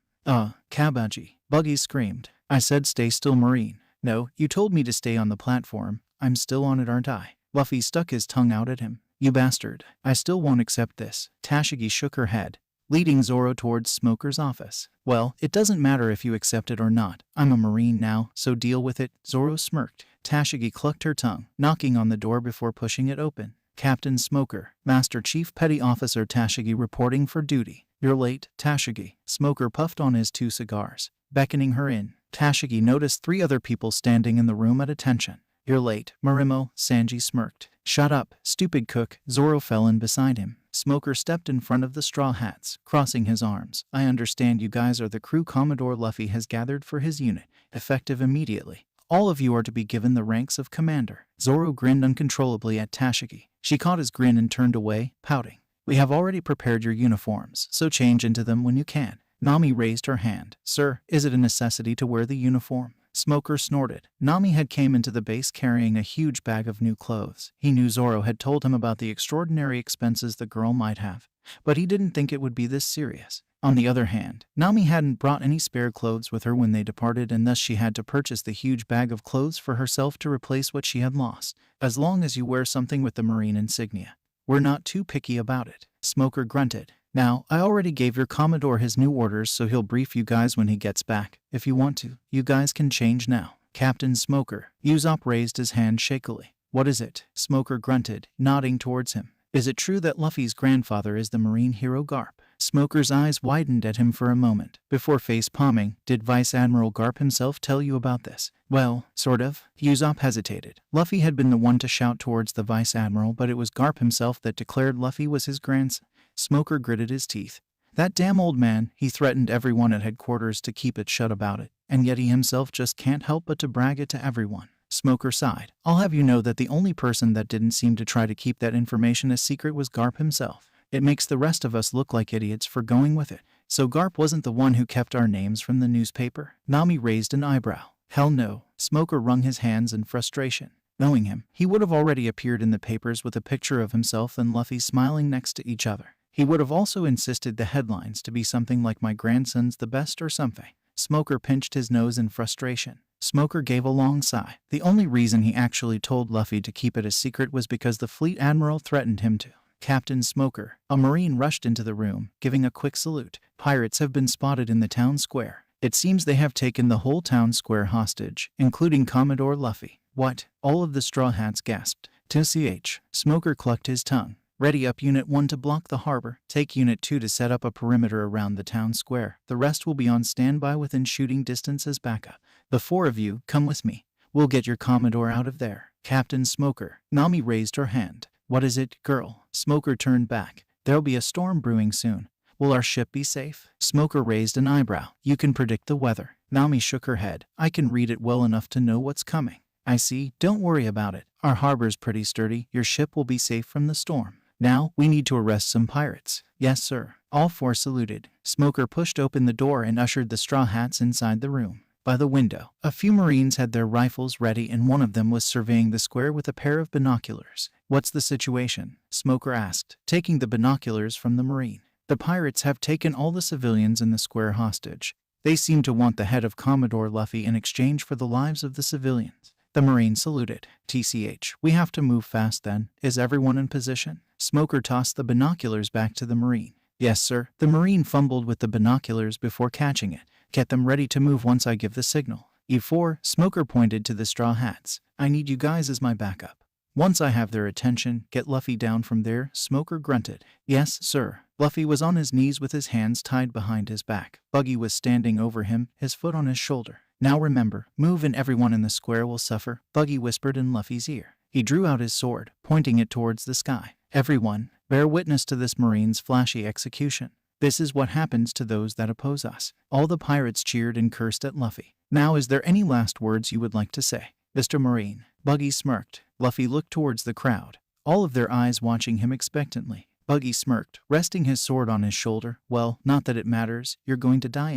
Cabbage, Buggy screamed. I said stay still, Marine. No, you told me to stay on the platform. I'm still on it, aren't I? Luffy stuck his tongue out at him. You bastard. I still won't accept this. Tashigi shook her head, leading Zoro towards Smoker's office. Well, it doesn't matter if you accept it or not. I'm a Marine now, so deal with it, Zoro smirked. Tashigi clucked her tongue, knocking on the door before pushing it open. Captain Smoker, Master Chief Petty Officer Tashigi reporting for duty. You're late, Tashigi. Smoker puffed on his 2 cigars, beckoning her in. Tashigi noticed 3 other people standing in the room at attention. You're late, Marimo, Sanji smirked. Shut up, stupid cook. Zoro fell in beside him. Smoker stepped in front of the Straw Hats, crossing his arms. I understand you guys are the crew Commodore Luffy has gathered for his unit, effective immediately. All of you are to be given the ranks of commander. Zoro grinned uncontrollably at Tashigi. She caught his grin and turned away, pouting. We have already prepared your uniforms, so change into them when you can. Nami raised her hand. Sir, is it a necessity to wear the uniform? Smoker snorted. Nami had came into the base carrying a huge bag of new clothes. He knew Zoro had told him about the extraordinary expenses the girl might have, but he didn't think it would be this serious. On the other hand, Nami hadn't brought any spare clothes with her when they departed, and thus she had to purchase the huge bag of clothes for herself to replace what she had lost. As long as you wear something with the Marine insignia, we're not too picky about it. Smoker grunted. Now, I already gave your Commodore his new orders, so he'll brief you guys when he gets back. If you want to, you guys can change now. Captain Smoker. Usopp raised his hand shakily. What is it? Smoker grunted, nodding towards him. Is it true that Luffy's grandfather is the Marine hero Garp? Smoker's eyes widened at him for a moment, before face-palming. Did Vice Admiral Garp himself tell you about this? Well, sort of. Usopp hesitated. Luffy had been the one to shout towards the Vice Admiral, but it was Garp himself that declared Luffy was his grandson. Smoker gritted his teeth. That damn old man, he threatened everyone at headquarters to keep it shut about it, and yet he himself just can't help but to brag it to everyone. Smoker sighed. I'll have you know that the only person that didn't seem to try to keep that information a secret was Garp himself. It makes the rest of us look like idiots for going with it. So Garp wasn't the one who kept our names from the newspaper? Nami raised an eyebrow. Hell no. Smoker wrung his hands in frustration. Knowing him, he would have already appeared in the papers with a picture of himself and Luffy smiling next to each other. He would have also insisted the headlines to be something like my grandson's the best or something. Smoker pinched his nose in frustration. Smoker gave a long sigh. The only reason he actually told Luffy to keep it a secret was because the fleet admiral threatened him to. Captain Smoker. A Marine rushed into the room, giving a quick salute. Pirates have been spotted in the town square. It seems they have taken the whole town square hostage, including Commodore Luffy. What? All of the Straw Hats gasped. TCH. Smoker clucked his tongue. Ready up Unit 1 to block the harbor. Take Unit 2 to set up a perimeter around the town square. The rest will be on standby within shooting distance as backup. The 4 of you, come with me. We'll get your Commodore out of there. Captain Smoker. Nami raised her hand. What is it, girl? Smoker turned back. There'll be a storm brewing soon. Will our ship be safe? Smoker raised an eyebrow. You can predict the weather. Nami shook her head. I can read it well enough to know what's coming. I see. Don't worry about it. Our harbor's pretty sturdy. Your ship will be safe from the storm. Now, we need to arrest some pirates. Yes, sir. All 4 saluted. Smoker pushed open the door and ushered the Straw Hats inside the room. By the window, a few Marines had their rifles ready, and one of them was surveying the square with a pair of binoculars. What's the situation? Smoker asked, taking the binoculars from the Marine. The pirates have taken all the civilians in the square hostage. They seem to want the head of Commodore Luffy in exchange for the lives of the civilians. The Marine saluted. TCH. We have to move fast then. Is everyone in position? Smoker tossed the binoculars back to the Marine. Yes, sir. The Marine fumbled with the binoculars before catching it. Get them ready to move once I give the signal. E4. Smoker pointed to the Straw Hats. I need you guys as my backup. Once I have their attention, get Luffy down from there. Smoker grunted. Yes, sir. Luffy was on his knees with his hands tied behind his back. Buggy was standing over him, his foot on his shoulder. Now remember, move and everyone in the square will suffer, Buggy whispered in Luffy's ear. He drew out his sword, pointing it towards the sky. Everyone, bear witness to this Marine's flashy execution. This is what happens to those that oppose us. All the pirates cheered and cursed at Luffy. Now is there any last words you would like to say? Mr. Marine. Buggy smirked. Luffy looked towards the crowd, all of their eyes watching him expectantly. Buggy smirked, resting his sword on his shoulder. Well, not that it matters, you're going to die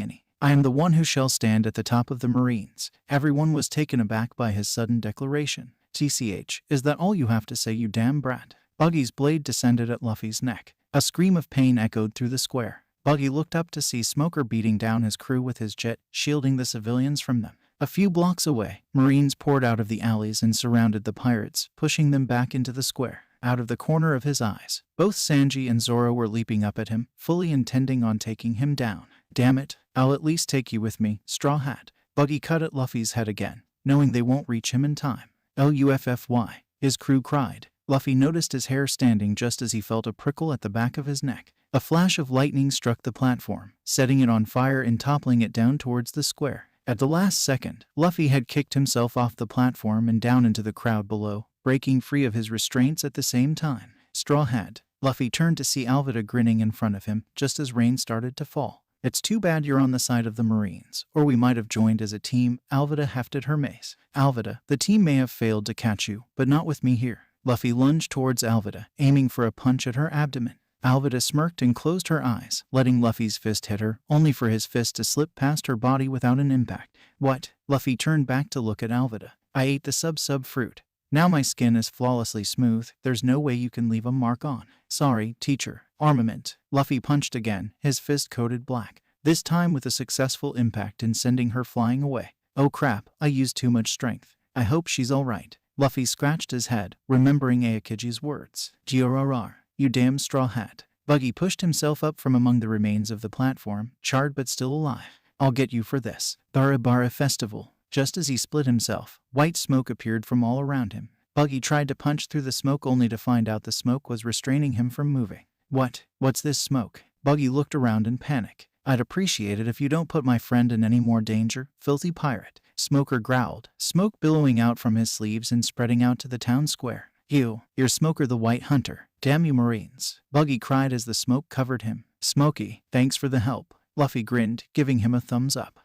I am the one who shall stand at the top of the Marines. Everyone was taken aback by his sudden declaration. TCH, is that all you have to say, you damn brat? Buggy's blade descended at Luffy's neck. A scream of pain echoed through the square. Buggy looked up to see Smoker beating down his crew with his jet, shielding the civilians from them. A few blocks away, Marines poured out of the alleys and surrounded the pirates, pushing them back into the square. Out of the corner of his eyes, both Sanji and Zoro were leaping up at him, fully intending on taking him down. Damn it, I'll at least take you with me, Straw Hat. Buggy cut at Luffy's head again, knowing they won't reach him in time. Luffy, his crew cried. Luffy noticed his hair standing just as he felt a prickle at the back of his neck. A flash of lightning struck the platform, setting it on fire and toppling it down towards the square. At the last second, Luffy had kicked himself off the platform and down into the crowd below, breaking free of his restraints at the same time. Straw Hat. Luffy turned to see Alvida grinning in front of him, just as rain started to fall. It's too bad you're on the side of the Marines, or we might have joined as a team. Alvida hefted her mace. Alvida, the team may have failed to catch you, but not with me here. Luffy lunged towards Alvida, aiming for a punch at her abdomen. Alvida smirked and closed her eyes, letting Luffy's fist hit her, only for his fist to slip past her body without an impact. What? Luffy turned back to look at Alvida. I ate the sub fruit. Now my skin is flawlessly smooth. There's no way you can leave a mark on. Sorry, teacher. Armament. Luffy punched again, his fist coated black, this time with a successful impact in sending her flying away. Oh crap, I used too much strength. I hope she's alright. Luffy scratched his head, remembering Aokiji's words. Giorrar, you damn straw hat. Buggy pushed himself up from among the remains of the platform, charred but still alive. I'll get you for this. Bara Festival. Just as he split himself, white smoke appeared from all around him. Buggy tried to punch through the smoke only to find out the smoke was restraining him from moving. What's this smoke? Buggy looked around in panic. I'd appreciate it if you don't put my friend in any more danger, filthy pirate. Smoker growled, smoke billowing out from his sleeves and spreading out to the town square. You're Smoker the White Hunter. Damn you Marines. Buggy cried as the smoke covered him. Smokey, thanks for the help. Luffy grinned, giving him a thumbs up.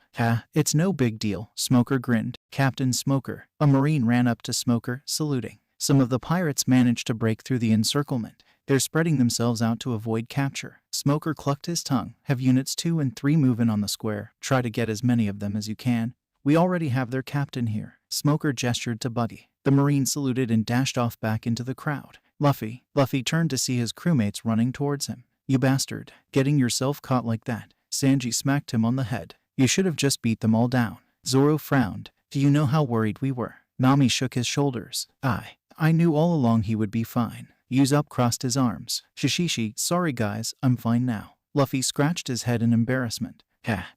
It's no big deal, Smoker grinned. Captain Smoker. A Marine ran up to Smoker, saluting. Some of the pirates managed to break through the encirclement. They're spreading themselves out to avoid capture. Smoker clucked his tongue. Have units 2 and 3 move in on the square. Try to get as many of them as you can. We already have their captain here. Smoker gestured to Buggy. The Marine saluted and dashed off back into the crowd. Luffy turned to see his crewmates running towards him. You bastard, getting yourself caught like that. Sanji smacked him on the head. You should have just beat them all down. Zoro frowned. Do you know how worried we were? Nami shook his shoulders. I knew all along he would be fine. Usopp crossed his arms. Shishishi, sorry guys, I'm fine now. Luffy scratched his head in embarrassment.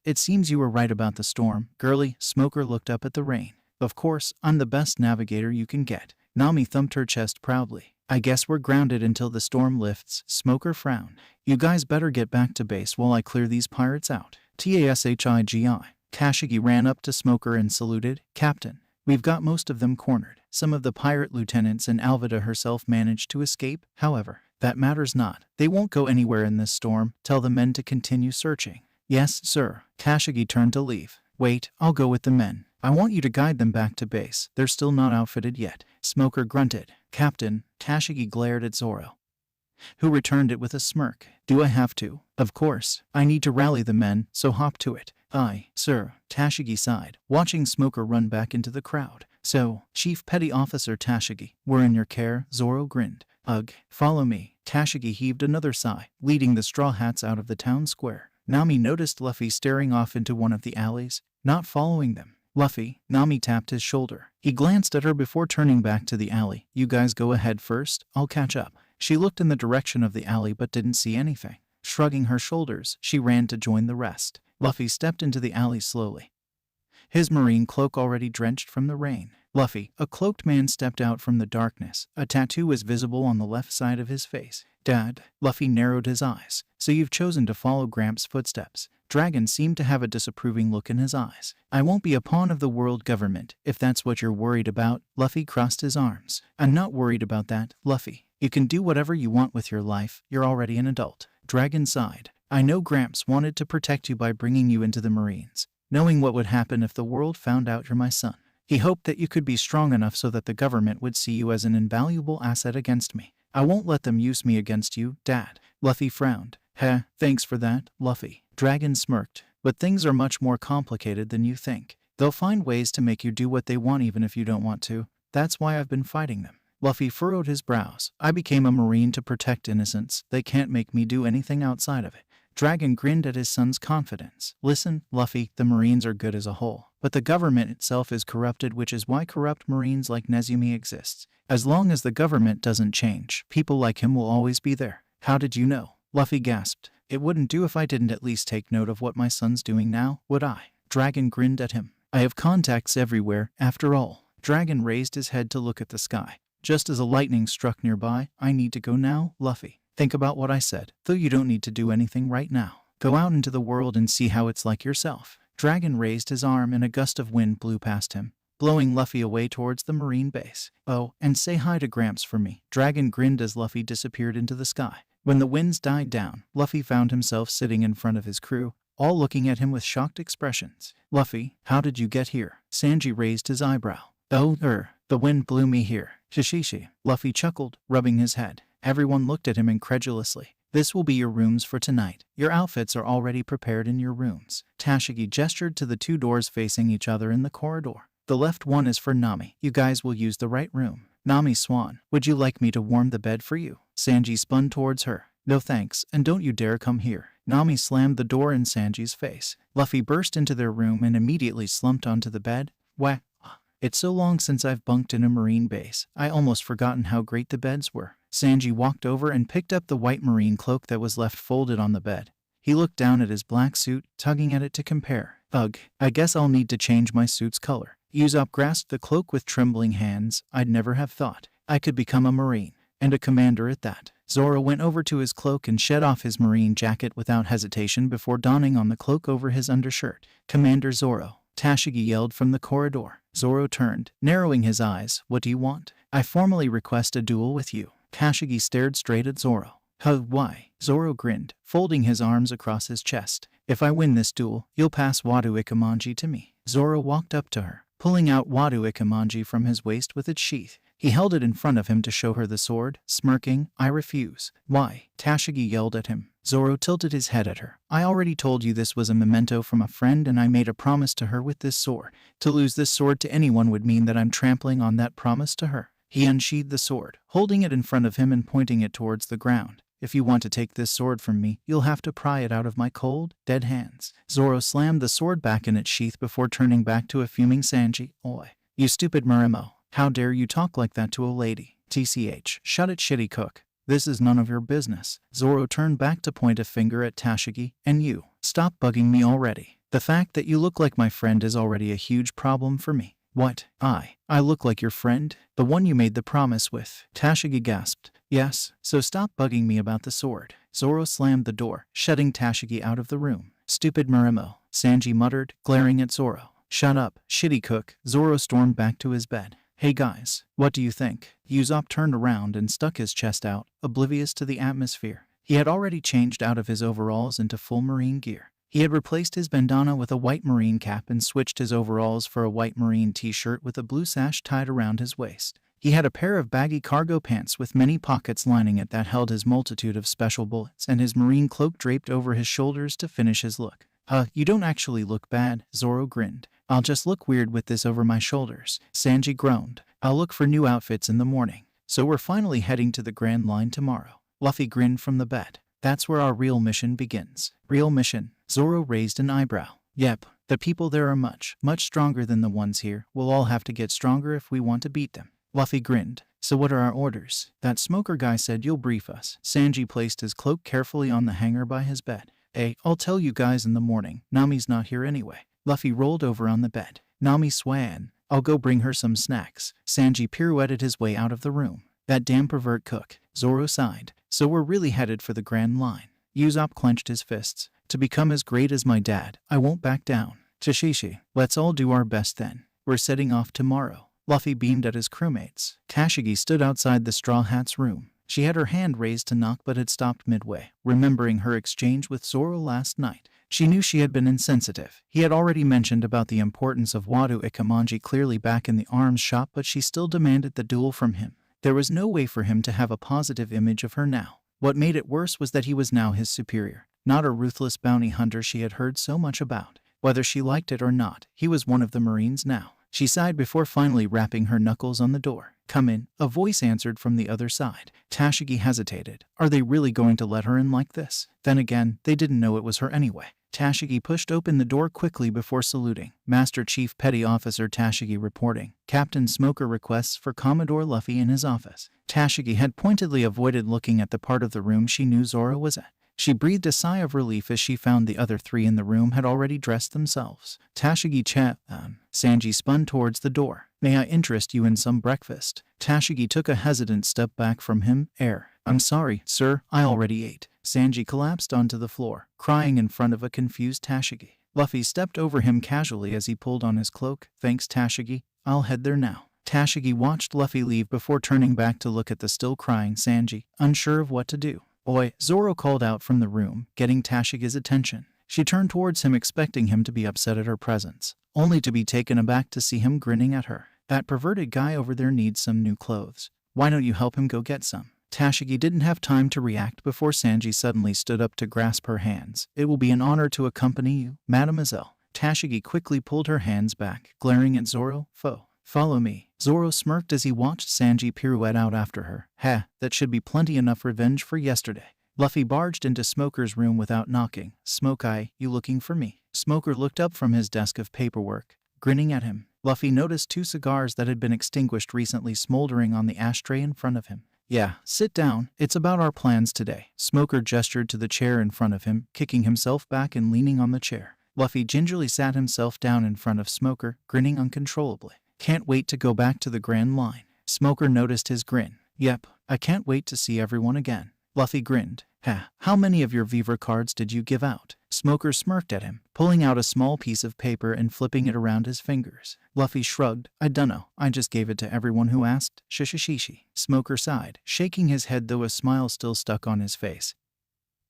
It seems you were right about the storm, girly. Smoker looked up at the rain. Of course, I'm the best navigator you can get. Nami thumped her chest proudly. I guess we're grounded until the storm lifts. Smoker frowned. You guys better get back to base while I clear these pirates out. Tashigi. Kashigi ran up to Smoker and saluted. Captain, we've got most of them cornered. Some of the pirate lieutenants and Alvida herself managed to escape. However, that matters not. They won't go anywhere in this storm. Tell the men to continue searching. Yes, sir. Kashigi turned to leave. Wait, I'll go with the men. I want you to guide them back to base. They're still not outfitted yet. Smoker grunted. Captain. Kashigi glared at Zoro, who returned it with a smirk. Do I have to? Of course. I need to rally the men, so hop to it. Aye, sir. Tashigi sighed, watching Smoker run back into the crowd. So, Chief Petty Officer Tashigi, we're in your care. Zoro grinned. Ugh, follow me. Tashigi heaved another sigh, leading the Straw Hats out of the town square. Nami noticed Luffy staring off into one of the alleys, not following them. Luffy, Nami tapped his shoulder. He glanced at her before turning back to the alley. You guys go ahead first, I'll catch up. She looked in the direction of the alley but didn't see anything. Shrugging her shoulders, she ran to join the rest. Luffy stepped into the alley slowly, his marine cloak already drenched from the rain. Luffy, a cloaked man, stepped out from the darkness. A tattoo was visible on the left side of his face. Dad, Luffy narrowed his eyes. So you've chosen to follow Gramps' footsteps. Dragon seemed to have a disapproving look in his eyes. I won't be a pawn of the world government, if that's what you're worried about. Luffy crossed his arms. I'm not worried about that, Luffy. You can do whatever you want with your life. You're already an adult. Dragon sighed. I know Gramps wanted to protect you by bringing you into the Marines, knowing what would happen if the world found out you're my son. He hoped that you could be strong enough so that the government would see you as an invaluable asset against me. I won't let them use me against you, Dad. Luffy frowned. Thanks for that, Luffy. Dragon smirked. But things are much more complicated than you think. They'll find ways to make you do what they want even if you don't want to. That's why I've been fighting them. Luffy furrowed his brows. I became a Marine to protect innocents. They can't make me do anything outside of it. Dragon grinned at his son's confidence. Listen, Luffy, the Marines are good as a whole. But the government itself is corrupted, which is why corrupt Marines like Nezumi exists. As long as the government doesn't change, people like him will always be there. How did you know? Luffy gasped. It wouldn't do if I didn't at least take note of what my son's doing now, would I? Dragon grinned at him. I have contacts everywhere, after all. Dragon raised his head to look at the sky. Just as a lightning struck nearby, I need to go now, Luffy. Think about what I said, though you don't need to do anything right now. Go out into the world and see how it's like yourself. Dragon raised his arm and a gust of wind blew past him, blowing Luffy away towards the Marine base. Oh, and say hi to Gramps for me. Dragon grinned as Luffy disappeared into the sky. When the winds died down, Luffy found himself sitting in front of his crew, all looking at him with shocked expressions. Luffy, how did you get here? Sanji raised his eyebrow. Oh, the wind blew me here. Shishishi. Luffy chuckled, rubbing his head. Everyone looked at him incredulously. This will be your rooms for tonight. Your outfits are already prepared in your rooms. Tashigi gestured to the two doors facing each other in the corridor. The left one is for Nami. You guys will use the right room. Nami Swan, would you like me to warm the bed for you? Sanji spun towards her. No thanks, and don't you dare come here. Nami slammed the door in Sanji's face. Luffy burst into their room and immediately slumped onto the bed. Wah. It's so long since I've bunked in a Marine base, I almost forgotten how great the beds were. Sanji walked over and picked up the white Marine cloak that was left folded on the bed. He looked down at his black suit, tugging at it to compare. Ugh, I guess I'll need to change my suit's color. Usopp grasped the cloak with trembling hands. I'd never have thought I could become a Marine, and a commander at that. Zoro went over to his cloak and shed off his Marine jacket without hesitation before donning on the cloak over his undershirt. Commander Zoro, Tashigi yelled from the corridor. Zoro turned, narrowing his eyes. What do you want? I formally request a duel with you. Tashigi stared straight at Zoro. Huh, why? Zoro grinned, folding his arms across his chest. If I win this duel, you'll pass Wado Ikemanji to me. Zoro walked up to her, pulling out Wado Ikemanji from his waist with its sheath. He held it in front of him to show her the sword, smirking. I refuse. Why? Tashigi yelled at him. Zoro tilted his head at her. I already told you this was a memento from a friend, and I made a promise to her with this sword. To lose this sword to anyone would mean that I'm trampling on that promise to her. He unsheathed the sword, holding it in front of him and pointing it towards the ground. If you want to take this sword from me, you'll have to pry it out of my cold, dead hands. Zoro slammed the sword back in its sheath before turning back to a fuming Sanji. Oi, you stupid Marimo. How dare you talk like that to a lady? TCH, shut it, shitty cook. This is none of your business. Zoro turned back to point a finger at Tashigi. And you, stop bugging me already. The fact that you look like my friend is already a huge problem for me. What? I look like your friend? The one you made the promise with? Tashigi gasped. Yes, so stop bugging me about the sword. Zoro slammed the door, shutting Tashigi out of the room. Stupid Marimo, Sanji muttered, glaring at Zoro. Shut up, shitty cook. Zoro stormed back to his bed. Hey guys, what do you think? Usopp turned around and stuck his chest out, oblivious to the atmosphere. He had already changed out of his overalls into full Marine gear. He had replaced his bandana with a white Marine cap and switched his overalls for a white Marine t-shirt with a blue sash tied around his waist. He had a pair of baggy cargo pants with many pockets lining it that held his multitude of special bullets, and his Marine cloak draped over his shoulders to finish his look. You don't actually look bad, Zoro grinned. I'll just look weird with this over my shoulders. Sanji groaned. I'll look for new outfits in the morning. So we're finally heading to the Grand Line tomorrow. Luffy grinned from the bed. That's where our real mission begins. Real mission? Zoro raised an eyebrow. Yep, the people there are much stronger than the ones here. We'll all have to get stronger if we want to beat them. Luffy grinned. So what are our orders? That smoker guy said you'll brief us. Sanji placed his cloak carefully on the hanger by his bed. Hey, I'll tell you guys in the morning. Nami's not here anyway. Luffy rolled over on the bed. Nami swam. I'll go bring her some snacks. Sanji pirouetted his way out of the room. That damn pervert cook. Zoro sighed. So we're really headed for the Grand Line. Usopp clenched his fists. To become as great as my dad, I won't back down. Tashishi, let's all do our best then. We're setting off tomorrow. Luffy beamed at his crewmates. Tashigi stood outside the Straw Hat's room. She had her hand raised to knock but had stopped midway, remembering her exchange with Zoro last night. She knew she had been insensitive. He had already mentioned about the importance of Wado Ikemanji clearly back in the arms shop, but she still demanded the duel from him. There was no way for him to have a positive image of her now. What made it worse was that he was now his superior. not a ruthless bounty hunter she had heard so much about. Whether she liked it or not, he was one of the Marines now. She sighed before finally rapping her knuckles on the door. "Come in," a voice answered from the other side. Tashigi hesitated. Are they really going to let her in like this? Then again, they didn't know it was her anyway. Tashigi pushed open the door quickly before saluting. Master Chief Petty Officer Tashigi reporting. Captain Smoker requests for Commodore Luffy in his office. Tashigi had pointedly avoided looking at the part of the room she knew Zoro was at. She breathed a sigh of relief as she found the other three in the room had already dressed themselves. Tashigi Sanji spun towards the door. "May I interest you in some breakfast?" Tashigi took a hesitant step back from him. "I'm sorry, sir, I already ate." Sanji collapsed onto the floor, crying in front of a confused Tashigi. Luffy stepped over him casually as he pulled on his cloak. "Thanks, Tashigi. I'll head there now." Tashigi watched Luffy leave before turning back to look at the still crying Sanji, unsure of what to do. "Oi," Zoro called out from the room, getting Tashigi's attention. She turned towards him expecting him to be upset at her presence, only to be taken aback to see him grinning at her. "That perverted guy over there needs some new clothes. Why don't you help him go get some?" Tashigi didn't have time to react before Sanji suddenly stood up to grasp her hands. "It will be an honor to accompany you, mademoiselle." Tashigi quickly pulled her hands back, glaring at Zoro. Follow me." Zoro smirked as he watched Sanji pirouette out after her. That should be plenty enough revenge for yesterday." Luffy barged into Smoker's room without knocking. "Smoke-Eye, you looking for me?" Smoker looked up from his desk of paperwork, grinning at him. Luffy noticed 2 cigars that had been extinguished recently smoldering on the ashtray in front of him. "Yeah, sit down. It's about our plans today." Smoker gestured to the chair in front of him, kicking himself back and leaning on the chair. Luffy gingerly sat himself down in front of Smoker, grinning uncontrollably. "Can't wait to go back to the Grand Line." Smoker noticed his grin. "Yep, I can't wait to see everyone again." Luffy grinned. How many of your Viva cards did you give out?" Smoker smirked at him, pulling out a small piece of paper and flipping it around his fingers. Luffy shrugged. "I dunno, I just gave it to everyone who asked." Shishishishi. Smoker sighed, shaking his head though a smile still stuck on his face.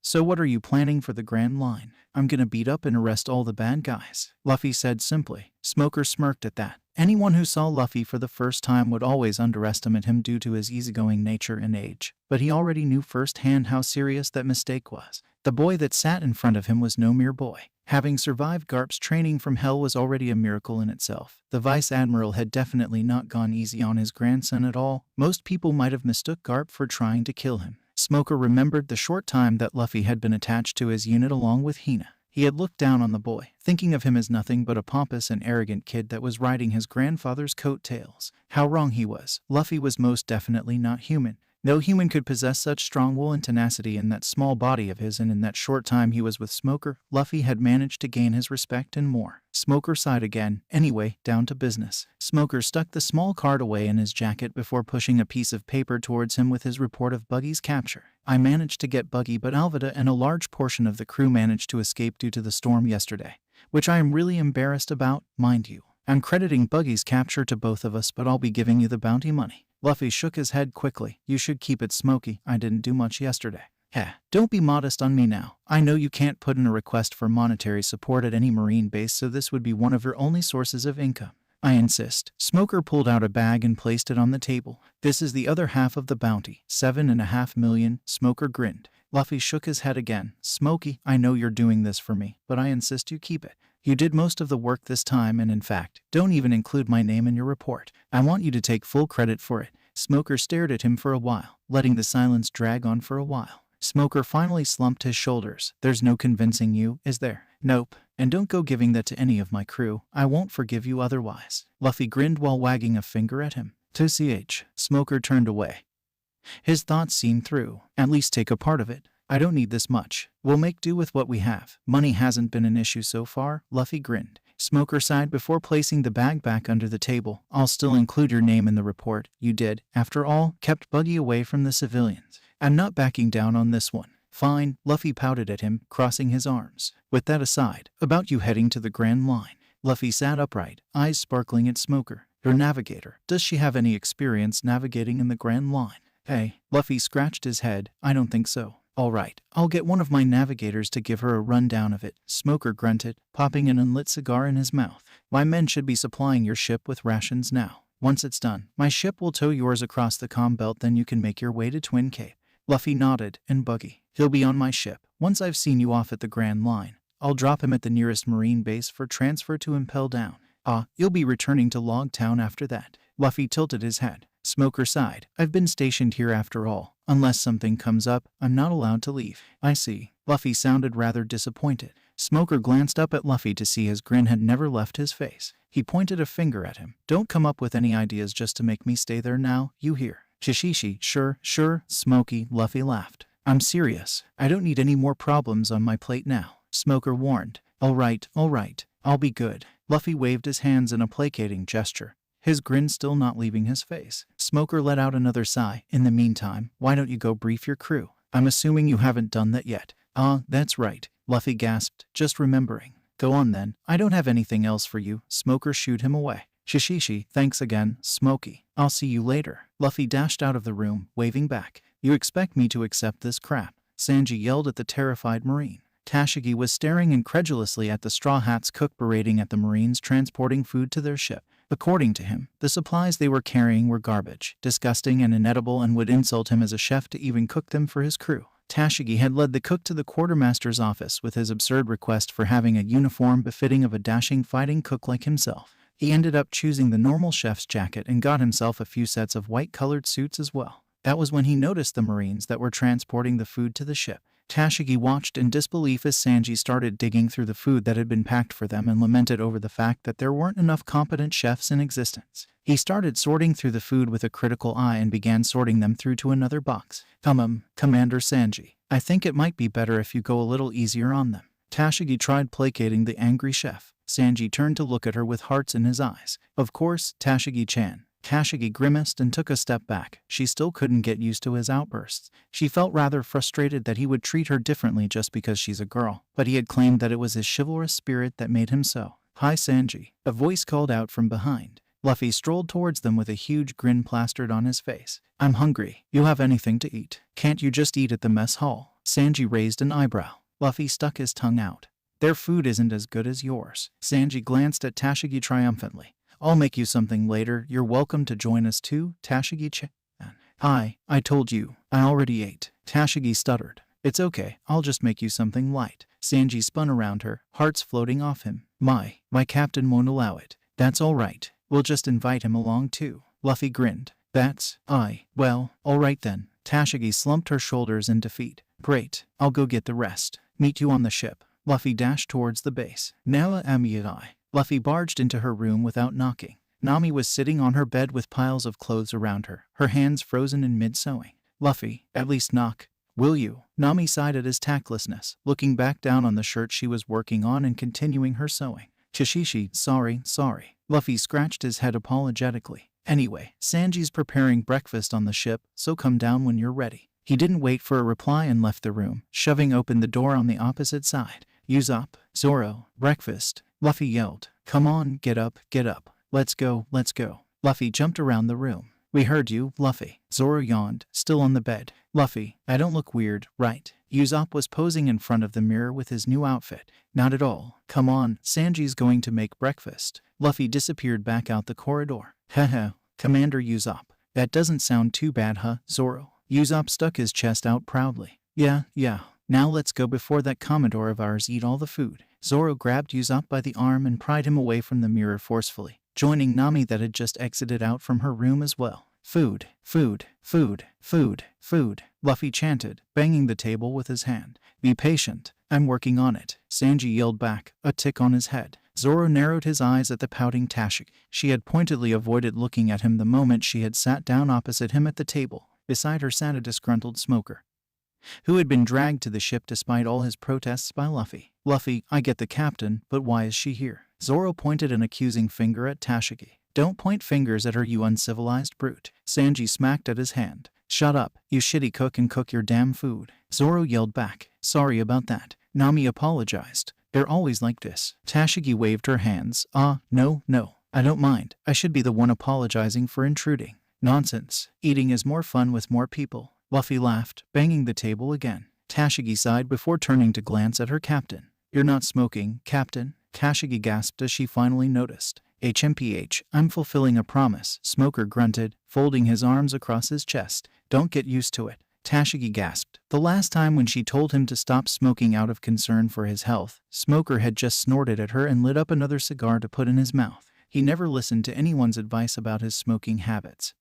"So what are you planning for the Grand Line?" "I'm gonna beat up and arrest all the bad guys," Luffy said simply. Smoker smirked at that. Anyone who saw Luffy for the first time would always underestimate him due to his easygoing nature and age, but he already knew firsthand how serious that mistake was. The boy that sat in front of him was no mere boy. Having survived Garp's training from hell was already a miracle in itself. The Vice Admiral had definitely not gone easy on his grandson at all. Most people might have mistook Garp for trying to kill him. Smoker remembered the short time that Luffy had been attached to his unit along with Hina. He had looked down on the boy, thinking of him as nothing but a pompous and arrogant kid that was riding his grandfather's coattails. How wrong he was. Luffy was most definitely not human. No human could possess such strong will and tenacity in that small body of his, and in that short time he was with Smoker, Luffy had managed to gain his respect and more. Smoker sighed again. Anyway, down to business. Smoker stuck the small card away in his jacket before pushing a piece of paper towards him with his report of Buggy's capture. "I managed to get Buggy, but Alvida and a large portion of the crew managed to escape due to the storm yesterday, which I am really embarrassed about, mind you. I'm crediting Buggy's capture to both of us, but I'll be giving you the bounty money." Luffy shook his head quickly. "You should keep it smoky. I didn't do much yesterday." Don't be modest on me now. I know you can't put in a request for monetary support at any Marine base, so this would be one of your only sources of income." "I insist." Smoker pulled out a bag and placed it on the table. "This is the other half of the bounty, 7.5 million. Smoker grinned. Luffy shook his head again. "Smokey, I know you're doing this for me, but I insist you keep it. You did most of the work this time, and in fact, don't even include my name in your report. I want you to take full credit for it." Smoker stared at him for a while, letting the silence drag on for a while. Smoker finally slumped his shoulders. "There's no convincing you, is there?" "Nope. And don't go giving that to any of my crew. I won't forgive you otherwise." Luffy grinned while wagging a finger at him. "To ch." Smoker turned away. His thoughts seemed through. "At least take a part of it. I don't need this much. We'll make do with what we have. Money hasn't been an issue so far." Luffy grinned. Smoker sighed before placing the bag back under the table. "I'll still include your name in the report. You did, after all, kept Buggy away from the civilians. I'm not backing down on this one." "Fine." Luffy pouted at him, crossing his arms. "With that aside, about you heading to the Grand Line." Luffy sat upright, eyes sparkling at Smoker. "Your navigator. Does she have any experience navigating in the Grand Line?" "Hey." Luffy scratched his head. "I don't think so." "All right, I'll get one of my navigators to give her a rundown of it." Smoker grunted, popping an unlit cigar in his mouth. "My men should be supplying your ship with rations now. Once it's done, my ship will tow yours across the comm belt, then you can make your way to Twin Cape." Luffy nodded. "And Buggy?" He'll be on my ship. Once I've seen you off at the Grand Line, I'll drop him at the nearest Marine base for transfer to impel down. You'll be returning to Loguetown after that. Luffy tilted his head. Smoker sighed. I've been stationed here after all. Unless something comes up, I'm not allowed to leave. I see. Luffy sounded rather disappointed. Smoker glanced up at Luffy to see his grin had never left his face. He pointed a finger at him. Don't come up with any ideas just to make me stay there now, you hear? Shishishi, sure, Smokey, Luffy laughed. I'm serious. I don't need any more problems on my plate now. Smoker warned. All right, I'll be good. Luffy waved his hands in a placating gesture, his grin still not leaving his face. Smoker let out another sigh. In the meantime, why don't you go brief your crew? I'm assuming you haven't done that yet. That's right, Luffy gasped, just remembering. Go on then, I don't have anything else for you. Smoker shooed him away. Shishishi, thanks again, Smokey. I'll see you later. Luffy dashed out of the room, waving back. You expect me to accept this crap? Sanji yelled at the terrified Marine. Tashigi was staring incredulously at the Straw Hats cook berating at the Marines transporting food to their ship. According to him, the supplies they were carrying were garbage, disgusting and inedible, and would insult him as a chef to even cook them for his crew. Tashigi had led the cook to the quartermaster's office with his absurd request for having a uniform befitting of a dashing fighting cook like himself. He ended up choosing the normal chef's jacket and got himself a few sets of white-colored suits as well. That was when he noticed the Marines that were transporting the food to the ship. Tashigi watched in disbelief as Sanji started digging through the food that had been packed for them and lamented over the fact that there weren't enough competent chefs in existence. He started sorting through the food with a critical eye and began sorting them through to another box. Commander Sanji, I think it might be better if you go a little easier on them. Tashigi tried placating the angry chef. Sanji turned to look at her with hearts in his eyes. Of course, Tashigi-chan. Tashigi grimaced and took a step back. She still couldn't get used to his outbursts. She felt rather frustrated that he would treat her differently just because she's a girl, but he had claimed that it was his chivalrous spirit that made him so. Hi Sanji, a voice called out from behind. Luffy strolled towards them with a huge grin plastered on his face. I'm hungry. You have anything to eat? Can't you just eat at the mess hall? Sanji raised an eyebrow. Luffy stuck his tongue out. Their food isn't as good as yours. Sanji glanced at Tashigi triumphantly. I'll make you something later. You're welcome to join us too, Tashigi-chan. Hi, I told you. I already ate. Tashigi stuttered. It's okay. I'll just make you something light. Sanji spun around her, hearts floating off him. My captain won't allow it. That's all right. We'll just invite him along too. Luffy grinned. Well, all right then. Tashigi slumped her shoulders in defeat. Great. I'll go get the rest. Meet you on the ship. Luffy dashed towards the base. Nawa Amiadai. Luffy barged into her room without knocking. Nami was sitting on her bed with piles of clothes around her, her hands frozen in mid-sewing. Luffy, at least knock. Will you? Nami sighed at his tactlessness, looking back down on the shirt she was working on and continuing her sewing. Shishishi, sorry. Luffy scratched his head apologetically. Anyway, Sanji's preparing breakfast on the ship, so come down when you're ready. He didn't wait for a reply and left the room, shoving open the door on the opposite side. Usopp, Zoro, breakfast. Luffy yelled. Come on, get up. Let's go. Luffy jumped around the room. We heard you, Luffy. Zoro yawned, still on the bed. Luffy, I don't look weird, right? Usopp was posing in front of the mirror with his new outfit. Not at all. Come on, Sanji's going to make breakfast. Luffy disappeared back out the corridor. Haha, Commander Usopp. That doesn't sound too bad, huh, Zoro? Usopp stuck his chest out proudly. Yeah. Now let's go before that Commodore of ours eat all the food. Zoro grabbed Usopp by the arm and pried him away from the mirror forcefully, joining Nami that had just exited out from her room as well. Food. Luffy chanted, banging the table with his hand. Be patient. I'm working on it. Sanji yelled back, a tick on his head. Zoro narrowed his eyes at the pouting Tashigi. She had pointedly avoided looking at him the moment she had sat down opposite him at the table. Beside her sat a disgruntled smoker, who had been dragged to the ship despite all his protests by Luffy. Luffy, I get the captain, but why is she here? Zoro pointed an accusing finger at Tashigi. Don't point fingers at her, you uncivilized brute. Sanji smacked at his hand. Shut up, you shitty cook, and cook your damn food. Zoro yelled back. Sorry about that. Nami apologized. They're always like this. Tashigi waved her hands. No. I don't mind. I should be the one apologizing for intruding. Nonsense. Eating is more fun with more people. Luffy laughed, banging the table again. Tashigi sighed before turning to glance at her captain. You're not smoking, Captain? Tashigi gasped as she finally noticed. HMPH, I'm fulfilling a promise, Smoker grunted, folding his arms across his chest. Don't get used to it. Tashigi gasped. The last time when she told him to stop smoking out of concern for his health, Smoker had just snorted at her and lit up another cigar to put in his mouth. He never listened to anyone's advice about his smoking habits.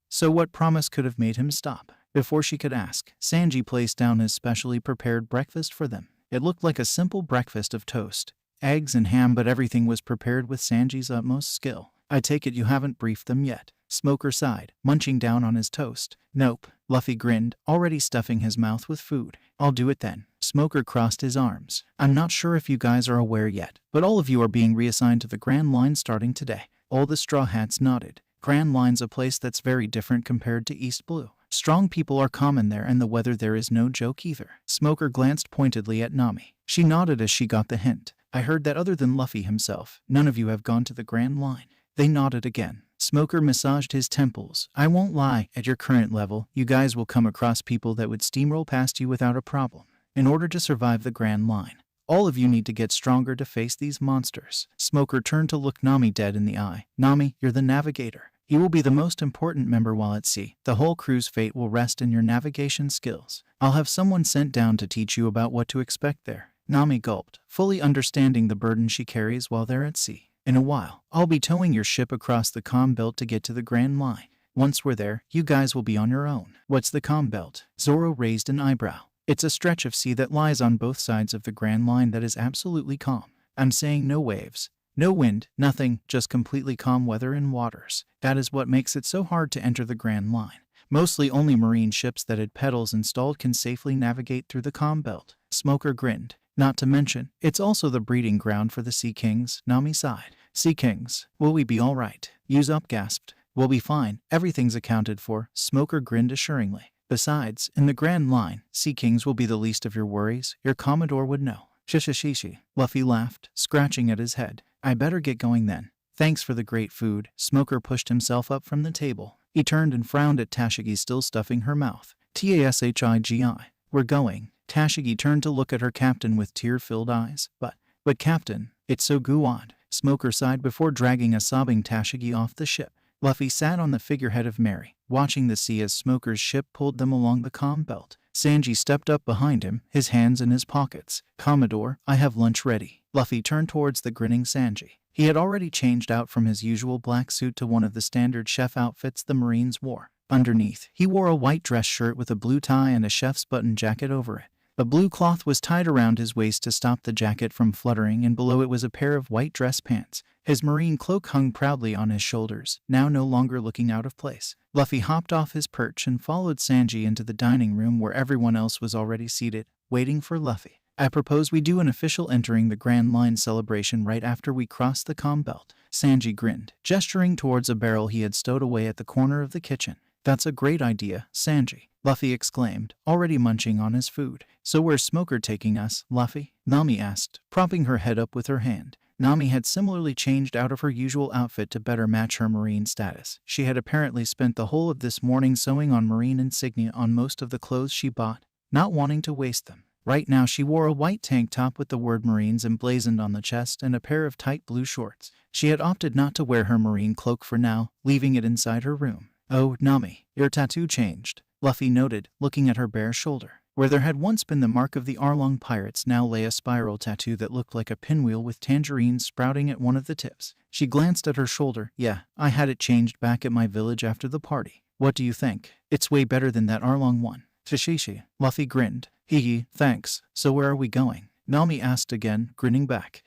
So what promise could have made him stop? Before she could ask, Sanji placed down his specially prepared breakfast for them. It looked like a simple breakfast of toast, eggs and ham, but everything was prepared with Sanji's utmost skill. I take it you haven't briefed them yet? Smoker sighed, munching down on his toast. Nope. Luffy grinned, already stuffing his mouth with food. I'll do it then. Smoker crossed his arms. I'm not sure if you guys are aware yet, but all of you are being reassigned to the Grand Line starting today. All the Straw Hats nodded. Grand Line's a place that's very different compared to East Blue. Strong people are common there, and the weather there is no joke either. Smoker glanced pointedly at Nami. She nodded as she got the hint. I heard that other than Luffy himself, none of you have gone to the Grand Line. They nodded again. Smoker massaged his temples. I won't lie, at your current level, you guys will come across people that would steamroll past you without a problem. In order to survive the Grand Line, all of you need to get stronger to face these monsters. Smoker turned to look Nami dead in the eye. Nami, you're the navigator. You will be the most important member while at sea. The whole crew's fate will rest in your navigation skills. I'll have someone sent down to teach you about what to expect there. Nami gulped, fully understanding the burden she carries while they're at sea. In a while, I'll be towing your ship across the comm belt to get to the Grand Line. Once we're there, you guys will be on your own. What's the comm belt? Zoro raised an eyebrow. It's a stretch of sea that lies on both sides of the Grand Line that is absolutely calm. I'm saying no waves, no wind, nothing, just completely calm weather and waters. That is what makes it so hard to enter the Grand Line. Mostly only marine ships that had pedals installed can safely navigate through the comm belt. Smoker grinned. Not to mention, it's also the breeding ground for the Sea Kings. Nami sighed. Sea Kings, will we be all right? Usopp gasped. We'll be fine. Everything's accounted for. Smoker grinned assuringly. Besides, in the Grand Line, Sea Kings will be the least of your worries. Your Commodore would know. Shishishishi. Luffy laughed, scratching at his head. I better get going then. Thanks for the great food. Smoker pushed himself up from the table. He turned and frowned at Tashigi, still stuffing her mouth. Tashigi. We're going. Tashigi turned to look at her captain with tear-filled eyes. But captain, it's so odd. Smoker sighed before dragging a sobbing Tashigi off the ship. Luffy sat on the figurehead of Mary, watching the sea as Smoker's ship pulled them along the comm belt. Sanji stepped up behind him, his hands in his pockets. Commodore, I have lunch ready. Luffy turned towards the grinning Sanji. He had already changed out from his usual black suit to one of the standard chef outfits the Marines wore. Underneath, he wore a white dress shirt with a blue tie and a chef's button jacket over it. A blue cloth was tied around his waist to stop the jacket from fluttering, and below it was a pair of white dress pants. His marine cloak hung proudly on his shoulders, now no longer looking out of place. Luffy hopped off his perch and followed Sanji into the dining room where everyone else was already seated, waiting for Luffy. I propose we do an official entering the Grand Line celebration right after we cross the comm belt. Sanji grinned, gesturing towards a barrel he had stowed away at the corner of the kitchen. That's a great idea, Sanji, Luffy exclaimed, already munching on his food. So where's Smoker taking us, Luffy? Nami asked, propping her head up with her hand. Nami had similarly changed out of her usual outfit to better match her marine status. She had apparently spent the whole of this morning sewing on marine insignia on most of the clothes she bought, not wanting to waste them. Right now she wore a white tank top with the word Marines emblazoned on the chest and a pair of tight blue shorts. She had opted not to wear her marine cloak for now, leaving it inside her room. Oh, Nami, your tattoo changed, Luffy noted, looking at her bare shoulder. Where there had once been the mark of the Arlong pirates now lay a spiral tattoo that looked like a pinwheel with tangerines sprouting at one of the tips. She glanced at her shoulder. Yeah, I had it changed back at my village after the party. What do you think? It's way better than that Arlong one. Shishishi. Luffy grinned. Hee, thanks. So where are we going? Nami asked again, grinning back.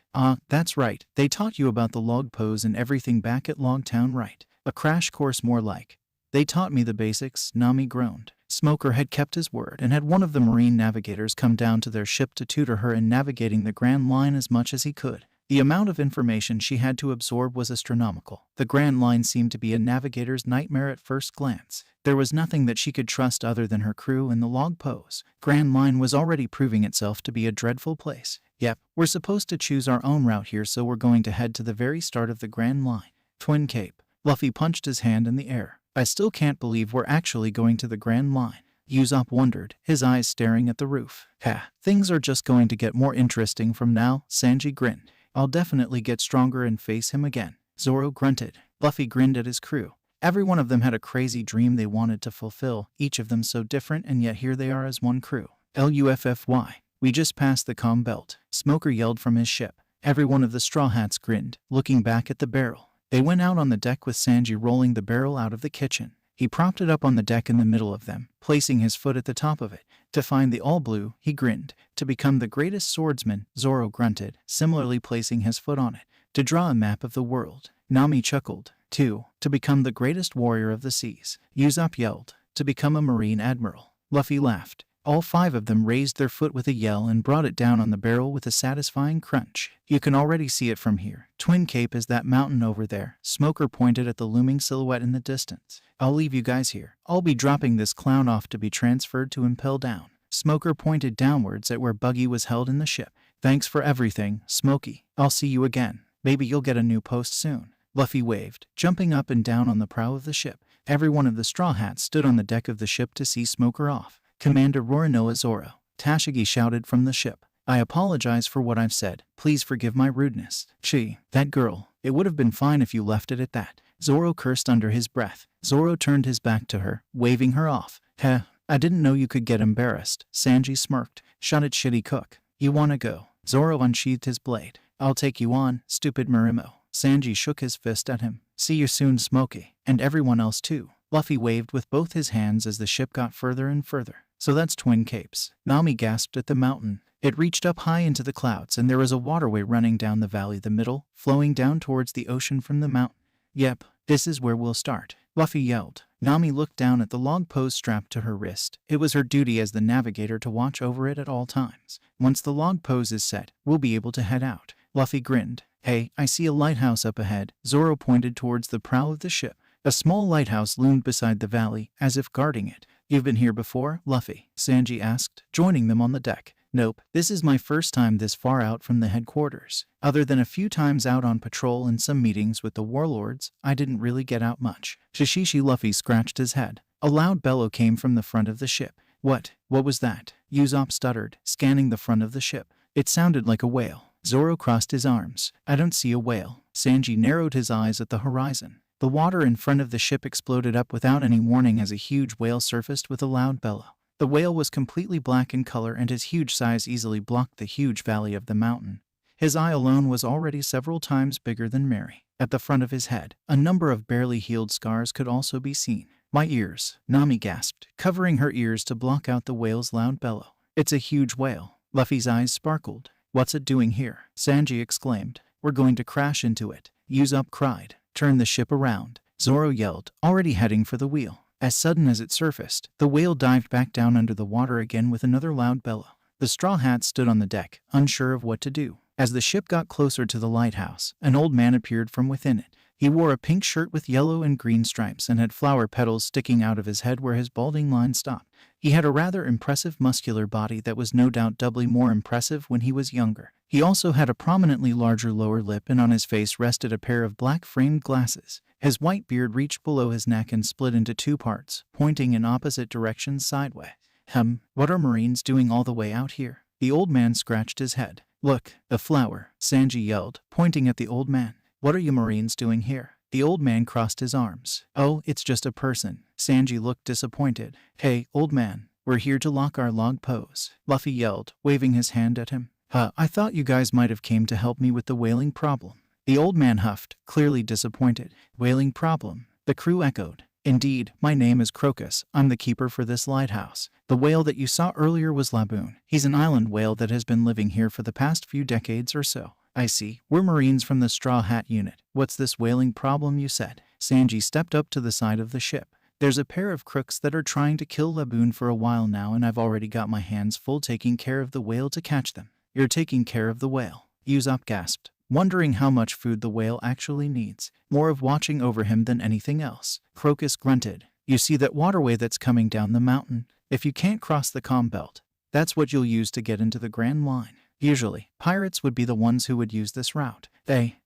That's right. They taught you about the log pose and everything back at Loguetown, right? A crash course more like. They taught me the basics, Nami groaned. Smoker had kept his word and had one of the marine navigators come down to their ship to tutor her in navigating the Grand Line as much as he could. The amount of information she had to absorb was astronomical. The Grand Line seemed to be a navigator's nightmare at first glance. There was nothing that she could trust other than her crew and the log pose. Grand Line was already proving itself to be a dreadful place. Yep, we're supposed to choose our own route here, so we're going to head to the very start of the Grand Line. Twin Cape. Luffy punched his hand in the air. I still can't believe we're actually going to the Grand Line. Usopp wondered, his eyes staring at the roof. Things are just going to get more interesting from now, Sanji grinned. I'll definitely get stronger and face him again. Zoro grunted. Luffy grinned at his crew. Every one of them had a crazy dream they wanted to fulfill, each of them so different, and yet here they are as one crew. Luffy. We just passed the comm belt, Smoker yelled from his ship. Every one of the Straw Hats grinned, looking back at the barrel. They went out on the deck with Sanji rolling the barrel out of the kitchen. He propped it up on the deck in the middle of them, placing his foot at the top of it. To find the all blue, he grinned. To become the greatest swordsman, Zoro grunted, similarly placing his foot on it. To draw a map of the world, Nami chuckled. 2. To become the greatest warrior of the seas, Usopp yelled. To become a Marine Admiral, Luffy laughed. All 5 of them raised their foot with a yell and brought it down on the barrel with a satisfying crunch. You can already see it from here. Twin Cape is that mountain over there. Smoker pointed at the looming silhouette in the distance. I'll leave you guys here. I'll be dropping this clown off to be transferred to Impel Down. Smoker pointed downwards at where Buggy was held in the ship. Thanks for everything, Smokey. I'll see you again. Maybe you'll get a new post soon. Luffy waved, jumping up and down on the prow of the ship. Every one of the Straw Hats stood on the deck of the ship to see Smoker off. Commander Roronoa Zoro, Tashigi shouted from the ship. I apologize for what I've said. Please forgive my rudeness. Gee, that girl. It would have been fine if you left it at that. Zoro cursed under his breath. Zoro turned his back to her, waving her off. Heh, I didn't know you could get embarrassed. Sanji smirked. Shut it, shitty cook. You wanna go? Zoro unsheathed his blade. I'll take you on, stupid Marimo. Sanji shook his fist at him. See you soon, Smokey. And everyone else too. Luffy waved with both his hands as the ship got further and further. So that's Twin Capes. Nami gasped at the mountain. It reached up high into the clouds, and there was a waterway running down the valley the middle, flowing down towards the ocean from the mountain. Yep, this is where we'll start, Luffy yelled. Nami looked down at the log pose strapped to her wrist. It was her duty as the navigator to watch over it at all times. Once the log pose is set, we'll be able to head out. Luffy grinned. Hey, I see a lighthouse up ahead. Zoro pointed towards the prow of the ship. A small lighthouse loomed beside the valley, as if guarding it. You've been here before, Luffy? Sanji asked, joining them on the deck. Nope, this is my first time this far out from the headquarters. Other than a few times out on patrol and some meetings with the warlords, I didn't really get out much. Shishishi Luffy scratched his head. A loud bellow came from the front of the ship. What was that? Usopp stuttered, scanning the front of the ship. It sounded like a whale. Zoro crossed his arms. I don't see a whale. Sanji narrowed his eyes at the horizon. The water in front of the ship exploded up without any warning as a huge whale surfaced with a loud bellow. The whale was completely black in color, and his huge size easily blocked the huge valley of the mountain. His eye alone was already several times bigger than Mary. At the front of his head, a number of barely healed scars could also be seen. My ears, Nami gasped, covering her ears to block out the whale's loud bellow. It's a huge whale. Luffy's eyes sparkled. What's it doing here? Sanji exclaimed. We're going to crash into it. Usopp cried. Turn the ship around. Zoro yelled, already heading for the wheel. As sudden as it surfaced, the whale dived back down under the water again with another loud bellow. The Straw Hats stood on the deck, unsure of what to do. As the ship got closer to the lighthouse, an old man appeared from within it. He wore a pink shirt with yellow and green stripes and had flower petals sticking out of his head where his balding line stopped. He had a rather impressive muscular body that was no doubt doubly more impressive when he was younger. He also had a prominently larger lower lip, and on his face rested a pair of black-framed glasses. His white beard reached below his neck and split into 2 parts, pointing in opposite directions sideways. What are Marines doing all the way out here? The old man scratched his head. Look, a flower, Sanji yelled, pointing at the old man. What are you Marines doing here? The old man crossed his arms. Oh, it's just a person. Sanji looked disappointed. Hey, old man, we're here to lock our log pose, Luffy yelled, waving his hand at him. I thought you guys might have came to help me with the whaling problem. The old man huffed, clearly disappointed. Whaling problem? The crew echoed. Indeed, my name is Crocus. I'm the keeper for this lighthouse. The whale that you saw earlier was Laboon. He's an island whale that has been living here for the past few decades or so. I see. We're Marines from the Straw Hat Unit. What's this whaling problem you said? Sanji stepped up to the side of the ship. There's a pair of crooks that are trying to kill Laboon for a while now, and I've already got my hands full taking care of the whale to catch them. You're taking care of the whale, Usopp gasped, wondering how much food the whale actually needs. More of watching over him than anything else. Crocus grunted. You see that waterway that's coming down the mountain? If you can't cross the comm belt, that's what you'll use to get into the Grand Line. Usually, pirates would be the ones who would use this route.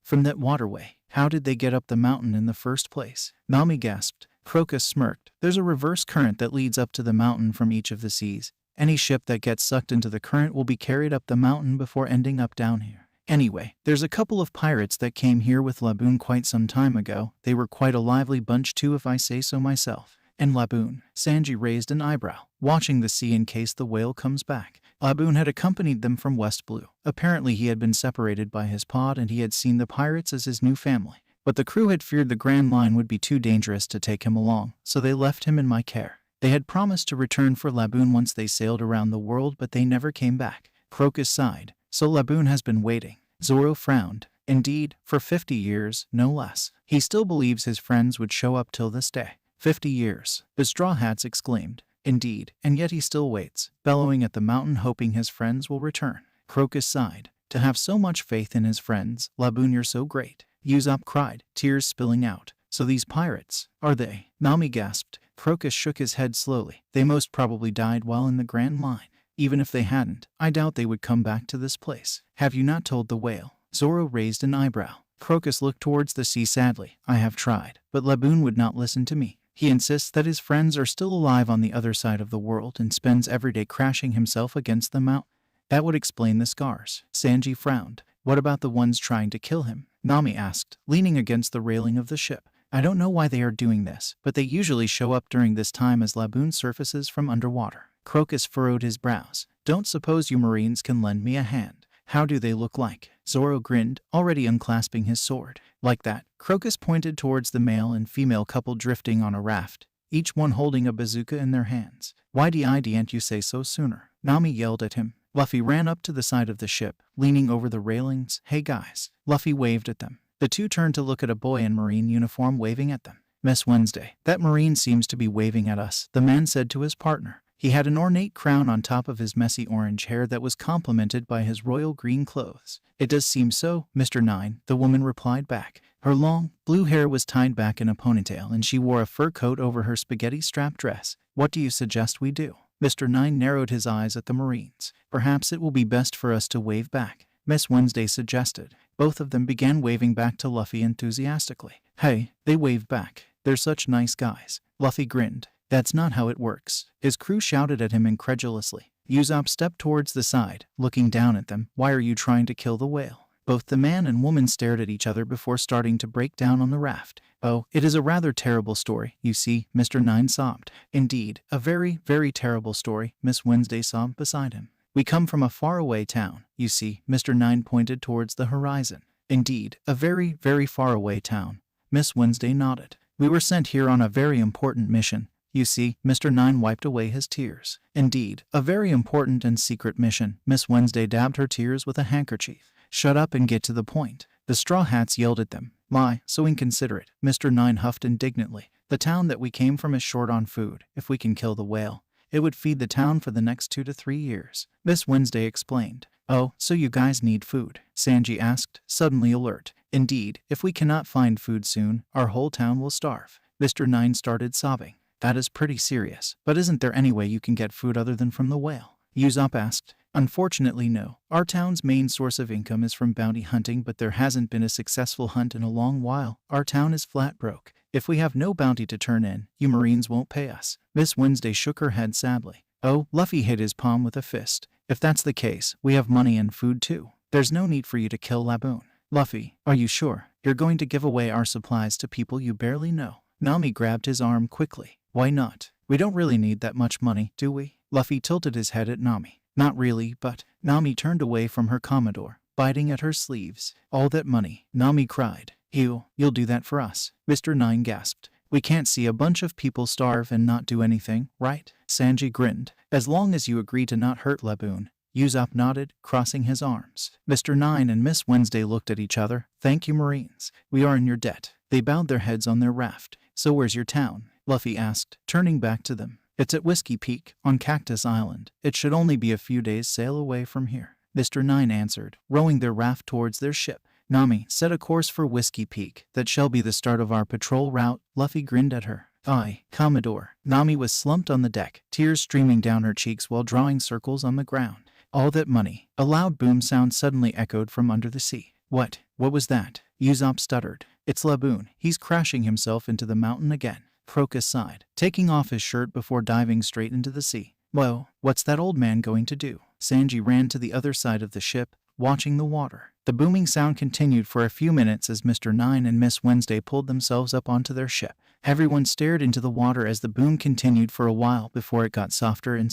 From that waterway, how did they get up the mountain in the first place? Nami gasped. Crocus smirked. There's a reverse current that leads up to the mountain from each of the seas. Any ship that gets sucked into the current will be carried up the mountain before ending up down here. Anyway, there's a couple of pirates that came here with Laboon quite some time ago. They were quite a lively bunch too, if I say so myself. And Laboon, Sanji raised an eyebrow, watching the sea in case the whale comes back. Laboon had accompanied them from West Blue. Apparently he had been separated by his pod and he had seen the pirates as his new family. But the crew had feared the Grand Line would be too dangerous to take him along, so they left him in my care. They had promised to return for Laboon once they sailed around the world, but they never came back. Crocus sighed. So Laboon has been waiting. Zoro frowned. Indeed, for 50 years, no less. He still believes his friends would show up till this day. 50 years, the Straw Hats exclaimed. Indeed, and yet he still waits, bellowing at the mountain hoping his friends will return. Crocus sighed. To have so much faith in his friends, Laboon, you're so great. Usopp cried, tears spilling out. So these pirates, are they? Nami gasped. Crocus shook his head slowly. They most probably died while in the Grand Line. Even if they hadn't, I doubt they would come back to this place. Have you not told the whale? Zoro raised an eyebrow. Crocus looked towards the sea sadly. I have tried, but Laboon would not listen to me. He insists that his friends are still alive on the other side of the world and spends every day crashing himself against the mountain. That would explain the scars. Sanji frowned. What about the ones trying to kill him? Nami asked, leaning against the railing of the ship. I don't know why they are doing this, but they usually show up during this time as Laboon surfaces from underwater. Crocus furrowed his brows. Don't suppose you Marines can lend me a hand? How do they look like? Zoro grinned, already unclasping his sword. Like that. Crocus pointed towards the male and female couple drifting on a raft, each one holding a bazooka in their hands. Why didn't you say so sooner? Nami yelled at him. Luffy ran up to the side of the ship, leaning over the railings. Hey guys. Luffy waved at them. The two turned to look at a boy in Marine uniform waving at them. Miss Wednesday, that Marine seems to be waving at us, the man said to his partner. He had an ornate crown on top of his messy orange hair that was complemented by his royal green clothes. It does seem so, Mr. Nine, the woman replied back. Her long, blue hair was tied back in a ponytail and she wore a fur coat over her spaghetti-strap dress. What do you suggest we do? Mr. Nine narrowed his eyes at the Marines. Perhaps it will be best for us to wave back, Miss Wednesday suggested. Both of them began waving back to Luffy enthusiastically. Hey, they waved back. They're such nice guys. Luffy grinned. That's not how it works. His crew shouted at him incredulously. Usopp stepped towards the side, looking down at them. Why are you trying to kill the whale? Both the man and woman stared at each other before starting to break down on the raft. Oh, it is a rather terrible story, you see, Mr. Nine sobbed. Indeed, a very, very terrible story, Miss Wednesday sobbed beside him. We come from a faraway town, you see, Mr. Nine pointed towards the horizon. Indeed, a very, very faraway town. Miss Wednesday nodded. We were sent here on a very important mission. You see, Mr. Nine wiped away his tears. Indeed, a very important and secret mission. Miss Wednesday dabbed her tears with a handkerchief. Shut up and get to the point. The Straw Hats yelled at them. My, so inconsiderate. Mr. Nine huffed indignantly. The town that we came from is short on food. If we can kill the whale, it would feed the town for the next 2 to 3 years. Miss Wednesday explained. Oh, so you guys need food? Sanji asked, suddenly alert. Indeed, if we cannot find food soon, our whole town will starve. Mr. Nine started sobbing. That is pretty serious. But isn't there any way you can get food other than from the whale? Usopp asked. Unfortunately, no. Our town's main source of income is from bounty hunting, but there hasn't been a successful hunt in a long while. Our town is flat broke. If we have no bounty to turn in, you Marines won't pay us. Miss Wednesday shook her head sadly. Oh, Luffy hit his palm with a fist. If that's the case, we have money and food too. There's no need for you to kill Laboon. Luffy, are you sure? You're going to give away our supplies to people you barely know? Nami grabbed his arm quickly. Why not? We don't really need that much money, do we? Luffy tilted his head at Nami. Not really, but... Nami turned away from her Commodore, biting at her sleeves. All that money, Nami cried. You'll do that for us? Mr. Nine gasped. We can't see a bunch of people starve and not do anything, right? Sanji grinned. As long as you agree to not hurt Laboon. Usopp nodded, crossing his arms. Mr. Nine and Miss Wednesday looked at each other. Thank you, Marines. We are in your debt. They bowed their heads on their raft. So where's your town? Luffy asked, turning back to them. It's at Whiskey Peak, on Cactus Island. It should only be a few days' sail away from here. Mr. Nine answered, rowing their raft towards their ship. Nami, set a course for Whiskey Peak. That shall be the start of our patrol route. Luffy grinned at her. Aye, Commodore. Nami was slumped on the deck, tears streaming down her cheeks while drawing circles on the ground. All that money. A loud boom sound suddenly echoed from under the sea. What was that? Usopp stuttered. It's Laboon. He's crashing himself into the mountain again. Crocus sighed, taking off his shirt before diving straight into the sea. Whoa, what's that old man going to do? Sanji ran to the other side of the ship, watching the water. The booming sound continued for a few minutes as Mr. 9 and Miss Wednesday pulled themselves up onto their ship. Everyone stared into the water as the boom continued for a while before it got softer and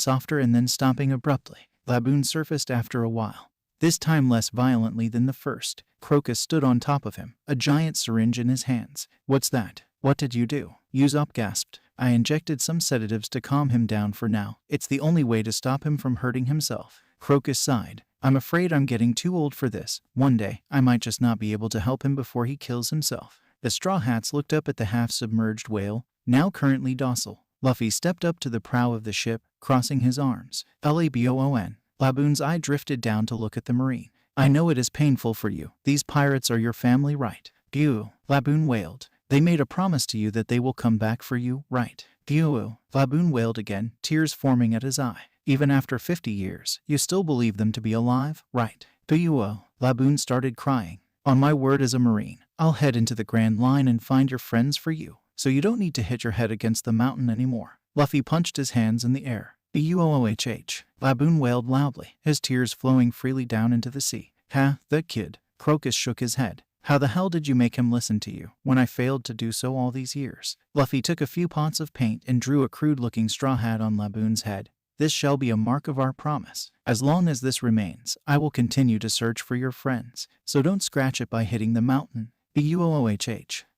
then stopping abruptly. Laboon surfaced after a while, this time less violently than the first. Crocus stood on top of him, a giant syringe in his hands. "What's that? What did you do?" Usopp gasped. "I injected some sedatives to calm him down for now. It's the only way to stop him from hurting himself." Crocus sighed. "I'm afraid I'm getting too old for this. One day, I might just not be able to help him before he kills himself." The Straw Hats looked up at the half-submerged whale, now currently docile. Luffy stepped up to the prow of the ship, crossing his arms. Laboon. Laboon's eye drifted down to look at the Marine. "I know it is painful for you. These pirates are your family, right?" "Phew," Laboon wailed. "They made a promise to you that they will come back for you, right?" "Phew," Laboon wailed again, tears forming at his eye. "Even after 50 years, you still believe them to be alive, right?" "Phew," Laboon started crying. "On my word as a Marine, I'll head into the Grand Line and find your friends for you, so you don't need to hit your head against the mountain anymore." Luffy punched his hands in the air. "Boohh," Laboon wailed loudly, his tears flowing freely down into the sea. "Ha, that kid." Crocus shook his head. "How the hell did you make him listen to you, when I failed to do so all these years?" Luffy took a few pots of paint and drew a crude-looking straw hat on Laboon's head. "This shall be a mark of our promise. As long as this remains, I will continue to search for your friends, so don't scratch it by hitting the mountain." "Boohh,"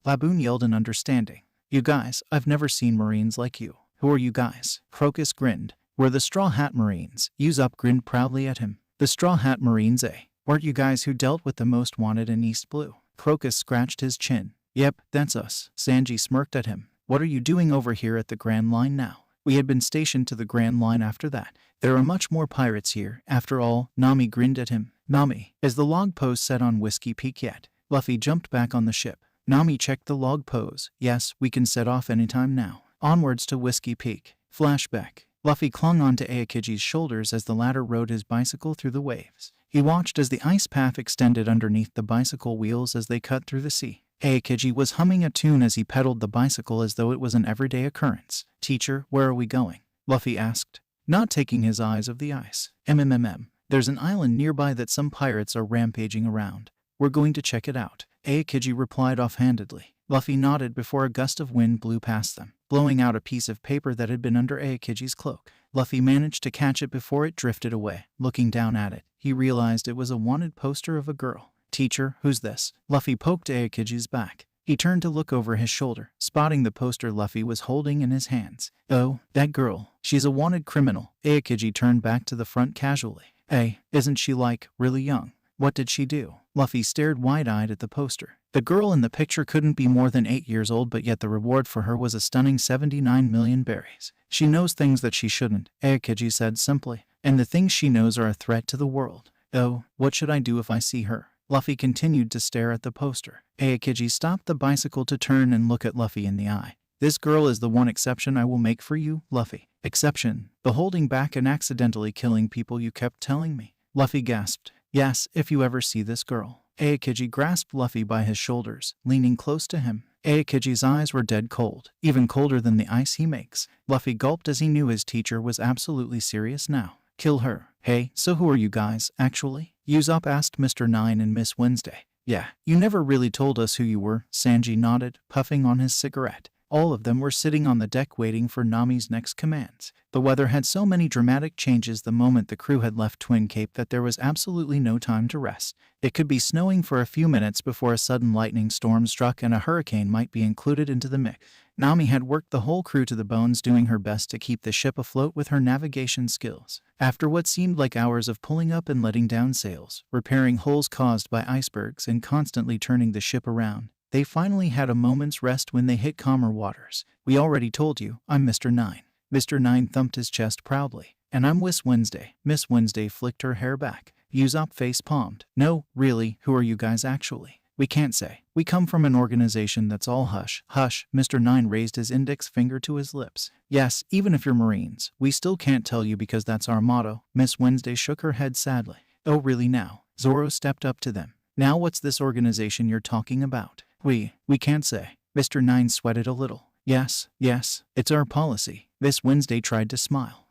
Laboon yelled in understanding. "You guys, I've never seen Marines like you." "Who are you guys?" Crocus grinned. "We're the Straw Hat Marines." Usopp grinned proudly at him. "The Straw Hat Marines, eh? Weren't you guys who dealt with the most wanted in East Blue?" Crocus scratched his chin. "Yep, that's us." Sanji smirked at him. "What are you doing over here at the Grand Line now?" We had been stationed to the Grand Line after that. "There are much more pirates here, after all." Nami grinned at him. "Nami, is the log post set on Whiskey Peak yet?" Luffy jumped back on the ship. Nami checked the log pose. "Yes, we can set off anytime now. Onwards to Whiskey Peak." Flashback. Luffy clung onto Aokiji's shoulders as the latter rode his bicycle through the waves. He watched as the ice path extended underneath the bicycle wheels as they cut through the sea. Aokiji was humming a tune as he pedaled the bicycle as though it was an everyday occurrence. "Teacher, where are we going?" Luffy asked, not taking his eyes off the ice. There's an island nearby that some pirates are rampaging around. We're going to check it out." Aokiji replied offhandedly. Luffy nodded before a gust of wind blew past them, blowing out a piece of paper that had been under Aokiji's cloak. Luffy managed to catch it before it drifted away. Looking down at it, he realized it was a wanted poster of a girl. "Teacher, who's this?" Luffy poked Aokiji's back. He turned to look over his shoulder, spotting the poster Luffy was holding in his hands. "Oh, that girl. She's a wanted criminal." Aokiji turned back to the front casually. "Hey, isn't she really young? What did she do?" Luffy stared wide-eyed at the poster. The girl in the picture couldn't be more than 8 years old, but yet the reward for her was a stunning 79 million berries. "She knows things that she shouldn't," Aokiji said simply, "and the things she knows are a threat to the world." "Oh, what should I do if I see her?" Luffy continued to stare at the poster. Aokiji stopped the bicycle to turn and look at Luffy in the eye. "This girl is the one exception I will make for you, Luffy." "Exception? The holding back and accidentally killing people you kept telling me?" Luffy gasped. "Yes, if you ever see this girl." Aokiji grasped Luffy by his shoulders, leaning close to him. Aokiji's eyes were dead cold, even colder than the ice he makes. Luffy gulped as he knew his teacher was absolutely serious now. "Kill her." "Hey, so who are you guys, actually?" Usopp asked Mr. 9 and Miss Wednesday. "Yeah, you never really told us who you were." Sanji nodded, puffing on his cigarette. All of them were sitting on the deck waiting for Nami's next commands. The weather had so many dramatic changes the moment the crew had left Twin Cape that there was absolutely no time to rest. It could be snowing for a few minutes before a sudden lightning storm struck and a hurricane might be included into the mix. Nami had worked the whole crew to the bones, doing her best to keep the ship afloat with her navigation skills. After what seemed like hours of pulling up and letting down sails, repairing holes caused by icebergs, and constantly turning the ship around, they finally had a moment's rest when they hit calmer waters. "We already told you, I'm Mr. 9. Mr. 9 thumped his chest proudly. "And I'm Miss Wednesday." Miss Wednesday flicked her hair back. Usopp face-palmed. "No, really, who are you guys actually?" "We can't say. We come from an organization that's all hush." "Hush." Mr. 9 raised his index finger to his lips. "Yes, even if you're Marines, we still can't tell you because that's our motto." Miss Wednesday shook her head sadly. "Oh really now?" Zoro stepped up to them. "Now what's this organization you're talking about?" We can't say." Mr. 9 sweated a little. Yes, it's our policy." Miss Wednesday tried to smile.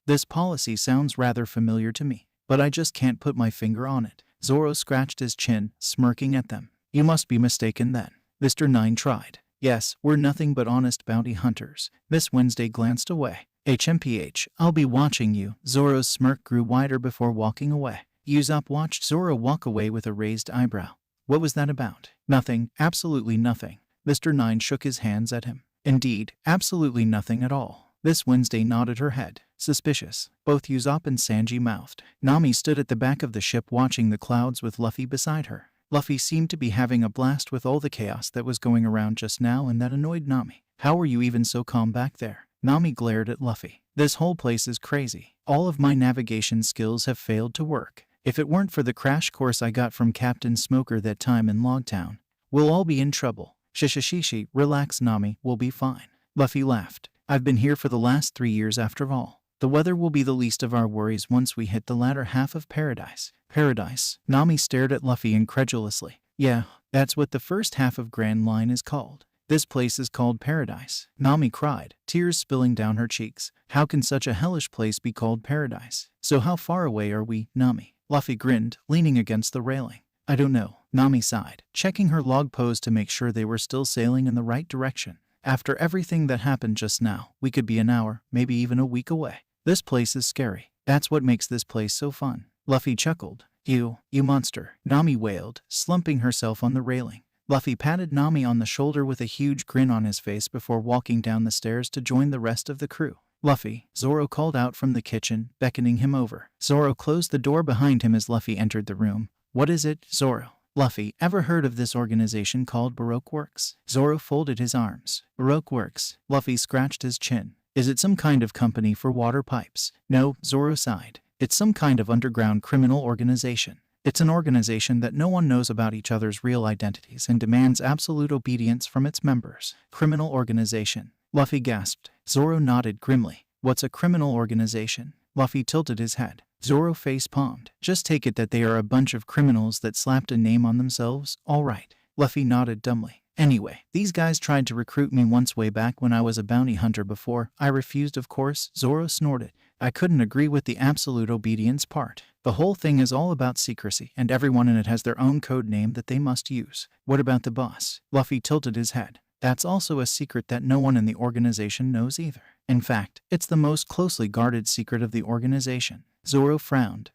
This policy sounds rather familiar to me, but I just can't put my finger on it." Zoro scratched his chin, smirking at them. You must be mistaken then. Mr. Nine tried. Yes, we're nothing but honest bounty hunters. Miss Wednesday glanced away. HMPH, I'll be watching you. Zoro's smirk grew wider before walking away. Usopp watched Zoro walk away with a raised eyebrow. What was that about? Nothing, absolutely nothing. Mr. Nine shook his hands at him. Indeed, absolutely nothing at all. Miss Wednesday nodded her head. Suspicious. Both Usopp and Sanji mouthed. Nami stood at the back of the ship watching the clouds with Luffy beside her. Luffy seemed to be having a blast with all the chaos that was going around just now, and that annoyed Nami. How were you even so calm back there? Nami glared at Luffy. This whole place is crazy. All of my navigation skills have failed to work. If it weren't for the crash course I got from Captain Smoker that time in Loguetown, we'll all be in trouble. Shishishishi, relax Nami, we'll be fine. Luffy laughed. I've been here for the last 3 years after all. The weather will be the least of our worries once we hit the latter half of paradise. Paradise? Nami stared at Luffy incredulously. Yeah, that's what the first half of Grand Line is called. This place is called paradise. Nami cried, tears spilling down her cheeks. How can such a hellish place be called paradise? So how far away are we, Nami? Luffy grinned, leaning against the railing. I don't know. Nami sighed, checking her log post to make sure they were still sailing in the right direction. After everything that happened just now, we could be an hour, maybe even a week away. This place is scary. That's what makes this place so fun. Luffy chuckled. You monster. Nami wailed, slumping herself on the railing. Luffy patted Nami on the shoulder with a huge grin on his face before walking down the stairs to join the rest of the crew. Luffy, Zoro called out from the kitchen, beckoning him over. Zoro closed the door behind him as Luffy entered the room. What is it, Zoro? Luffy, ever heard of this organization called Baroque Works? Zoro folded his arms. Baroque Works. Luffy scratched his chin. Is it some kind of company for water pipes? No, Zoro sighed. It's some kind of underground criminal organization. It's an organization that no one knows about each other's real identities and demands absolute obedience from its members. Criminal organization. Luffy gasped. Zoro nodded grimly. What's a criminal organization? Luffy tilted his head. Zoro face-palmed. Just take it that they are a bunch of criminals that slapped a name on themselves, all right. Luffy nodded dumbly. Anyway, these guys tried to recruit me once way back when I was a bounty hunter before. I refused, of course. Zoro snorted. I couldn't agree with the absolute obedience part. The whole thing is all about secrecy, and everyone in it has their own code name that they must use. What about the boss? Luffy tilted his head. That's also a secret that no one in the organization knows either. In fact, it's the most closely guarded secret of the organization. Zoro frowned.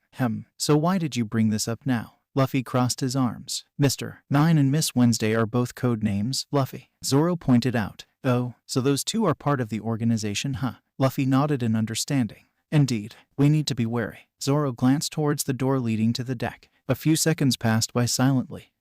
So why did you bring this up now? Luffy crossed his arms. Mr. Nine and Miss Wednesday are both code names, Luffy. Zoro pointed out. Oh, so those two are part of the organization, huh? Luffy nodded in understanding. Indeed, we need to be wary. Zoro glanced towards the door leading to the deck. A few seconds passed by silently.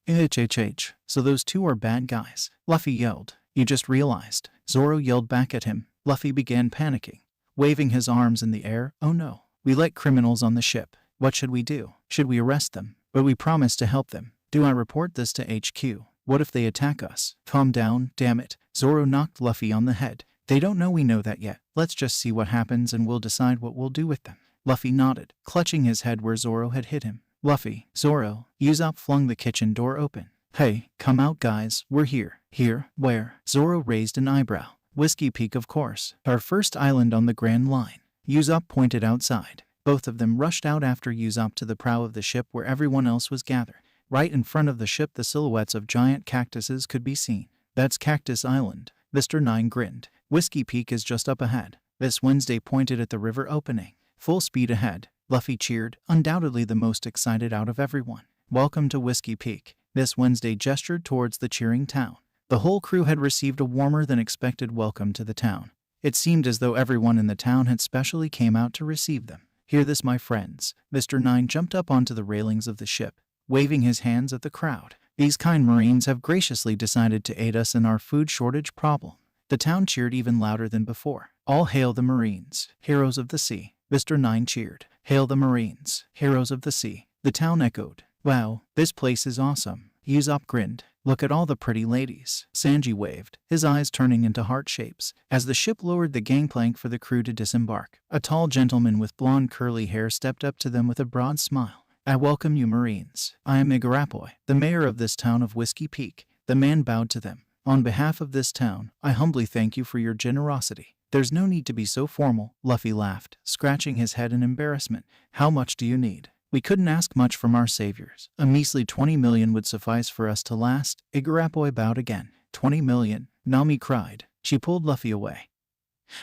So those two are bad guys. Luffy yelled. You just realized. Zoro yelled back at him. Luffy began panicking, waving his arms in the air. Oh no. We let criminals on the ship. What should we do? Should we arrest them? But we promised to help them. Do I report this to HQ? What if they attack us? Calm down, damn it. Zoro knocked Luffy on the head. They don't know we know that yet. Let's just see what happens and we'll decide what we'll do with them. Luffy nodded, clutching his head where Zoro had hit him. Luffy, Zoro, Usopp flung the kitchen door open. Hey, come out guys, we're here. Here? Where? Zoro raised an eyebrow. Whiskey Peak, of course. Our first island on the Grand Line. Usopp pointed outside. Both of them rushed out after Usopp to the prow of the ship where everyone else was gathered. Right in front of the ship, the silhouettes of giant cactuses could be seen. That's Cactus Island. Mr. Nine grinned. Whiskey Peak is just up ahead. Miss Wednesday pointed at the river opening. Full speed ahead. Luffy cheered, undoubtedly the most excited out of everyone. Welcome to Whiskey Peak. Miss Wednesday gestured towards the cheering town. The whole crew had received a warmer than expected welcome to the town. It seemed as though everyone in the town had specially came out to receive them. Hear this, my friends. Mr. Nine jumped up onto the railings of the ship, waving his hands at the crowd. These kind Marines have graciously decided to aid us in our food shortage problem. The town cheered even louder than before. All hail the Marines, heroes of the sea. Mr. Nine cheered. Hail the Marines, heroes of the sea. The town echoed. Wow, this place is awesome. Usopp grinned. Look at all the pretty ladies. Sanji waved, his eyes turning into heart shapes. As the ship lowered the gangplank for the crew to disembark, a tall gentleman with blonde curly hair stepped up to them with a broad smile. I welcome you Marines. I am Igarappoi, the mayor of this town of Whiskey Peak. The man bowed to them. On behalf of this town, I humbly thank you for your generosity. There's no need to be so formal, Luffy laughed, scratching his head in embarrassment. How much do you need? We couldn't ask much from our saviors. A measly 20 million would suffice for us to last. Igarapoi bowed again. 20 million, Nami cried. She pulled Luffy away,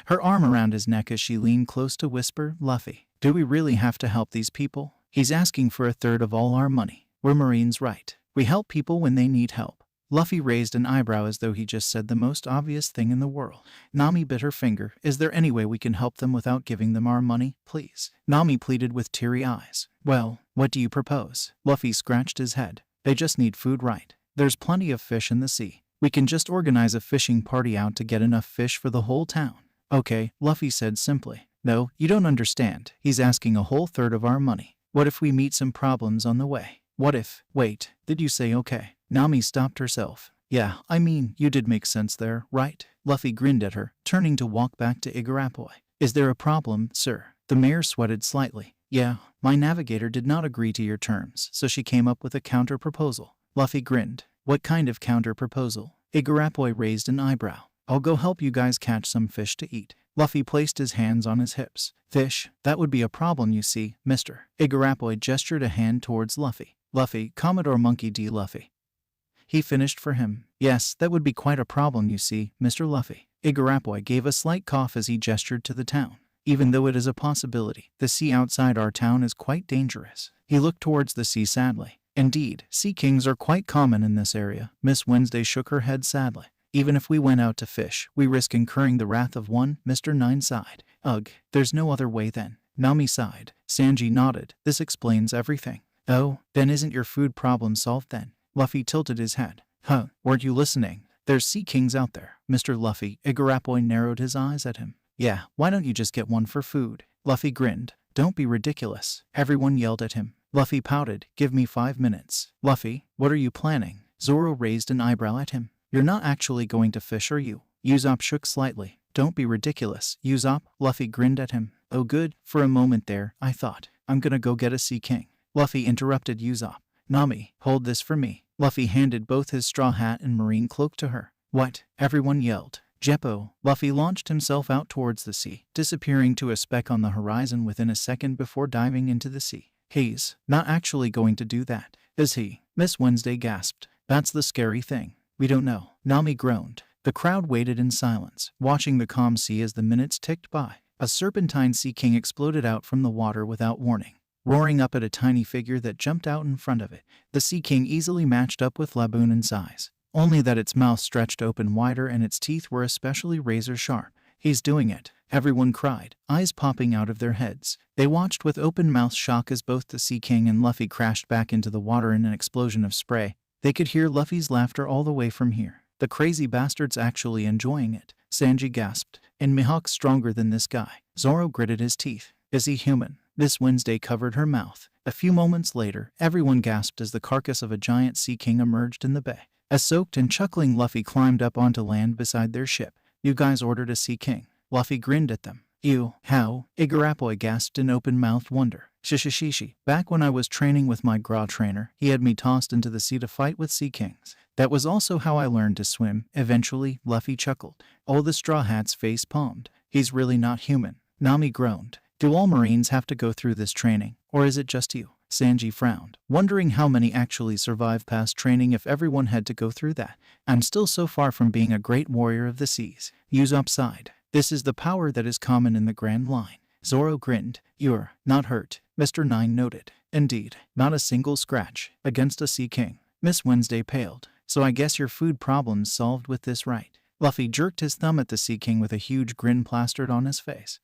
her arm around his neck as she leaned close to whisper, Luffy, do we really have to help these people? He's asking for a third of all our money. We're Marines, right? We help people when they need help. Luffy raised an eyebrow as though he just said the most obvious thing in the world. Nami bit her finger. Is there any way we can help them without giving them our money, please? Nami pleaded with teary eyes. Well, what do you propose? Luffy scratched his head. They just need food, right? There's plenty of fish in the sea. We can just organize a fishing party out to get enough fish for the whole town. Okay, Luffy said simply. No, you don't understand. He's asking a whole third of our money. What if we meet some problems on the way? What if... Wait, did you say okay? Nami stopped herself. Yeah, I mean, you did make sense there, right? Luffy grinned at her, turning to walk back to Igarapoi. Is there a problem, sir? The mayor sweated slightly. Yeah, my navigator did not agree to your terms, so she came up with a counter-proposal. Luffy grinned. What kind of counter-proposal? Igarapoi raised an eyebrow. I'll go help you guys catch some fish to eat. Luffy placed his hands on his hips. Fish? That would be a problem, you see, mister. Igarapoi gestured a hand towards Luffy. Luffy, Commodore Monkey D. Luffy. He finished for him. Yes, that would be quite a problem, you see, Mr. Luffy. Igarapoi gave a slight cough as he gestured to the town. Even though it is a possibility, the sea outside our town is quite dangerous. He looked towards the sea sadly. Indeed, sea kings are quite common in this area. Miss Wednesday shook her head sadly. Even if we went out to fish, we risk incurring the wrath of one, Mr. Nine sighed. Ugh, there's no other way then. Nami sighed. Sanji nodded. This explains everything. Oh, then isn't your food problem solved then? Luffy tilted his head. Huh, weren't you listening? There's sea kings out there, Mr. Luffy. Igarapoi narrowed his eyes at him. Yeah, why don't you just get one for food? Luffy grinned. Don't be ridiculous. Everyone yelled at him. Luffy pouted. Give me 5 minutes. Luffy, what are you planning? Zoro raised an eyebrow at him. You're not actually going to fish, are you? Usopp shook slightly. Don't be ridiculous, Usopp. Luffy grinned at him. Oh good, for a moment there, I thought. I'm gonna go get a sea king. Luffy interrupted Usopp. Nami, hold this for me. Luffy handed both his straw hat and marine cloak to her. What? Everyone yelled. Jeppo. Luffy launched himself out towards the sea, disappearing to a speck on the horizon within a second before diving into the sea. He's not actually going to do that, is he? Miss Wednesday gasped. That's the scary thing. We don't know. Nami groaned. The crowd waited in silence, watching the calm sea as the minutes ticked by. A serpentine sea king exploded out from the water without warning, roaring up at a tiny figure that jumped out in front of it. The sea king easily matched up with Laboon in size, only that its mouth stretched open wider and its teeth were especially razor sharp. He's doing it, everyone cried, eyes popping out of their heads. They watched with open-mouthed shock as both the sea king and Luffy crashed back into the water in an explosion of spray. They could hear Luffy's laughter all the way from here. The crazy bastard's actually enjoying it. Sanji gasped. And Mihawk's stronger than this guy. Zoro gritted his teeth. Is he human? Miss Wednesday covered her mouth. A few moments later, everyone gasped as the carcass of a giant sea king emerged in the bay. A soaked and chuckling Luffy climbed up onto land beside their ship. You guys ordered a sea king. Luffy grinned at them. You, how? Igarapoi gasped in open-mouthed wonder. Shishishishi. Back when I was training with my Gra trainer, he had me tossed into the sea to fight with sea kings. That was also how I learned to swim. Eventually, Luffy chuckled. Oh, the Straw Hat's face palmed. He's really not human. Nami groaned. Do all Marines have to go through this training, or is it just you? Sanji frowned, wondering how many actually survive past training if everyone had to go through that. I'm still so far from being a great warrior of the seas. Usopp sighed. This is the power that is common in the Grand Line. Zoro grinned. You're not hurt, Mr. Nine noted. Indeed, not a single scratch. Against a sea king. Miss Wednesday paled. So I guess your food problem's solved with this, right? Luffy jerked his thumb at the sea king with a huge grin plastered on his face.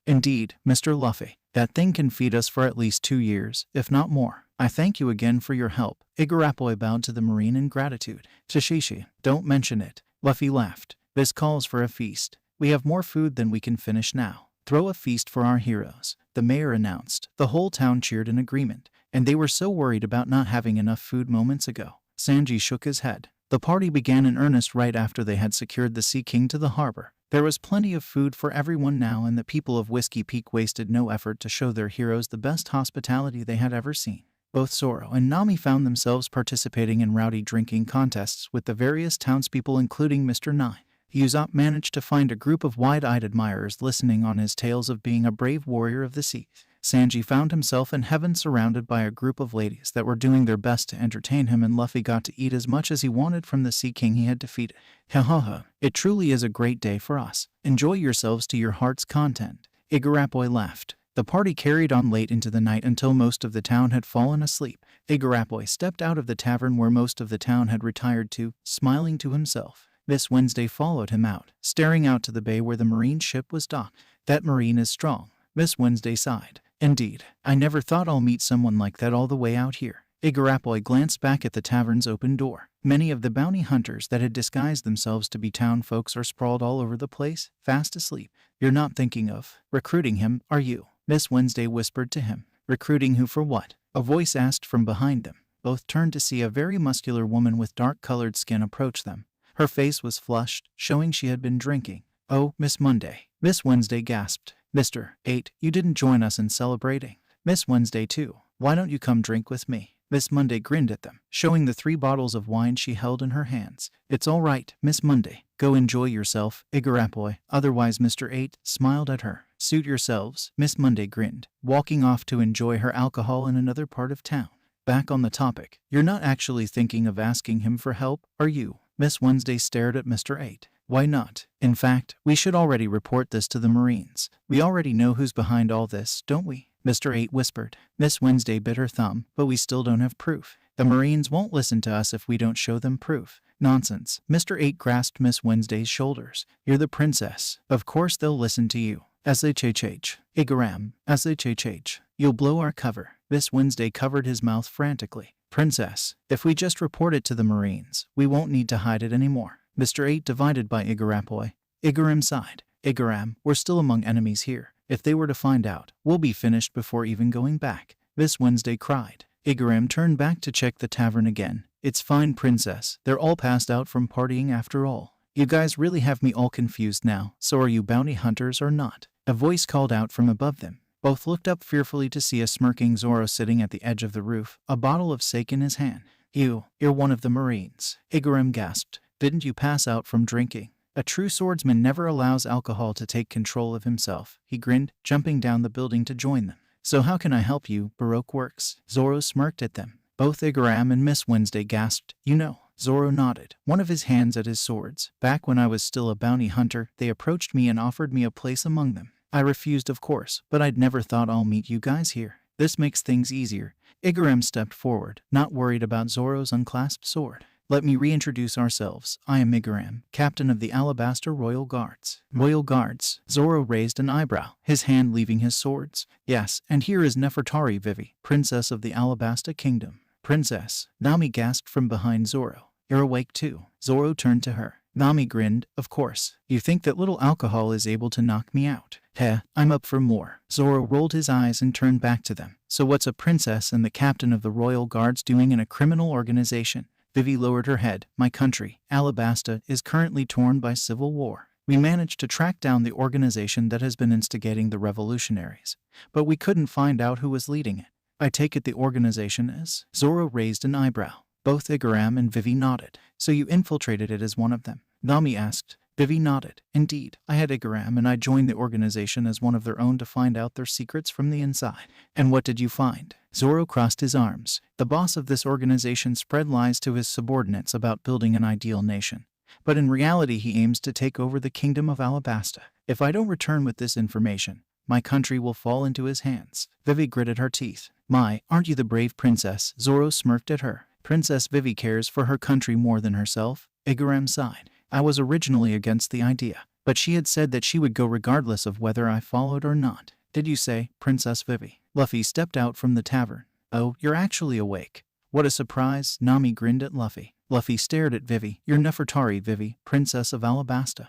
Indeed, Mr. Luffy. That thing can feed us for at least 2 years, if not more. I thank you again for your help. Igarapoi bowed to the Marine in gratitude. Shishishi, don't mention it. Luffy laughed. This calls for a feast. We have more food than we can finish now. Throw a feast for our heroes, the mayor announced. The whole town cheered in agreement, and they were so worried about not having enough food moments ago. Sanji shook his head. The party began in earnest right after they had secured the Sea King to the harbor. There was plenty of food for everyone now, and the people of Whiskey Peak wasted no effort to show their heroes the best hospitality they had ever seen. Both Zoro and Nami found themselves participating in rowdy drinking contests with the various townspeople, including Mr. Nine. Usopp managed to find a group of wide-eyed admirers listening on his tales of being a brave warrior of the seas. Sanji found himself in heaven surrounded by a group of ladies that were doing their best to entertain him, and Luffy got to eat as much as he wanted from the Sea King he had defeated. Ha ha ha. It truly is a great day for us. Enjoy yourselves to your heart's content. Igarappoi laughed. The party carried on late into the night until most of the town had fallen asleep. Igarappoi stepped out of the tavern where most of the town had retired to, smiling to himself. Miss Wednesday followed him out, staring out to the bay where the marine ship was docked. That marine is strong. Miss Wednesday sighed. Indeed, I never thought I'll meet someone like that all the way out here. Igarappoi glanced back at the tavern's open door. Many of the bounty hunters that had disguised themselves to be town folks are sprawled all over the place, fast asleep. You're not thinking of recruiting him, are you? Miss Wednesday whispered to him. Recruiting who for what? A voice asked from behind them. Both turned to see a very muscular woman with dark-colored skin approach them. Her face was flushed, showing she had been drinking. Oh, Miss Monday. Miss Wednesday gasped. Mr. 8, you didn't join us in celebrating. Miss Wednesday too. Why don't you come drink with me? Miss Monday grinned at them, showing the 3 bottles of wine she held in her hands. It's all right, Miss Monday. Go enjoy yourself, Igarappoi. Otherwise, Mr. 8 smiled at her. Suit yourselves, Miss Monday grinned, walking off to enjoy her alcohol in another part of town. Back on the topic, you're not actually thinking of asking him for help, are you? Miss Wednesday stared at Mr. 8. Why not? In fact, we should already report this to the Marines. We already know who's behind all this, don't we? Mr. 8 whispered. Miss Wednesday bit her thumb, but we still don't have proof. The Marines won't listen to us if we don't show them proof. Nonsense. Mr. 8 grasped Miss Wednesday's shoulders. You're the princess. Of course they'll listen to you. SHHH. Igaram. SHHH. You'll blow our cover. Miss Wednesday covered his mouth frantically. Princess, if we just report it to the Marines, we won't need to hide it anymore. Mr. 8 divided by Igarappoi. Igaram sighed. Igaram, we're still among enemies here. If they were to find out, we'll be finished before even going back. Miss Wednesday cried. Igaram turned back to check the tavern again. It's fine, princess. They're all passed out from partying after all. You guys really have me all confused now. So are you bounty hunters or not? A voice called out from above them. Both looked up fearfully to see a smirking Zoro sitting at the edge of the roof, a bottle of sake in his hand. You're one of the Marines. Igaram gasped. Didn't you pass out from drinking? A true swordsman never allows alcohol to take control of himself. He grinned, jumping down the building to join them. So how can I help you, Baroque Works? Zoro smirked at them. Both Igaram and Miss Wednesday gasped. You know. Zoro nodded, one of his hands at his swords. Back when I was still a bounty hunter, they approached me and offered me a place among them. I refused, of course, but I'd never thought I'll meet you guys here. This makes things easier. Igaram stepped forward, not worried about Zoro's unclasped sword. Let me reintroduce ourselves. I am Igaram, captain of the Alabasta Royal Guards. Royal Guards? Zoro raised an eyebrow, his hand leaving his swords. Yes, and here is Nefertari Vivi, princess of the Alabasta Kingdom. Princess, Nami gasped from behind Zoro. You're awake too. Zoro turned to her. Nami grinned. Of course. You think that little alcohol is able to knock me out? Heh, I'm up for more. Zoro rolled his eyes and turned back to them. So what's a princess and the captain of the Royal Guards doing in a criminal organization? Vivi lowered her head. My country, Alabasta, is currently torn by civil war. We managed to track down the organization that has been instigating the revolutionaries, but we couldn't find out who was leading it. I take it the organization is? Zoro raised an eyebrow. Both Igaram and Vivi nodded. So you infiltrated it as one of them? Nami asked. Vivi nodded. Indeed, I had Igaram and I joined the organization as one of their own to find out their secrets from the inside. And what did you find? Zoro crossed his arms. The boss of this organization spread lies to his subordinates about building an ideal nation. But in reality he aims to take over the kingdom of Alabasta. If I don't return with this information, my country will fall into his hands. Vivi gritted her teeth. My, aren't you the brave princess? Zoro smirked at her. Princess Vivi cares for her country more than herself. Igaram sighed. I was originally against the idea, but she had said that she would go regardless of whether I followed or not. Did you say, Princess Vivi? Luffy stepped out from the tavern. Oh, you're actually awake. What a surprise. Nami grinned at Luffy. Luffy stared at Vivi. You're Nefertari Vivi, princess of Alabasta.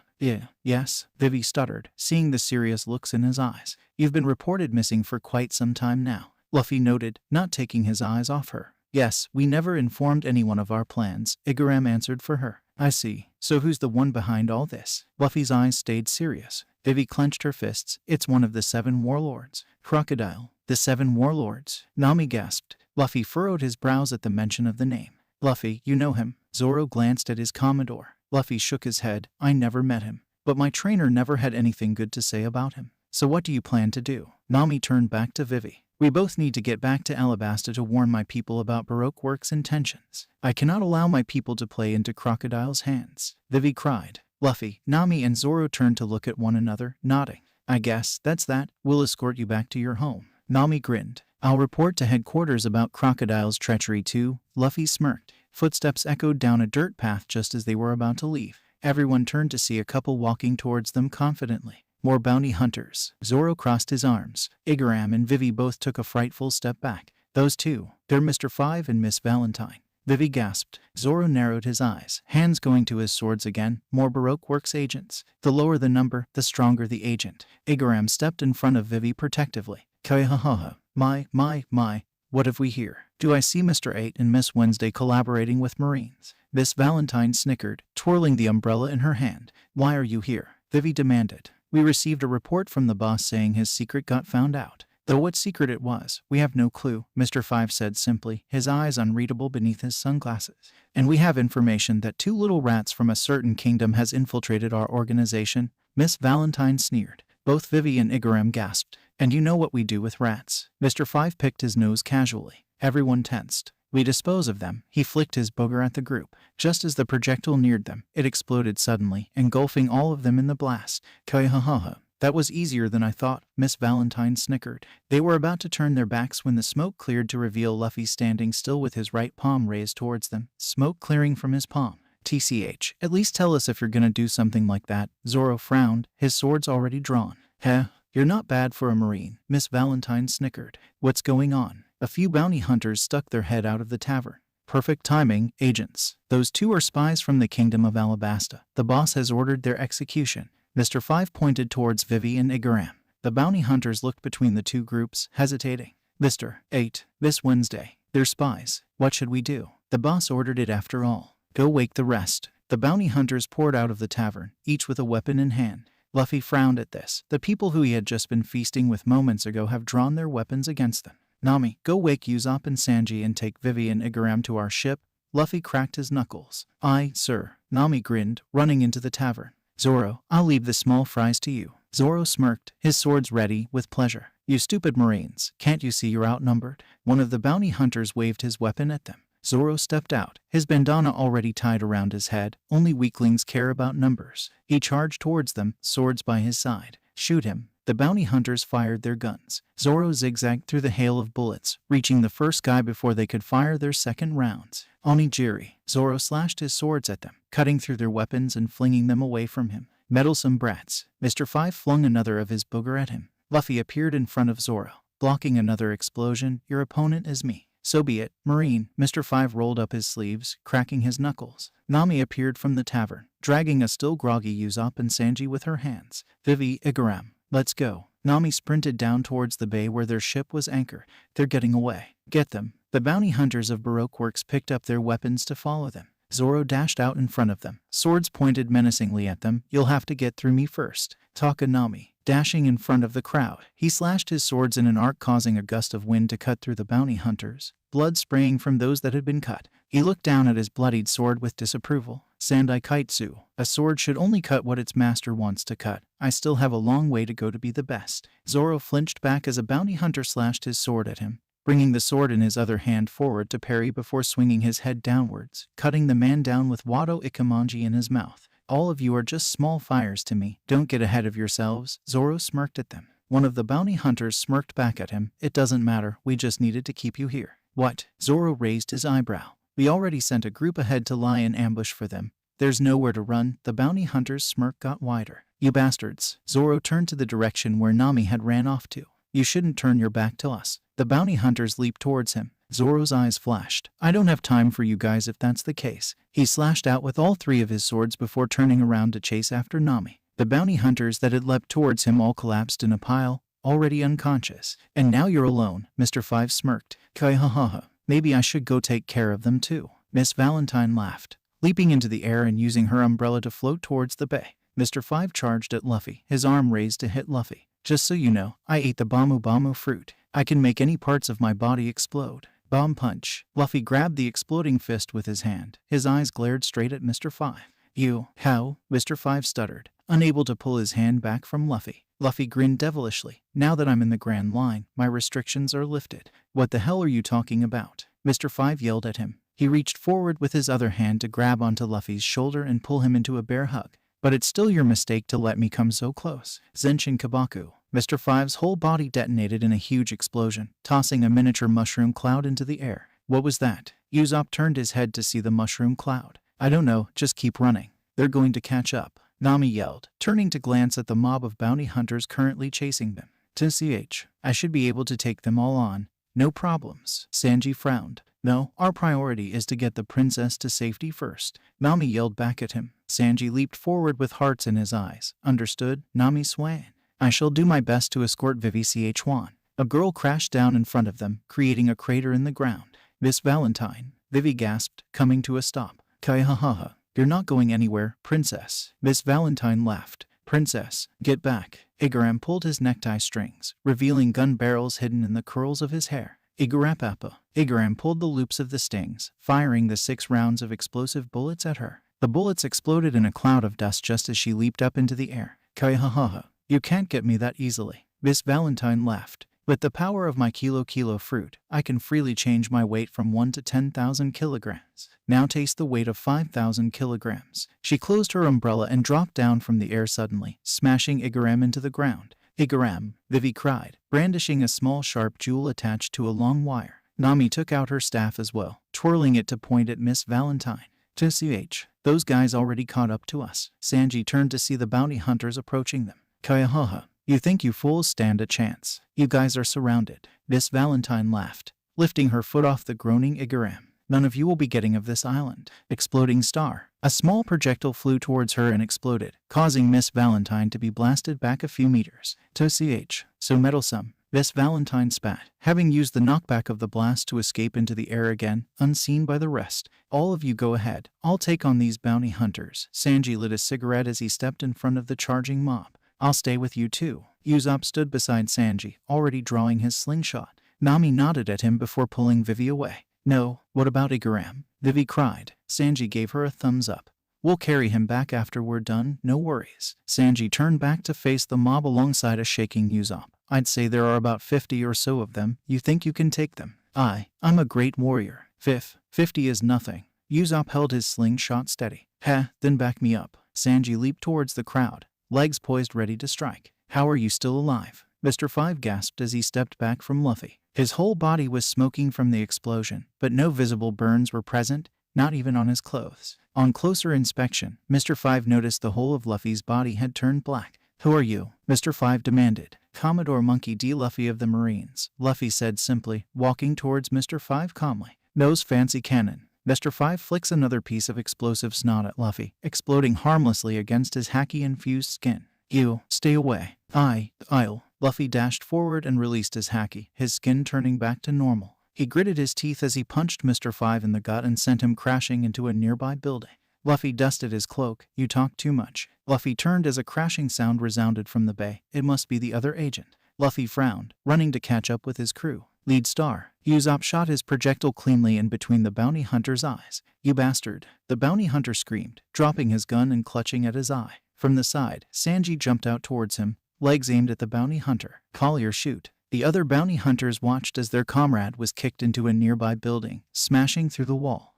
Yes, Vivi stuttered, seeing the serious looks in his eyes. You've been reported missing for quite some time now. Luffy noted, not taking his eyes off her. Yes, we never informed anyone of our plans, Igaram answered for her. I see. So who's the one behind all this? Luffy's eyes stayed serious. Vivi clenched her fists. It's one of the 7 warlords. Crocodile. The 7 warlords. Nami gasped. Luffy furrowed his brows at the mention of the name. Luffy, you know him. Zoro glanced at his commodore. Luffy shook his head. I never met him. But my trainer never had anything good to say about him. So what do you plan to do? Nami turned back to Vivi. We both need to get back to Alabasta to warn my people about Baroque Works' intentions. I cannot allow my people to play into Crocodile's hands, Vivi cried. Luffy, Nami and Zoro turned to look at one another, nodding. I guess that's that. We'll escort you back to your home. Nami grinned. I'll report to headquarters about Crocodile's treachery too. Luffy smirked. Footsteps echoed down a dirt path just as they were about to leave. Everyone turned to see a couple walking towards them confidently. More bounty hunters. Zoro crossed his arms. Igaram and Vivi both took a frightful step back. Those two. They're Mr. Five and Miss Valentine. Vivi gasped. Zoro narrowed his eyes, hands going to his swords again. More Baroque Works agents. The lower the number, the stronger the agent. Igaram stepped in front of Vivi protectively. Kaihahaha. My. What have we here? Do I see Mr. 8 and Miss Wednesday collaborating with Marines? Miss Valentine snickered, twirling the umbrella in her hand. Why are you here? Vivi demanded. We received a report from the boss saying his secret got found out. Though what secret it was, we have no clue, Mr. 5 said simply, his eyes unreadable beneath his sunglasses. And we have information that 2 little rats from a certain kingdom has infiltrated our organization. Miss Valentine sneered. Both Vivi and Igaram gasped. And you know what we do with rats. Mr. 5 picked his nose casually. Everyone tensed. We dispose of them. He flicked his booger at the group. Just as the projectile neared them, it exploded suddenly, engulfing all of them in the blast. Kaihahaha. That was easier than I thought, Miss Valentine snickered. They were about to turn their backs when the smoke cleared to reveal Luffy standing still with his right palm raised towards them, smoke clearing from his palm. TCH, at least tell us if you're gonna do something like that. Zoro frowned, his swords already drawn. Heh, you're not bad for a Marine, Miss Valentine snickered. What's going on? A few bounty hunters stuck their head out of the tavern. Perfect timing, agents. Those 2 are spies from the kingdom of Alabasta. The boss has ordered their execution. Mr. 5 pointed towards Vivi and Igaram. The bounty hunters looked between the 2 groups, hesitating. Mr. 8, Miss Wednesday. They're spies. What should we do? The boss ordered it after all. Go wake the rest. The bounty hunters poured out of the tavern, each with a weapon in hand. Luffy frowned at this. The people who he had just been feasting with moments ago have drawn their weapons against them. Nami, go wake Usopp and Sanji and take Vivi and Igaram to our ship. Luffy cracked his knuckles. Aye, sir. Nami grinned, running into the tavern. Zoro, I'll leave the small fries to you. Zoro smirked, his swords ready, with pleasure. You stupid Marines, can't you see you're outnumbered? One of the bounty hunters waved his weapon at them. Zoro stepped out, his bandana already tied around his head. Only weaklings care about numbers. He charged towards them, swords by his side. Shoot him. The bounty hunters fired their guns. Zoro zigzagged through the hail of bullets, reaching the first guy before they could fire their second rounds. Onigiri. Zoro slashed his swords at them, cutting through their weapons and flinging them away from him. Meddlesome brats. Mr. 5 flung another of his booger at him. Luffy appeared in front of Zoro, blocking another explosion. Your opponent is me. So be it, Marine. Mr. 5 rolled up his sleeves, cracking his knuckles. Nami appeared from the tavern, dragging a still groggy Usopp and Sanji with her hands. Vivi, Igaram. Let's go. Nami sprinted down towards the bay where their ship was anchored. They're getting away. Get them. The bounty hunters of Baroque Works picked up their weapons to follow them. Zoro dashed out in front of them, swords pointed menacingly at them. You'll have to get through me first. Takanami. Dashing in front of the crowd, he slashed his swords in an arc, causing a gust of wind to cut through the bounty hunters, blood spraying from those that had been cut. He looked down at his bloodied sword with disapproval. Sandai Kaitsu. A sword should only cut what its master wants to cut. I still have a long way to go to be the best. Zoro flinched back as a bounty hunter slashed his sword at him, bringing the sword in his other hand forward to parry before swinging his head downwards, cutting the man down with Wado Ikamanji in his mouth. All of you are just small fires to me. Don't get ahead of yourselves. Zoro smirked at them. One of the bounty hunters smirked back at him. It doesn't matter. We just needed to keep you here. What? Zoro raised his eyebrow. We already sent a group ahead to lie in ambush for them. There's nowhere to run. The bounty hunter's smirk got wider. You bastards. Zoro turned to the direction where Nami had ran off to. You shouldn't turn your back to us. The bounty hunters leaped towards him. Zoro's eyes flashed. I don't have time for you guys if that's the case. He slashed out with all 3 of his swords before turning around to chase after Nami. The bounty hunters that had leapt towards him all collapsed in a pile, already unconscious. And now you're alone, Mr. 5 smirked. Kaihahaha. Maybe I should go take care of them too. Miss Valentine laughed, leaping into the air and using her umbrella to float towards the bay. Mr. 5 charged at Luffy, his arm raised to hit Luffy. Just so you know, I ate the Bamu fruit. I can make any parts of my body explode. Bomb punch. Luffy grabbed the exploding fist with his hand. His eyes glared straight at Mr. 5. You, how? Mr. 5 stuttered. unable to pull his hand back from Luffy. Luffy grinned devilishly. Now that I'm in the Grand Line, my restrictions are lifted. What the hell are you talking about? Mr. Five yelled at him. He reached forward with his other hand to grab onto Luffy's shoulder and pull him into a bear hug. But it's still your mistake to let me come so close. Zenshin Kabaku. Mr. Five's whole body detonated in a huge explosion, tossing a miniature mushroom cloud into the air. What was that? Usopp turned his head to see the mushroom cloud. I don't know, just keep running. They're going to catch up, Nami yelled, turning to glance at the mob of bounty hunters currently chasing them. TCH, I should be able to take them all on. No problems. Sanji frowned. No, our priority is to get the princess to safety first. Nami yelled back at him. Sanji leaped forward with hearts in his eyes. Understood? Nami swayed. I shall do my best to escort Vivi Ch1. A girl crashed down in front of them, creating a crater in the ground. Miss Valentine, Vivi gasped, coming to a stop. Kaihahaha, you're not going anywhere, princess. Miss Valentine laughed. Princess, get back. Igaram pulled his necktie strings, revealing gun barrels hidden in the curls of his hair. Igarapapa. Igaram pulled the loops of the stings, firing the 6 rounds of explosive bullets at her. The bullets exploded in a cloud of dust just as she leaped up into the air. Kaihahaha, you can't get me that easily. Miss Valentine laughed. With the power of my kilo fruit, I can freely change my weight from 1 to 10,000 kilograms. Now taste the weight of 5,000 kilograms. She closed her umbrella and dropped down from the air suddenly, smashing Igaram into the ground. Igaram, Vivi cried, brandishing a small sharp jewel attached to a long wire. Nami took out her staff as well, twirling it to point at Miss Valentine. TCH, those guys already caught up to us. Sanji turned to see the bounty hunters approaching them. Kaihaha. You think you fools stand a chance? You guys are surrounded. Miss Valentine laughed, lifting her foot off the groaning Igaram. None of you will be getting of this island. Exploding star. A small projectile flew towards her and exploded, causing Miss Valentine to be blasted back a few meters. TCH, so meddlesome. Miss Valentine spat, having used the knockback of the blast to escape into the air again, unseen by the rest. All of you go ahead. I'll take on these bounty hunters. Sanji lit a cigarette as he stepped in front of the charging mob. I'll stay with you too. Usopp stood beside Sanji, already drawing his slingshot. Nami nodded at him before pulling Vivi away. No, what about Igaram? Vivi cried. Sanji gave her a thumbs up. We'll carry him back after we're done, no worries. Sanji turned back to face the mob alongside a shaking Usopp. I'd say there are about 50 or so of them. You think you can take them? I'm a great warrior. 50 is nothing. Usopp held his slingshot steady. Then back me up. Sanji leaped towards the crowd, legs poised ready to strike. How are you still alive? Mr. Five gasped as he stepped back from Luffy. His whole body was smoking from the explosion, but no visible burns were present, not even on his clothes. On closer inspection, Mr. Five noticed the whole of Luffy's body had turned black. Who are you? Mr. Five demanded. Commodore Monkey D. Luffy of the Marines, Luffy said simply, walking towards Mr. Five calmly. Nose fancy cannon. Mr. Five flicks another piece of explosive snot at Luffy, exploding harmlessly against his haki-infused skin. You, stay away. I'll. Luffy dashed forward and released his haki, his skin turning back to normal. He gritted his teeth as he punched Mr. Five in the gut and sent him crashing into a nearby building. Luffy dusted his cloak. You talk too much. Luffy turned as a crashing sound resounded from the bay. It must be the other agent. Luffy frowned, running to catch up with his crew. Lead star. Usopp shot his projectile cleanly in between the bounty hunter's eyes. You bastard. The bounty hunter screamed, dropping his gun and clutching at his eye. From the side, Sanji jumped out towards him, legs aimed at the bounty hunter. Collier shoot. The other bounty hunters watched as their comrade was kicked into a nearby building, smashing through the wall.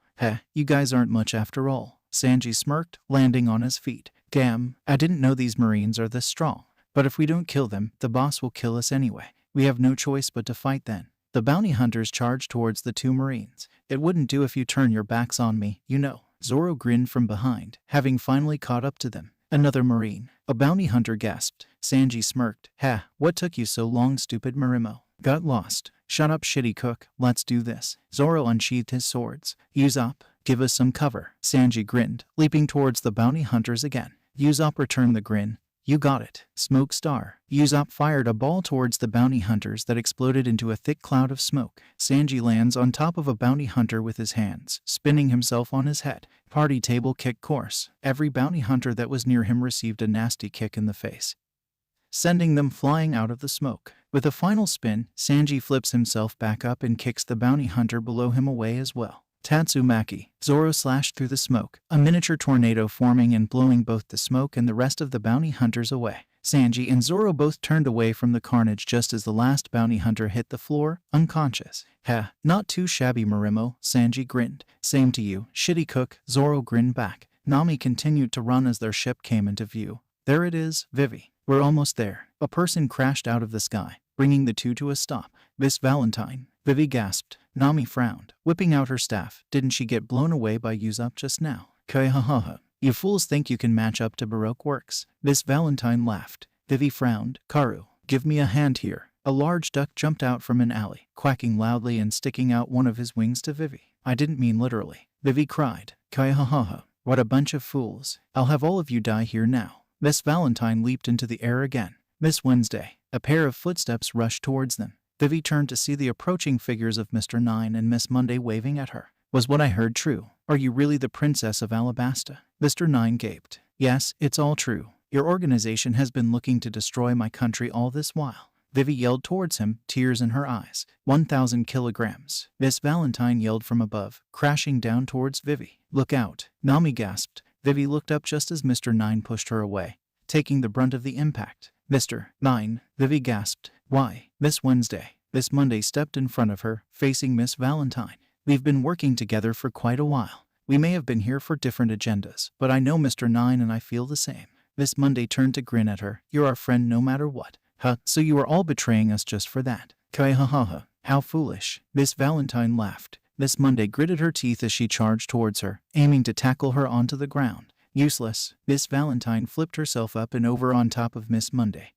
You guys aren't much after all. Sanji smirked, landing on his feet. Damn, I didn't know these Marines are this strong. But if we don't kill them, the boss will kill us anyway. We have no choice but to fight then. The bounty hunters charged towards the 2 Marines. It wouldn't do if you turn your backs on me, you know. Zoro grinned from behind, having finally caught up to them. Another Marine. A bounty hunter gasped. Sanji smirked. What took you so long, stupid Marimo? Got lost. Shut up, shitty cook. Let's do this. Zoro unsheathed his swords. Usopp, give us some cover. Sanji grinned, leaping towards the bounty hunters again. Usopp returned the grin. You got it. Smoke star. Usopp fired a ball towards the bounty hunters that exploded into a thick cloud of smoke. Sanji lands on top of a bounty hunter with his hands, spinning himself on his head. Party table kick course. Every bounty hunter that was near him received a nasty kick in the face, sending them flying out of the smoke. With a final spin, Sanji flips himself back up and kicks the bounty hunter below him away as well. Tatsumaki. Zoro slashed through the smoke, a miniature tornado forming and blowing both the smoke and the rest of the bounty hunters away. Sanji and Zoro both turned away from the carnage just as the last bounty hunter hit the floor, unconscious. "Heh, not too shabby, Marimo," Sanji grinned. "Same to you, shitty cook," Zoro grinned back. Nami continued to run as their ship came into view. "There it is, Vivi. We're almost there." A person crashed out of the sky, bringing the two to a stop. "Miss Valentine," Vivi gasped. Nami frowned, whipping out her staff. "Didn't she get blown away by Usopp just now?" "Kai-ha-ha-ha. You fools think you can match up to Baroque Works." Miss Valentine laughed. Vivi frowned. "Karu, give me a hand here." A large duck jumped out from an alley, quacking loudly and sticking out one of his wings to Vivi. "I didn't mean literally," Vivi cried. "Kai-ha-ha-ha. What a bunch of fools. I'll have all of you die here now." Miss Valentine leaped into the air again. "Miss Wednesday." A pair of footsteps rushed towards them. Vivi turned to see the approaching figures of Mr. Nine and Miss Monday waving at her. "Was what I heard true? Are you really the Princess of Alabasta?" Mr. Nine gaped. "Yes, it's all true. Your organization has been looking to destroy my country all this while." Vivi yelled towards him, tears in her eyes. 1,000 kilograms. Miss Valentine yelled from above, crashing down towards Vivi. "Look out." Nami gasped. Vivi looked up just as Mr. Nine pushed her away, taking the brunt of the impact. "Mr. Nine," Vivi gasped. "Why?" Miss Wednesday. Miss Monday stepped in front of her, facing Miss Valentine. "We've been working together for quite a while. We may have been here for different agendas, but I know Mr. Nine and I feel the same." Miss Monday turned to grin at her. "You're our friend no matter what." "Huh, so you are all betraying us just for that?" "Kai-ha-ha-ha. How foolish." Miss Valentine laughed. Miss Monday gritted her teeth as she charged towards her, aiming to tackle her onto the ground. "Useless." Miss Valentine flipped herself up and over on top of Miss Monday,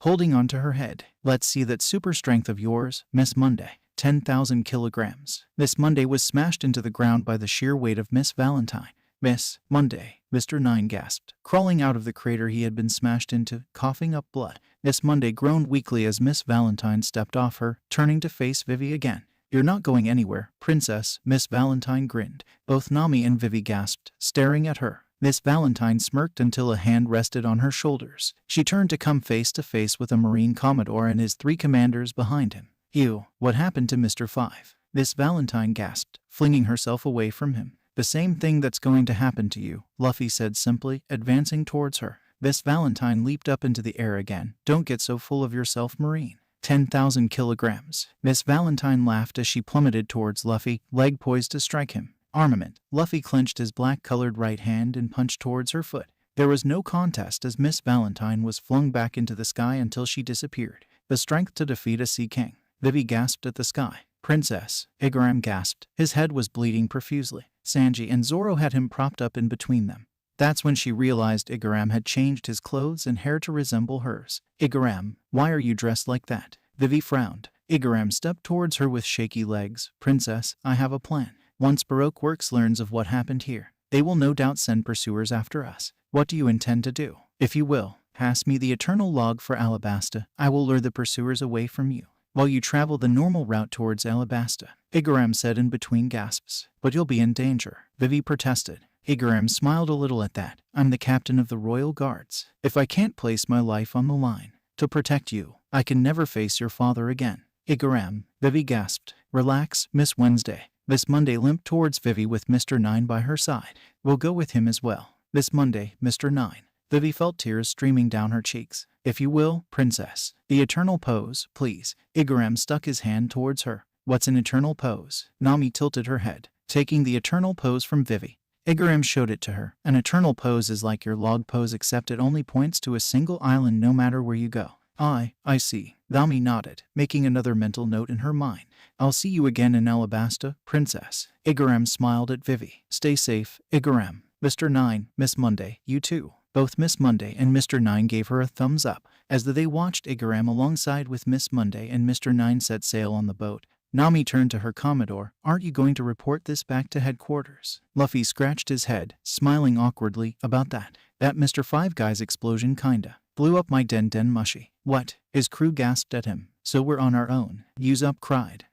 holding onto her head. "Let's see that super strength of yours, Miss Monday." 10,000 kilograms. Miss Monday was smashed into the ground by the sheer weight of Miss Valentine. "Miss Monday," Mr. Nine gasped, crawling out of the crater he had been smashed into, coughing up blood. Miss Monday groaned weakly as Miss Valentine stepped off her, turning to face Vivi again. "You're not going anywhere, Princess," Miss Valentine grinned. Both Nami and Vivi gasped, staring at her. Miss Valentine smirked until a hand rested on her shoulders. She turned to come face to face with a Marine Commodore and his 3 commanders behind him. "You, what happened to Mr. 5? Miss Valentine gasped, flinging herself away from him. "The same thing that's going to happen to you," Luffy said simply, advancing towards her. Miss Valentine leaped up into the air again. "Don't get so full of yourself, Marine." 10,000 kilograms. Miss Valentine laughed as she plummeted towards Luffy, leg poised to strike him. Armament. Luffy clenched his black-colored right hand and punched towards her foot. There was no contest as Miss Valentine was flung back into the sky until she disappeared. The strength to defeat a Sea King. Vivi gasped at the sky. "Princess." Igaram gasped. His head was bleeding profusely. Sanji and Zoro had him propped up in between them. That's when she realized Igaram had changed his clothes and hair to resemble hers. "Igaram, why are you dressed like that?" Vivi frowned. Igaram stepped towards her with shaky legs. "Princess, I have a plan. Once Baroque Works learns of what happened here, they will no doubt send pursuers after us. What do you intend to do? If you will, pass me the eternal log for Alabasta. I will lure the pursuers away from you, while you travel the normal route towards Alabasta," Igaram said in between gasps. "But you'll be in danger," Vivi protested. Igaram smiled a little at that. "I'm the captain of the Royal Guards. If I can't place my life on the line to protect you, I can never face your father again." "Igaram," Vivi gasped. "Relax, Miss Wednesday." Miss Monday limped towards Vivi with Mr. Nine by her side. "We'll go with him as well." "Miss Monday, Mr. Nine." Vivi felt tears streaming down her cheeks. "If you will, Princess. The eternal pose, please." Igaram stuck his hand towards her. "What's an eternal pose?" Nami tilted her head, taking the eternal pose from Vivi. Igaram showed it to her. "An eternal pose is like your log pose except it only points to a single island no matter where you go." I see." Nami nodded, making another mental note in her mind. "I'll see you again in Alabasta, Princess." Igaram smiled at Vivi. "Stay safe, Igaram." "Mr. Nine, Miss Monday, you too." Both Miss Monday and Mr. Nine gave her a thumbs up as they watched Igaram alongside with Miss Monday and Mr. Nine set sail on the boat. Nami turned to her Commodore. "Aren't you going to report this back to headquarters?" Luffy scratched his head, smiling awkwardly. "About that Mr. Five Guy's explosion kinda blew up my den mushy." "What?" His crew gasped at him. "So we're on our own," Usopp cried.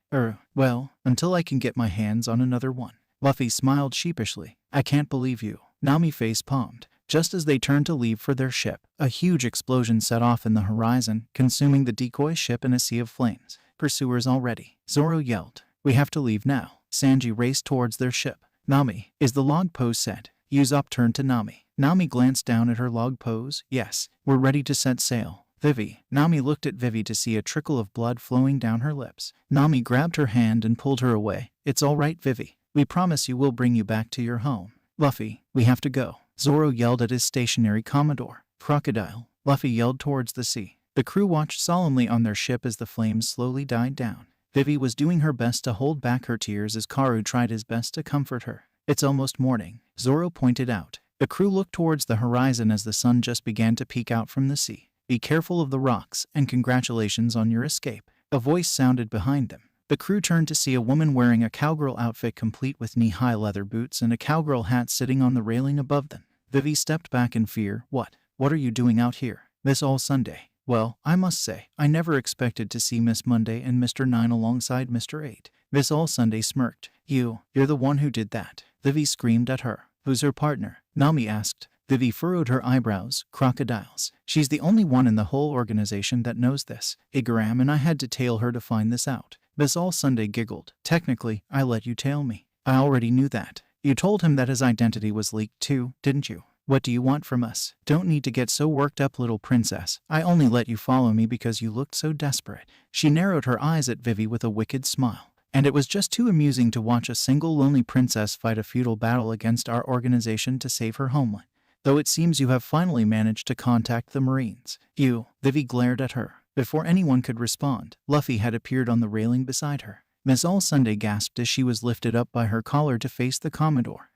Well, until I can get my hands on another one." Luffy smiled sheepishly. "I can't believe you." Nami face-palmed. Just as they turned to leave for their ship, a huge explosion set off in the horizon, consuming the decoy ship in a sea of flames. "Pursuers already," Zoro yelled. "We have to leave now." Sanji raced towards their ship. Nami, is the log pose set? Usopp turned to Nami. Nami glanced down at her log pose. Yes, we're ready to set sail. Vivi. Nami looked at Vivi to see a trickle of blood flowing down her lips. Nami grabbed her hand and pulled her away. It's all right, Vivi. We promise you we'll bring you back to your home. Luffy, we have to go. Zoro yelled at his stationary Commodore. Crocodile. Luffy yelled towards the sea. The crew watched solemnly on their ship as the flames slowly died down. Vivi was doing her best to hold back her tears as Karu tried his best to comfort her. It's almost morning, Zoro pointed out. The crew looked towards the horizon as the sun just began to peek out from the sea. Be careful of the rocks, and congratulations on your escape. A voice sounded behind them. The crew turned to see a woman wearing a cowgirl outfit complete with knee-high leather boots and a cowgirl hat sitting on the railing above them. Vivi stepped back in fear. What are you doing out here? This all Sunday. Well, I must say, I never expected to see Miss Monday and Mr. 9 alongside Mr. 8. Miss All Sunday smirked. You're the one who did that. Vivi screamed at her. Who's her partner? Nami asked. Vivi furrowed her eyebrows. Crocodiles. She's the only one in the whole organization that knows this. Igaram and I had to tail her to find this out. Miss All Sunday giggled. Technically, I let you tail me. I already knew that. You told him that his identity was leaked too, didn't you? What do you want from us? Don't need to get so worked up, little princess. I only let you follow me because you looked so desperate. She narrowed her eyes at Vivi with a wicked smile. And it was just too amusing to watch a single lonely princess fight a futile battle against our organization to save her homeland. Though it seems you have finally managed to contact the Marines. Vivi glared at her. Before anyone could respond, Luffy had appeared on the railing beside her. Miss All Sunday gasped as she was lifted up by her collar to face the Commodore.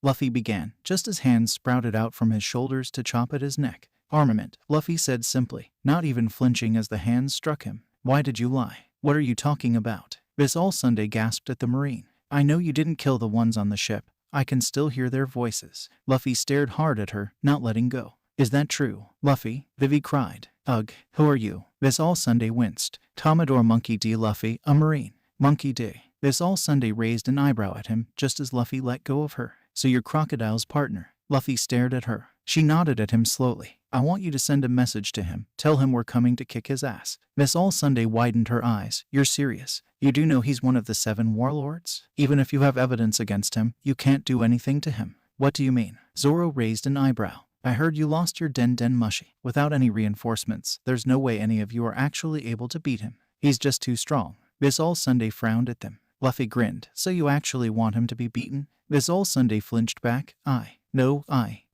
Luffy began, just as hands sprouted out from his shoulders to chop at his neck. Armament, Luffy said simply, not even flinching as the hands struck him. Why did you lie? What are you talking about? Miss All Sunday gasped at the Marine. I know you didn't kill the ones on the ship. I can still hear their voices. Luffy stared hard at her, not letting go. Is that true, Luffy? Vivi cried. Ugh, who are you? Miss All Sunday winced. Commodore Monkey D. Luffy, a Marine. Monkey D. Miss All Sunday raised an eyebrow at him, just as Luffy let go of her. So you're Crocodile's partner. Luffy stared at her. She nodded at him slowly. I want you to send a message to him. Tell him we're coming to kick his ass. Miss All Sunday widened her eyes. You're serious? You do know he's one of the 7 warlords? Even if you have evidence against him, you can't do anything to him. What do you mean? Zoro raised an eyebrow. I heard you lost your Den Mushy. Without any reinforcements, there's no way any of you are actually able to beat him. He's just too strong. Miss All Sunday frowned at them. Luffy grinned. So you actually want him to be beaten? Miss All Sunday flinched back.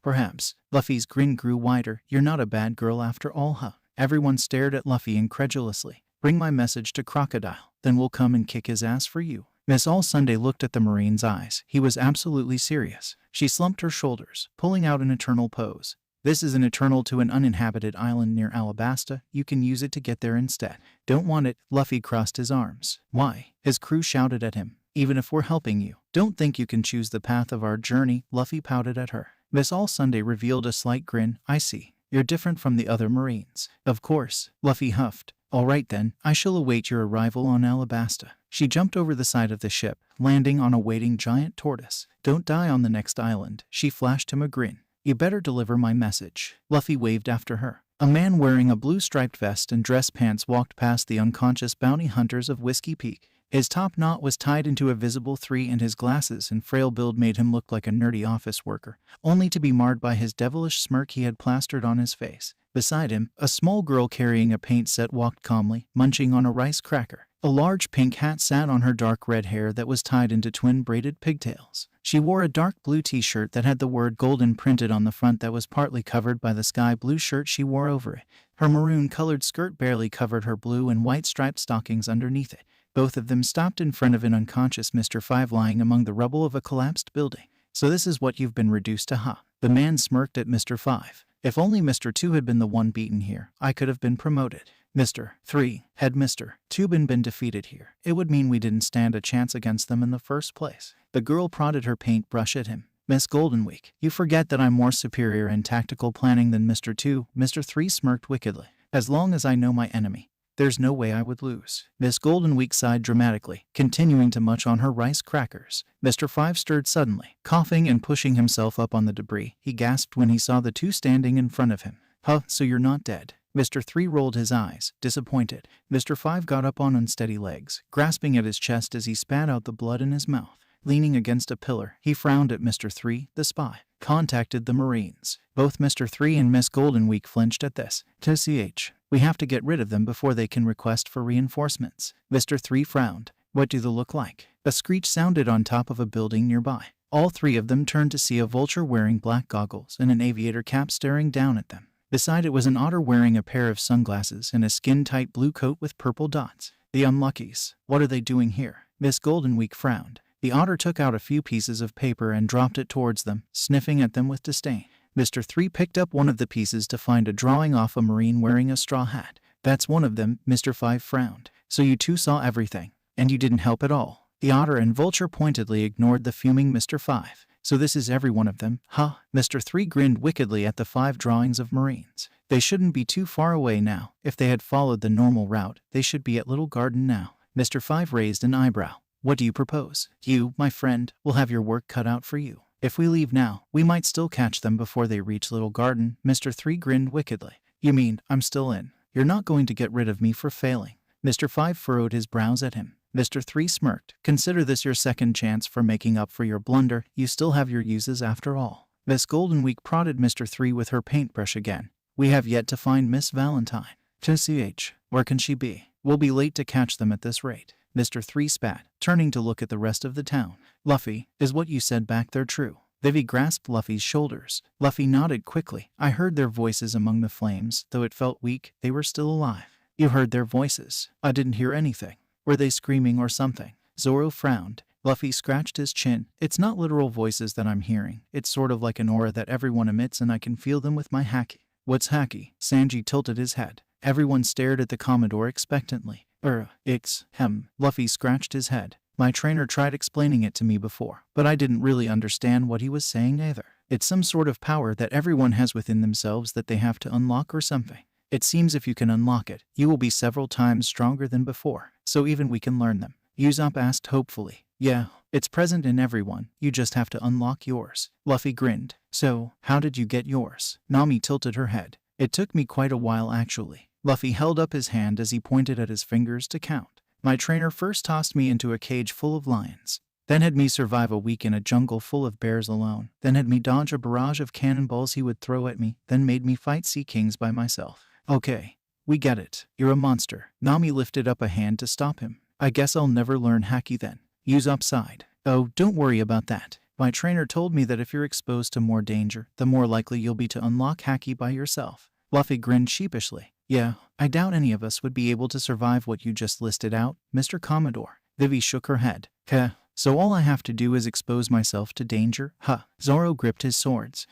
Perhaps. Luffy's grin grew wider. You're not a bad girl after all, huh? Everyone stared at Luffy incredulously. Bring my message to Crocodile. Then we'll come and kick his ass for you. Miss All Sunday looked at the Marine's eyes. He was absolutely serious. She slumped her shoulders, pulling out an eternal pose. This is an eternal to an uninhabited island near Alabasta. You can use it to get there instead. Don't want it. Luffy crossed his arms. Why? His crew shouted at him. Even if we're helping you, don't think you can choose the path of our journey. Luffy pouted at her. Miss All Sunday revealed a slight grin. I see. You're different from the other Marines. Of course. Luffy huffed. All right then, I shall await your arrival on Alabasta. She jumped over the side of the ship, landing on a waiting giant tortoise. Don't die on the next island. She flashed him a grin. You better deliver my message. Luffy waved after her. A man wearing a blue striped vest and dress pants walked past the unconscious bounty hunters of Whiskey Peak. His top knot was tied into a visible 3 and his glasses and frail build made him look like a nerdy office worker, only to be marred by his devilish smirk he had plastered on his face. Beside him, a small girl carrying a paint set walked calmly, munching on a rice cracker. A large pink hat sat on her dark red hair that was tied into twin braided pigtails. She wore a dark blue t-shirt that had the word golden printed on the front that was partly covered by the sky blue shirt she wore over it. Her maroon-colored skirt barely covered her blue and white striped stockings underneath it. Both of them stopped in front of an unconscious Mr. 5 lying among the rubble of a collapsed building. So this is what you've been reduced to, huh? The man smirked at Mr. 5. If only Mr. 2 had been the one beaten here, I could have been promoted. Mr. 3, had Mr. 2 been defeated here, it would mean we didn't stand a chance against them in the first place. The girl prodded her paintbrush at him. Miss Goldenweek, you forget that I'm more superior in tactical planning than Mr. 2. Mr. 3 smirked wickedly. As long as I know my enemy, there's no way I would lose. Miss Goldenweek sighed dramatically, continuing to munch on her rice crackers. Mr. 5 stirred suddenly, coughing and pushing himself up on the debris. He gasped when he saw the two standing in front of him. Huh, so you're not dead. Mr. 3 rolled his eyes, disappointed. Mr. 5 got up on unsteady legs, grasping at his chest as he spat out the blood in his mouth. Leaning against a pillar, he frowned at Mr. 3, the spy. Contacted the Marines. Both Mr. 3 and Miss Goldenweek flinched at this. TCH. We have to get rid of them before they can request for reinforcements. Mr. 3 frowned. What do they look like? A screech sounded on top of a building nearby. All three of them turned to see a vulture wearing black goggles and an aviator cap staring down at them. Beside it was an otter wearing a pair of sunglasses and a skin-tight blue coat with purple dots. The unluckies. What are they doing here? Miss Goldenweek frowned. The otter took out a few pieces of paper and dropped it towards them, sniffing at them with disdain. Mr. 3 picked up one of the pieces to find a drawing off a Marine wearing a straw hat. That's one of them, Mr. 5 frowned. So you two saw everything, and you didn't help at all. The otter and vulture pointedly ignored the fuming Mr. 5. So this is every one of them, huh? Mr. 3 grinned wickedly at the 5 drawings of Marines. They shouldn't be too far away now. If they had followed the normal route, they should be at Little Garden now. Mr. 5 raised an eyebrow. What do you propose? You, my friend, will have your work cut out for you. If we leave now, we might still catch them before they reach Little Garden. Mr. 3 grinned wickedly. You mean, I'm still in? You're not going to get rid of me for failing. Mr. 5 furrowed his brows at him. Mr. 3 smirked. Consider this your second chance for making up for your blunder. You still have your uses after all. Miss Goldenweek prodded Mr. 3 with her paintbrush again. We have yet to find Miss Valentine. TCH. Where can she be? We'll be late to catch them at this rate. Mr. 3 spat, turning to look at the rest of the town. Luffy, is what you said back there true? Vivi grasped Luffy's shoulders. Luffy nodded quickly. I heard their voices among the flames. Though it felt weak, they were still alive. You heard their voices. I didn't hear anything. Were they screaming or something? Zoro frowned. Luffy scratched his chin. It's not literal voices that I'm hearing. It's sort of like an aura that everyone emits and I can feel them with my haki. What's haki? Sanji tilted his head. Everyone stared at the Commodore expectantly. Luffy scratched his head. My trainer tried explaining it to me before, but I didn't really understand what he was saying either. It's some sort of power that everyone has within themselves that they have to unlock or something. It seems if you can unlock it, you will be several times stronger than before, so even we can learn them. Usopp asked hopefully. Yeah, it's present in everyone, you just have to unlock yours. Luffy grinned. So, how did you get yours? Nami tilted her head. It took me quite a while actually. Luffy held up his hand as he pointed at his fingers to count. My trainer first tossed me into a cage full of lions, then had me survive a week in a jungle full of bears alone, then had me dodge a barrage of cannonballs he would throw at me, then made me fight sea kings by myself. Okay, we get it. You're a monster. Nami lifted up a hand to stop him. I guess I'll never learn haki then. Usopp sighed. Oh, don't worry about that. My trainer told me that if you're exposed to more danger, the more likely you'll be to unlock haki by yourself. Luffy grinned sheepishly. Yeah, I doubt any of us would be able to survive what you just listed out, Mr. Commodore. Vivi shook her head. So all I have to do is expose myself to danger? Huh. Zoro gripped his swords.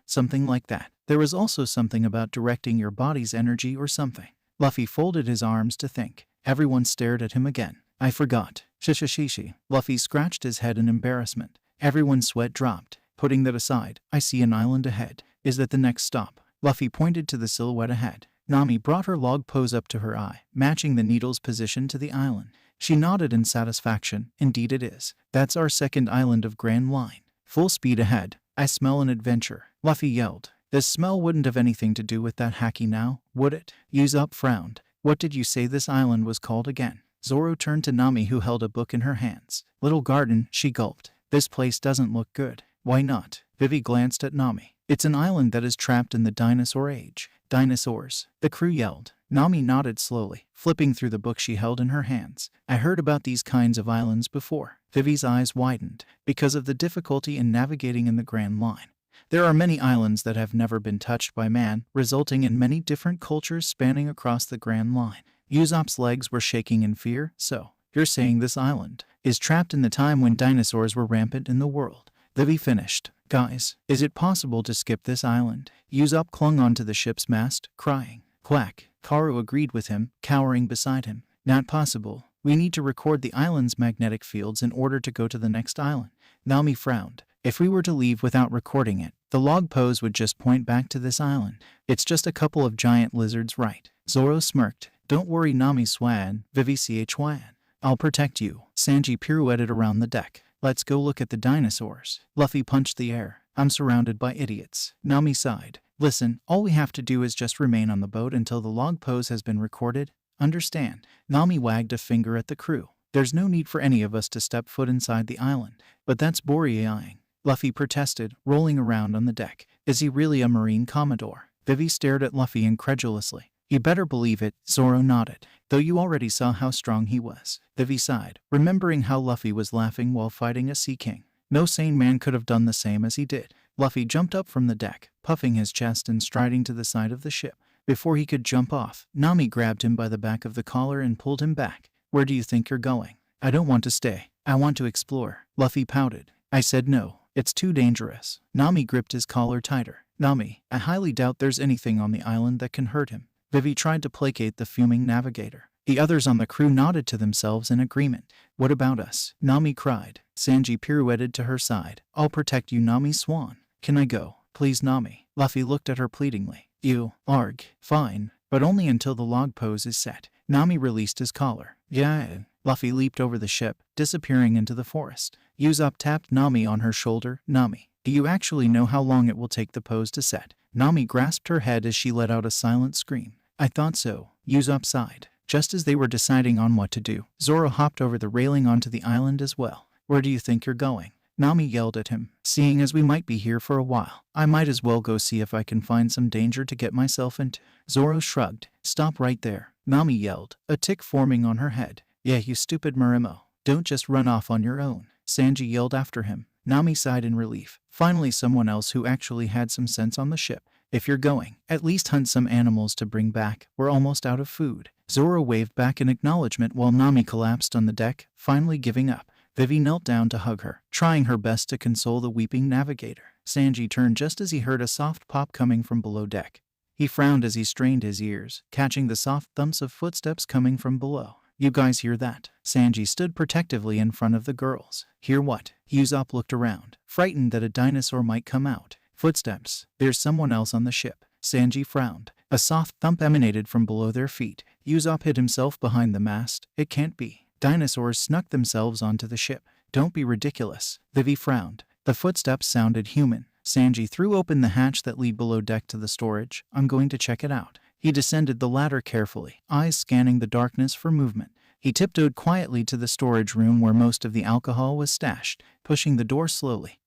Something like that. There was also something about directing your body's energy or something. Luffy folded his arms to think. Everyone stared at him again. I forgot. Shishishishi. Luffy scratched his head in embarrassment. Everyone's sweat dropped. Putting that aside, I see an island ahead. Is that the next stop? Luffy pointed to the silhouette ahead. Nami brought her log pose up to her eye, matching the needle's position to the island. She nodded in satisfaction. Indeed it is. That's our second island of Grand Line. Full speed ahead. I smell an adventure. Luffy yelled. This smell wouldn't have anything to do with that haki now, would it? Usopp frowned. What did you say this island was called again? Zoro turned to Nami who held a book in her hands. Little Garden, she gulped. This place doesn't look good. Why not? Vivi glanced at Nami. It's an island that is trapped in the dinosaur age. Dinosaurs. The crew yelled. Nami nodded slowly, flipping through the book she held in her hands. I heard about these kinds of islands before. Vivi's eyes widened. Because of the difficulty in navigating in the Grand Line, there are many islands that have never been touched by man, resulting in many different cultures spanning across the Grand Line. Usopp's legs were shaking in fear. So, you're saying this island is trapped in the time when dinosaurs were rampant in the world? Vivi finished. Guys, is it possible to skip this island? Usopp clung onto the ship's mast, crying. Quack. Karu agreed with him, cowering beside him. Not possible. We need to record the island's magnetic fields in order to go to the next island. Nami frowned. If we were to leave without recording it, the log pose would just point back to this island. It's just a couple of giant lizards, right? Zoro smirked. Don't worry, Nami Swan. Vivi Chyan. I'll protect you. Sanji pirouetted around the deck. Let's go look at the dinosaurs. Luffy punched the air. I'm surrounded by idiots. Nami sighed. Listen, all we have to do is just remain on the boat until the log pose has been recorded. Understand? Nami wagged a finger at the crew. There's no need for any of us to step foot inside the island. But that's boring. Luffy protested, rolling around on the deck. Is he really a Marine Commodore? Vivi stared at Luffy incredulously. You better believe it, Zoro nodded. Though you already saw how strong he was. Vivi sighed, remembering how Luffy was laughing while fighting a Sea King. No sane man could have done the same as he did. Luffy jumped up from the deck, puffing his chest and striding to the side of the ship. Before he could jump off, Nami grabbed him by the back of the collar and pulled him back. Where do you think you're going? I don't want to stay. I want to explore. Luffy pouted. I said no. It's too dangerous. Nami gripped his collar tighter. Nami, I highly doubt there's anything on the island that can hurt him. Vivi tried to placate the fuming navigator. The others on the crew nodded to themselves in agreement. What about us? Nami cried. Sanji pirouetted to her side. I'll protect you, Nami Swan. Can I go? Please, Nami. Luffy looked at her pleadingly. You, arg, fine, but only until the log pose is set. Nami released his collar. Yeah. Luffy leaped over the ship, disappearing into the forest. Usopp tapped Nami on her shoulder. Nami, do you actually know how long it will take the pose to set? Nami grasped her head as she let out a silent scream. I thought so. Usopp sighed. Just as they were deciding on what to do, Zoro hopped over the railing onto the island as well. Where do you think you're going? Nami yelled at him. Seeing as we might be here for a while, I might as well go see if I can find some danger to get myself into. Zoro shrugged. Stop right there. Nami yelled, a tick forming on her head. Yeah, you stupid Marimo. Don't just run off on your own. Sanji yelled after him. Nami sighed in relief. Finally someone else who actually had some sense on the ship. If you're going, at least hunt some animals to bring back. We're almost out of food. Zoro waved back in acknowledgement while Nami collapsed on the deck, finally giving up. Vivi knelt down to hug her, trying her best to console the weeping navigator. Sanji turned just as he heard a soft pop coming from below deck. He frowned as he strained his ears, catching the soft thumps of footsteps coming from below. You guys hear that? Sanji stood protectively in front of the girls. Hear what? Usopp looked around, frightened that a dinosaur might come out. Footsteps. There's someone else on the ship. Sanji frowned. A soft thump emanated from below their feet. Usopp hid himself behind the mast. It can't be. Dinosaurs snuck themselves onto the ship. Don't be ridiculous. Vivi frowned. The footsteps sounded human. Sanji threw open the hatch that lead below deck to the storage. I'm going to check it out. He descended the ladder carefully, eyes scanning the darkness for movement. He tiptoed quietly to the storage room where most of the alcohol was stashed, pushing the door slowly.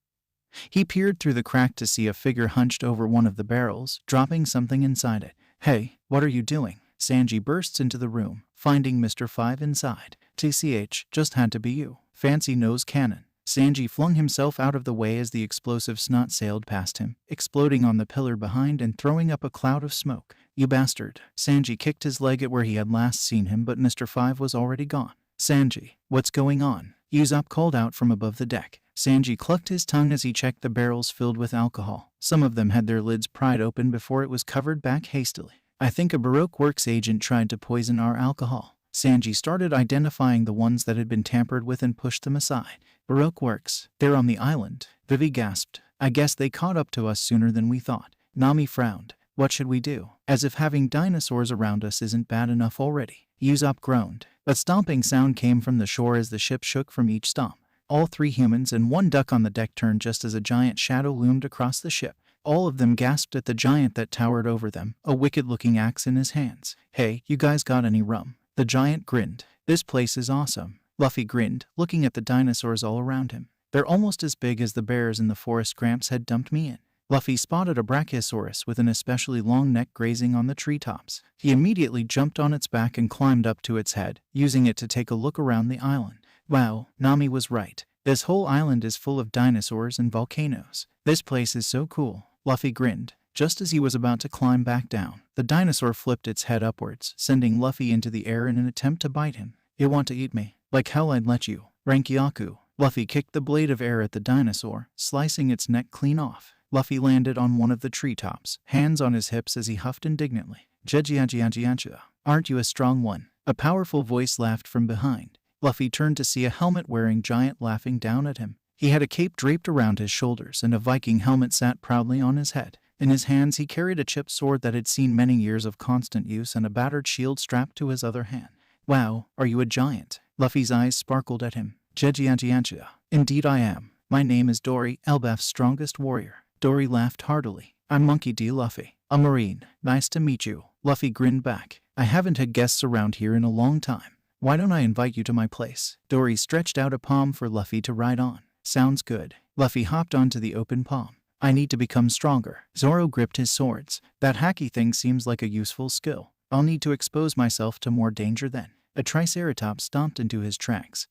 He peered through the crack to see a figure hunched over one of the barrels, dropping something inside it. Hey, what are you doing? Sanji bursts into the room, finding Mr. Five inside. TCH, just had to be you. Fancy nose cannon. Sanji flung himself out of the way as the explosive snot sailed past him, exploding on the pillar behind and throwing up a cloud of smoke. You bastard. Sanji kicked his leg at where he had last seen him, but Mr. Five was already gone. Sanji, what's going on? Usopp called out from above the deck. Sanji clucked his tongue as he checked the barrels filled with alcohol. Some of them had their lids pried open before it was covered back hastily. I think a Baroque Works agent tried to poison our alcohol. Sanji started identifying the ones that had been tampered with and pushed them aside. Baroque Works, they're on the island. Vivi gasped. I guess they caught up to us sooner than we thought. Nami frowned. What should we do? As if having dinosaurs around us isn't bad enough already. Usopp groaned. A stomping sound came from the shore as the ship shook from each stomp. All three humans and one duck on the deck turned just as a giant shadow loomed across the ship. All of them gasped at the giant that towered over them, a wicked-looking axe in his hands. Hey, you guys got any rum? The giant grinned. This place is awesome. Luffy grinned, looking at the dinosaurs all around him. They're almost as big as the bears in the forest Gramps had dumped me in. Luffy spotted a brachiosaurus with an especially long neck grazing on the treetops. He immediately jumped on its back and climbed up to its head, using it to take a look around the island. Wow, Nami was right. This whole island is full of dinosaurs and volcanoes. This place is so cool. Luffy grinned. Just as he was about to climb back down, the dinosaur flipped its head upwards, sending Luffy into the air in an attempt to bite him. You want to eat me? Like hell I'd let you. Rankyaku. Luffy kicked the blade of air at the dinosaur, slicing its neck clean off. Luffy landed on one of the treetops, hands on his hips as he huffed indignantly. Jejiajiajiaja. Aren't you a strong one? A powerful voice laughed from behind. Luffy turned to see a helmet-wearing giant laughing down at him. He had a cape draped around his shoulders and a Viking helmet sat proudly on his head. In his hands he carried a chipped sword that had seen many years of constant use and a battered shield strapped to his other hand. Wow, are you a giant? Luffy's eyes sparkled at him. Jejiajiaja. Indeed I am. My name is Dory, Elbaf's strongest warrior. Dory laughed heartily. I'm Monkey D. Luffy, a Marine. Nice to meet you. Luffy grinned back. I haven't had guests around here in a long time. Why don't I invite you to my place? Dory stretched out a palm for Luffy to ride on. Sounds good. Luffy hopped onto the open palm. I need to become stronger. Zoro gripped his swords. That hacky thing seems like a useful skill. I'll need to expose myself to more danger then. A triceratops stomped into his tracks,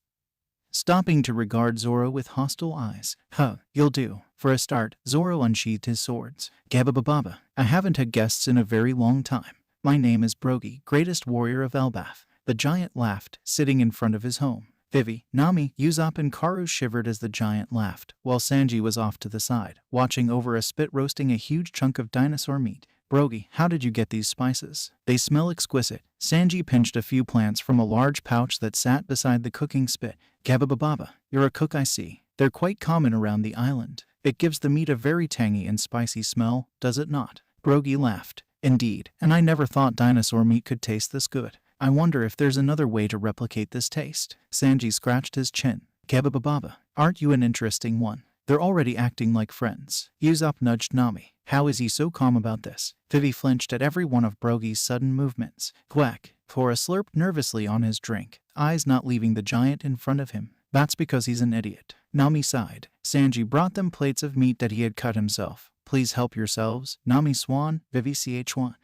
stopping to regard Zoro with hostile eyes. Huh, you'll do. For a start, Zoro unsheathed his swords. Gabba-ba-ba. I haven't had guests in a very long time. My name is Brogy, greatest warrior of Elbaf. The giant laughed, sitting in front of his home. Vivi, Nami, Usopp and Karu shivered as the giant laughed, while Sanji was off to the side, watching over a spit roasting a huge chunk of dinosaur meat. Brogy, how did you get these spices? They smell exquisite. Sanji pinched a few plants from a large pouch that sat beside the cooking spit. Gabba-ba-ba, you're a cook I see. They're quite common around the island. It gives the meat a very tangy and spicy smell, does it not? Brogy laughed. Indeed, and I never thought dinosaur meat could taste this good. I wonder if there's another way to replicate this taste. Sanji scratched his chin. Gabba-ba-ba, aren't you an interesting one? They're already acting like friends. Usopp nudged Nami. How is he so calm about this? Vivi flinched at every one of Brogy's sudden movements. Quack. Tora slurped nervously on his drink, eyes not leaving the giant in front of him. That's because he's an idiot. Nami sighed. Sanji brought them plates of meat that he had cut himself. Please help yourselves. Nami Swan, Vivi Ch1.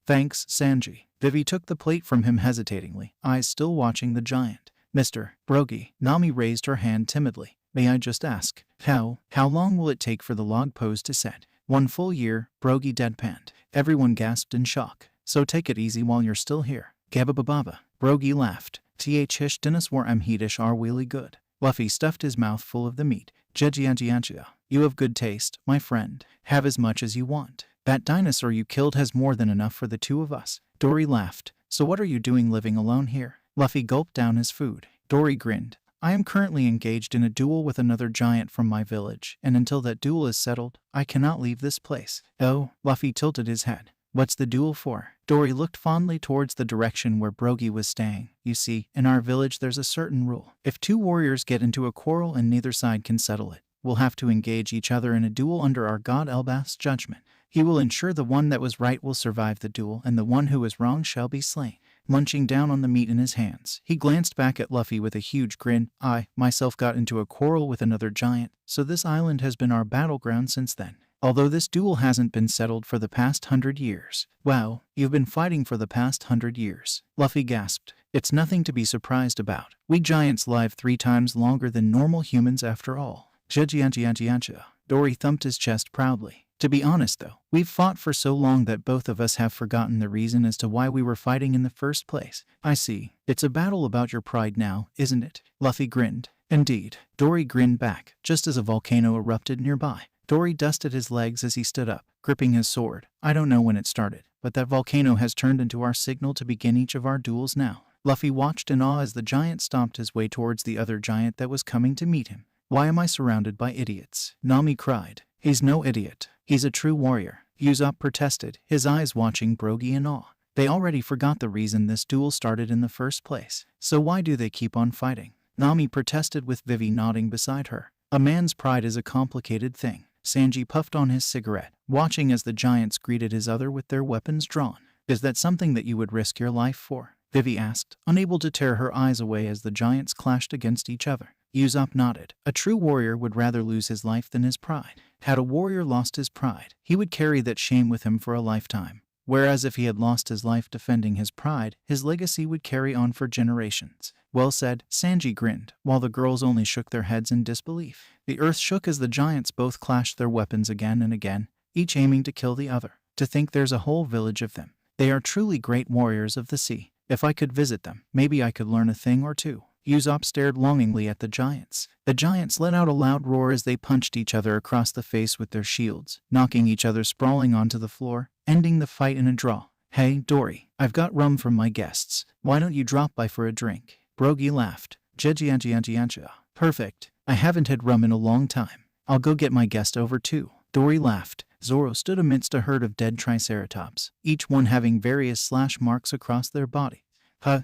Thanks, Sanji. Vivi took the plate from him hesitatingly, eyes still watching the giant. Mr. Brogy. Nami raised her hand timidly. May I just ask, how long will it take for the log pose to set? 1 full year, Brogy deadpanned. Everyone gasped in shock. So take it easy while you're still here. Gabba-ba-ba. Brogy laughed. Hish dinas war heatish are really good. Luffy stuffed his mouth full of the meat. Jejianjianjia. You have good taste, my friend. Have as much as you want. That dinosaur you killed has more than enough for the two of us. Dory laughed. So what are you doing living alone here? Luffy gulped down his food. Dory grinned. I am currently engaged in a duel with another giant from my village, and until that duel is settled, I cannot leave this place. Oh, Luffy tilted his head. What's the duel for? Dory looked fondly towards the direction where Brogy was staying. You see, in our village there's a certain rule. If 2 warriors get into a quarrel and neither side can settle it, we'll have to engage each other in a duel under our god Elbaf's judgment. He will ensure the one that was right will survive the duel, and the one who was wrong shall be slain. Munching down on the meat in his hands, he glanced back at Luffy with a huge grin. I, myself, got into a quarrel with another giant, so this island has been our battleground since then. Although this duel hasn't been settled for the past 100 years. Wow, you've been fighting for the past 100 years. Luffy gasped. It's nothing to be surprised about. We giants live 3 times longer than normal humans after all. Jejianjianjianjia. Dory thumped his chest proudly. To be honest though, we've fought for so long that both of us have forgotten the reason as to why we were fighting in the first place. I see. It's a battle about your pride now, isn't it? Luffy grinned. Indeed. Dory grinned back, just as a volcano erupted nearby. Dory dusted his legs as he stood up, gripping his sword. I don't know when it started, but that volcano has turned into our signal to begin each of our duels now. Luffy watched in awe as the giant stomped his way towards the other giant that was coming to meet him. Why am I surrounded by idiots? Nami cried. He's no idiot. He's a true warrior. Usopp protested, his eyes watching Brogy in awe. They already forgot the reason this duel started in the first place. So why do they keep on fighting? Nami protested with Vivi nodding beside her. A man's pride is a complicated thing. Sanji puffed on his cigarette, watching as the giants greeted his other with their weapons drawn. Is that something that you would risk your life for? Vivi asked, unable to tear her eyes away as the giants clashed against each other. Usopp nodded. A true warrior would rather lose his life than his pride. Had a warrior lost his pride, he would carry that shame with him for a lifetime. Whereas if he had lost his life defending his pride, his legacy would carry on for generations. Well said, Sanji grinned, while the girls only shook their heads in disbelief. The earth shook as the giants both clashed their weapons again and again, each aiming to kill the other. To think there's a whole village of them. They are truly great warriors of the sea. If I could visit them, maybe I could learn a thing or two. Usopp stared longingly at the giants. The giants let out a loud roar as they punched each other across the face with their shields, knocking each other sprawling onto the floor, ending the fight in a draw. Hey, Dory, I've got rum from my guests. Why don't you drop by for a drink? Brogy laughed. Jejianjianjianjia. Perfect. I haven't had rum in a long time. I'll go get my guest over too. Dory laughed. Zoro stood amidst a herd of dead triceratops, each one having various slash marks across their body.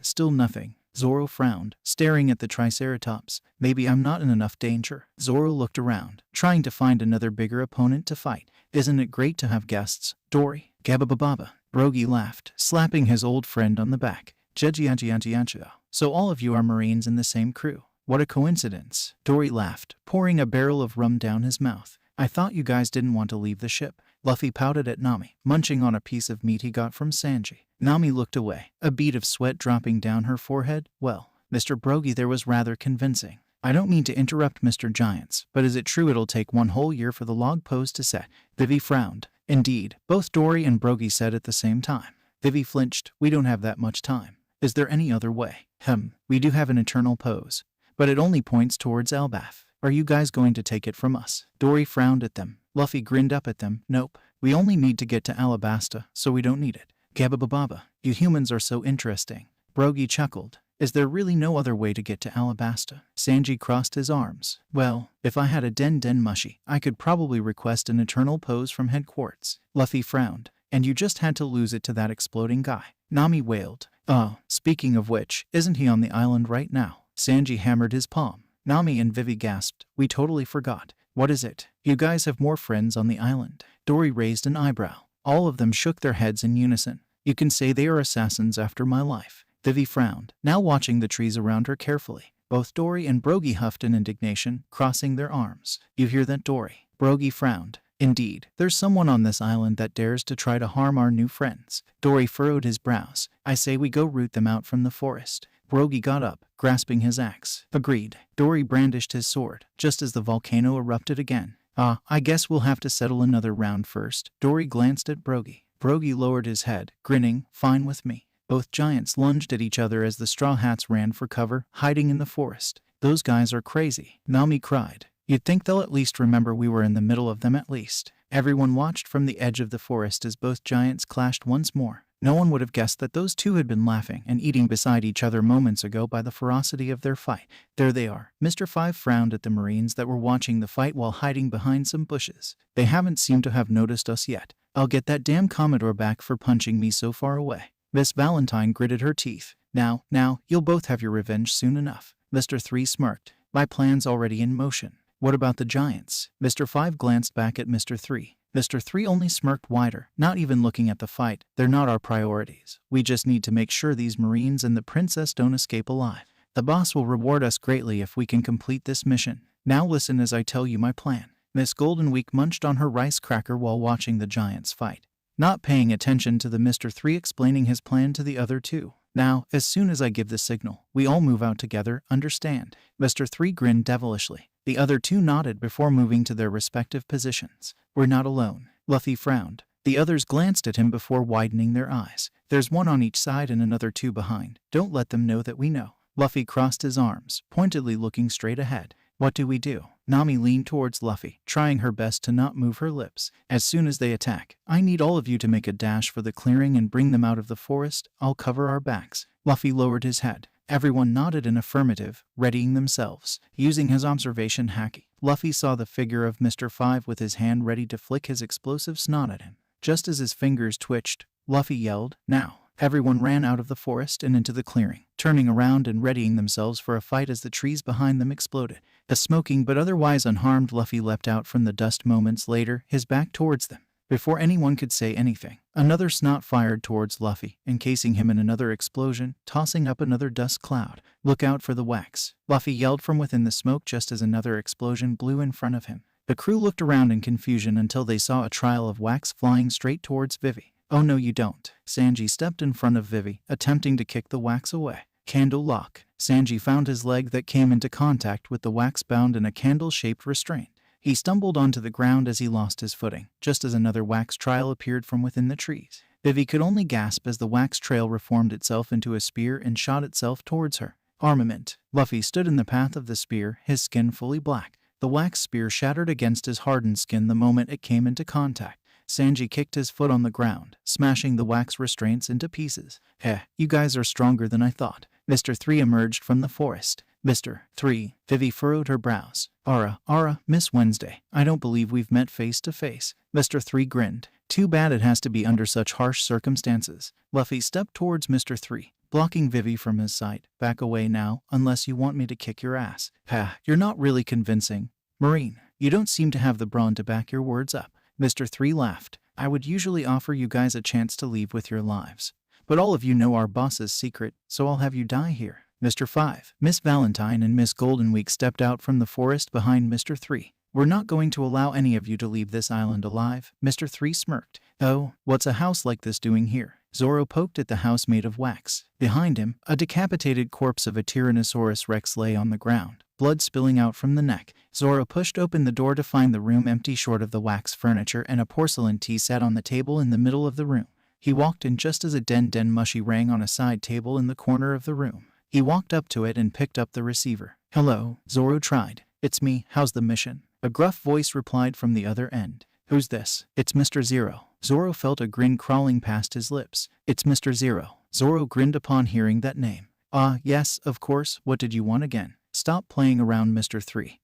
Still nothing. Zoro frowned, staring at the Triceratops. Maybe I'm not in enough danger. Zoro looked around, trying to find another bigger opponent to fight. Isn't it great to have guests, Dory? Gabba-ba-ba-ba. Brogy laughed, slapping his old friend on the back. Jeji-anji-anji-anji. So all of you are Marines in the same crew. What a coincidence. Dory laughed, pouring a barrel of rum down his mouth. I thought you guys didn't want to leave the ship. Luffy pouted at Nami, munching on a piece of meat he got from Sanji. Nami looked away, a bead of sweat dropping down her forehead. Well, Mr. Brogy, there was rather convincing. I don't mean to interrupt, Mr. Giants, but is it true it'll take 1 whole year for the log post to set? Vivi frowned. Indeed, both Dory and Brogy said at the same time. Vivi flinched. We don't have that much time. Is there any other way? We do have an eternal pose, but it only points towards Elbaf. Are you guys going to take it from us? Dory frowned at them. Luffy grinned up at them. Nope. We only need to get to Alabasta, so we don't need it. Gabba-ba-ba-ba. You humans are so interesting. Brogy chuckled. Is there really no other way to get to Alabasta? Sanji crossed his arms. Well, if I had a den mushy, I could probably request an eternal pose from headquarters. Luffy frowned. And you just had to lose it to that exploding guy. Nami wailed. Oh, speaking of which, isn't he on the island right now? Sanji hammered his palm. Nami and Vivi gasped. We totally forgot. What is it? You guys have more friends on the island. Dory raised an eyebrow. All of them shook their heads in unison. You can say they are assassins after my life. Vivi frowned, now watching the trees around her carefully. Both Dory and Brogy huffed in indignation, crossing their arms. You hear that, Dory? Brogy frowned. Indeed, there's someone on this island that dares to try to harm our new friends. Dory furrowed his brows. I say we go root them out from the forest. Brogy got up, grasping his axe. Agreed. Dory brandished his sword, just as the volcano erupted again. I guess we'll have to settle another round first. Dory glanced at Brogy. Brogy lowered his head, grinning. Fine with me. Both giants lunged at each other as the Straw Hats ran for cover, hiding in the forest. Those guys are crazy, Nami cried. You'd think they'll at least remember we were in the middle of them at least. Everyone watched from the edge of the forest as both giants clashed once more. No one would have guessed that those two had been laughing and eating beside each other moments ago by the ferocity of their fight. There they are. Mr. Five frowned at the Marines that were watching the fight while hiding behind some bushes. They haven't seemed to have noticed us yet. I'll get that damn Commodore back for punching me so far away. Miss Valentine gritted her teeth. Now, you'll both have your revenge soon enough. Mr. 3 smirked. My plan's already in motion. What about the giants? Mr. 5 glanced back at Mr. 3. Mr. 3 only smirked wider, not even looking at the fight. They're not our priorities. We just need to make sure these Marines and the princess don't escape alive. The boss will reward us greatly if we can complete this mission. Now listen as I tell you my plan. Miss Goldenweek munched on her rice cracker while watching the giants fight, not paying attention to the Mr. 3 explaining his plan to the other two. Now, as soon as I give the signal, we all move out together, understand? Mr. 3 grinned devilishly. The other two nodded before moving to their respective positions. We're not alone. Luffy frowned. The others glanced at him before widening their eyes. There's one on each side and another two behind. Don't let them know that we know. Luffy crossed his arms, pointedly looking straight ahead. What do we do? Nami leaned towards Luffy, trying her best to not move her lips. As soon as they attack, I need all of you to make a dash for the clearing and bring them out of the forest. I'll cover our backs. Luffy lowered his head. Everyone nodded in affirmative, readying themselves. Using his observation haki, Luffy saw the figure of Mr. 5 with his hand ready to flick his explosive snot at him. Just as his fingers twitched, Luffy yelled, now! Everyone ran out of the forest and into the clearing, turning around and readying themselves for a fight as the trees behind them exploded. A smoking but otherwise unharmed Luffy leapt out from the dust moments later, his back towards them. Before anyone could say anything, another snot fired towards Luffy, encasing him in another explosion, tossing up another dust cloud. Look out for the wax. Luffy yelled from within the smoke just as another explosion blew in front of him. The crew looked around in confusion until they saw a trail of wax flying straight towards Vivi. Oh no you don't. Sanji stepped in front of Vivi, attempting to kick the wax away. Candle lock. Sanji found his leg that came into contact with the wax bound in a candle-shaped restraint. He stumbled onto the ground as he lost his footing, just as another wax trail appeared from within the trees. Vivi could only gasp as the wax trail reformed itself into a spear and shot itself towards her. Armament. Luffy stood in the path of the spear, his skin fully black. The wax spear shattered against his hardened skin the moment it came into contact. Sanji kicked his foot on the ground, smashing the wax restraints into pieces. You guys are stronger than I thought. Mr. 3 emerged from the forest. Mr. 3, Vivi furrowed her brows. Ara, Miss Wednesday, I don't believe we've met face to face. Mr. 3 grinned. Too bad it has to be under such harsh circumstances. Luffy stepped towards Mr. 3, blocking Vivi from his sight. Back away now, unless you want me to kick your ass. Ha, you're not really convincing. Marine, you don't seem to have the brawn to back your words up. Mr. 3 laughed. I would usually offer you guys a chance to leave with your lives. But all of you know our boss's secret, so I'll have you die here. Mr. 5, Miss Valentine and Miss Goldenweek stepped out from the forest behind Mr. 3. We're not going to allow any of you to leave this island alive. Mr. 3 smirked. Oh, what's a house like this doing here? Zoro poked at the house made of wax. Behind him, a decapitated corpse of a Tyrannosaurus Rex lay on the ground, blood spilling out from the neck. Zoro pushed open the door to find the room empty short of the wax furniture, and a porcelain tea sat on the table in the middle of the room. He walked in just as a den mushy rang on a side table in the corner of the room. He walked up to it and picked up the receiver. Hello, Zoro tried. It's me, how's the mission? A gruff voice replied from the other end. Who's this? It's Mr. Zero. Zoro felt a grin crawling past his lips. It's Mr. Zero. Zoro grinned upon hearing that name. Ah, yes, of course, what did you want again? Stop playing around, Mr. 3.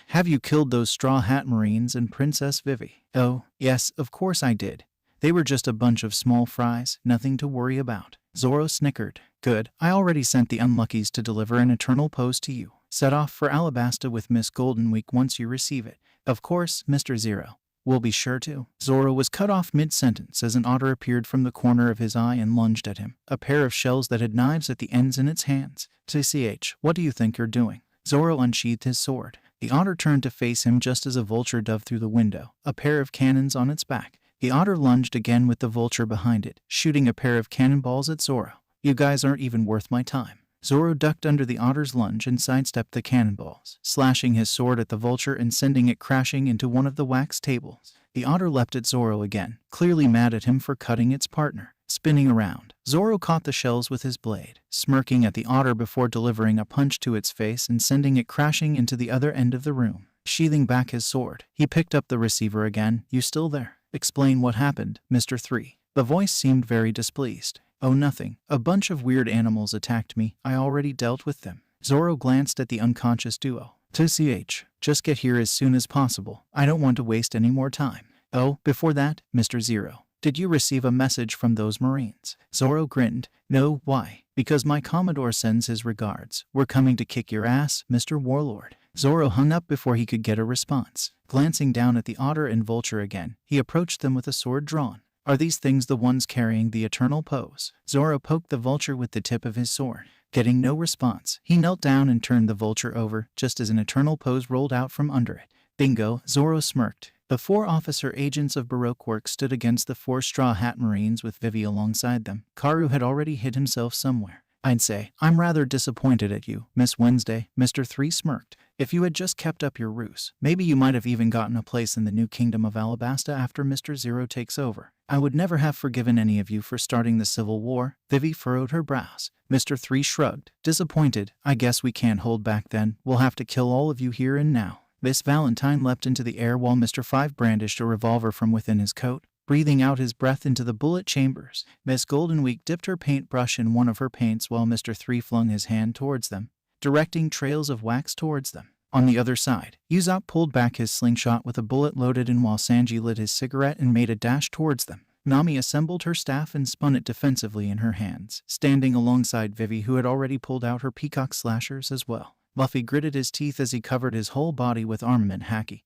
Have you killed those Straw Hat Marines and Princess Vivi? Oh, yes, of course I did. They were just a bunch of small fries, nothing to worry about. Zoro snickered. Good, I already sent the unluckies to deliver an eternal pose to you. Set off for Alabasta with Miss Goldenweek once you receive it. Of course, Mr. Zero. We'll be sure to. Zoro was cut off mid-sentence as an otter appeared from the corner of his eye and lunged at him, a pair of shells that had knives at the ends in its hands. TCH, what do you think you're doing? Zoro unsheathed his sword. The otter turned to face him just as a vulture dove through the window, a pair of cannons on its back. The otter lunged again with the vulture behind it, shooting a pair of cannonballs at Zoro. You guys aren't even worth my time. Zoro ducked under the otter's lunge and sidestepped the cannonballs, slashing his sword at the vulture and sending it crashing into one of the wax tables. The otter leapt at Zoro again, clearly mad at him for cutting its partner. Spinning around, Zoro caught the shells with his blade, smirking at the otter before delivering a punch to its face and sending it crashing into the other end of the room. Sheathing back his sword, he picked up the receiver again. You still there? Explain what happened, Mr. 3. The voice seemed very displeased. Oh, nothing. A bunch of weird animals attacked me. I already dealt with them. Zoro glanced at the unconscious duo. TCH, just get here as soon as possible. I don't want to waste any more time. Oh, before that, Mr. Zero, did you receive a message from those Marines? Zoro grinned. No, why? Because my Commodore sends his regards. We're coming to kick your ass, Mr. Warlord. Zoro hung up before he could get a response. Glancing down at the otter and vulture again, he approached them with a sword drawn. Are these things the ones carrying the eternal pose? Zoro poked the vulture with the tip of his sword. Getting no response, he knelt down and turned the vulture over, just as an eternal pose rolled out from under it. Bingo, Zoro smirked. The 4 officer agents of Baroque Works stood against the 4 Straw Hat Marines with Vivi alongside them. Karu had already hid himself somewhere. I'd say, I'm rather disappointed at you, Miss Wednesday, Mr. 3 smirked. If you had just kept up your ruse, maybe you might have even gotten a place in the new kingdom of Alabasta after Mr. Zero takes over. I would never have forgiven any of you for starting the Civil War. Vivi furrowed her brows. Mr. 3 shrugged. Disappointed. I guess we can't hold back then. We'll have to kill all of you here and now. Miss Valentine leapt into the air while Mr. 5 brandished a revolver from within his coat, breathing out his breath into the bullet chambers. Miss Goldenweek dipped her paintbrush in one of her paints while Mr. 3 flung his hand towards them, directing trails of wax towards them. On the other side, Usopp pulled back his slingshot with a bullet loaded in while Sanji lit his cigarette and made a dash towards them. Nami assembled her staff and spun it defensively in her hands, standing alongside Vivi, who had already pulled out her peacock slashers as well. Luffy gritted his teeth as he covered his whole body with armament haki.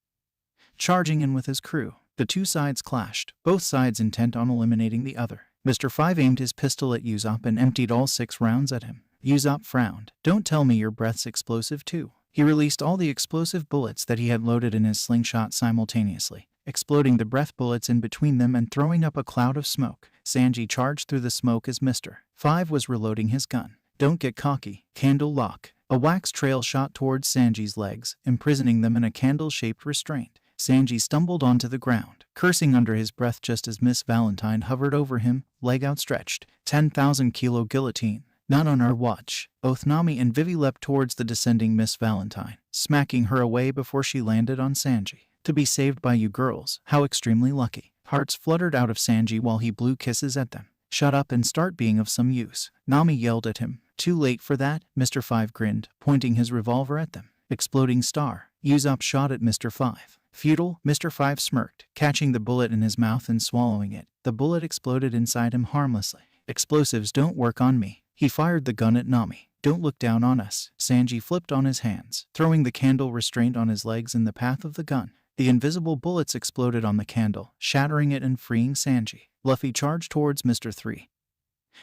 Charging in with his crew, the 2 sides clashed, both sides intent on eliminating the other. Mr. 5 aimed his pistol at Usopp and emptied all 6 rounds at him. Usopp frowned. Don't tell me your breath's explosive too. He released all the explosive bullets that he had loaded in his slingshot simultaneously, exploding the breath bullets in between them and throwing up a cloud of smoke. Sanji charged through the smoke as Mr. 5 was reloading his gun. Don't get cocky. Candle lock. A wax trail shot towards Sanji's legs, imprisoning them in a candle-shaped restraint. Sanji stumbled onto the ground, cursing under his breath just as Miss Valentine hovered over him, leg outstretched. 10,000-kilo guillotine. Not on our watch. Both Nami and Vivi leapt towards the descending Miss Valentine, smacking her away before she landed on Sanji. To be saved by you girls, how extremely lucky. Hearts fluttered out of Sanji while he blew kisses at them. Shut up and start being of some use. Nami yelled at him. Too late for that, Mr. 5 grinned, pointing his revolver at them. Exploding star. Usopp shot at Mr. 5. Futile, Mr. 5 smirked, catching the bullet in his mouth and swallowing it. The bullet exploded inside him harmlessly. Explosives don't work on me. He fired the gun at Nami. Don't look down on us. Sanji flipped on his hands, throwing the candle restraint on his legs in the path of the gun. The invisible bullets exploded on the candle, shattering it and freeing Sanji. Luffy charged towards Mr. 3.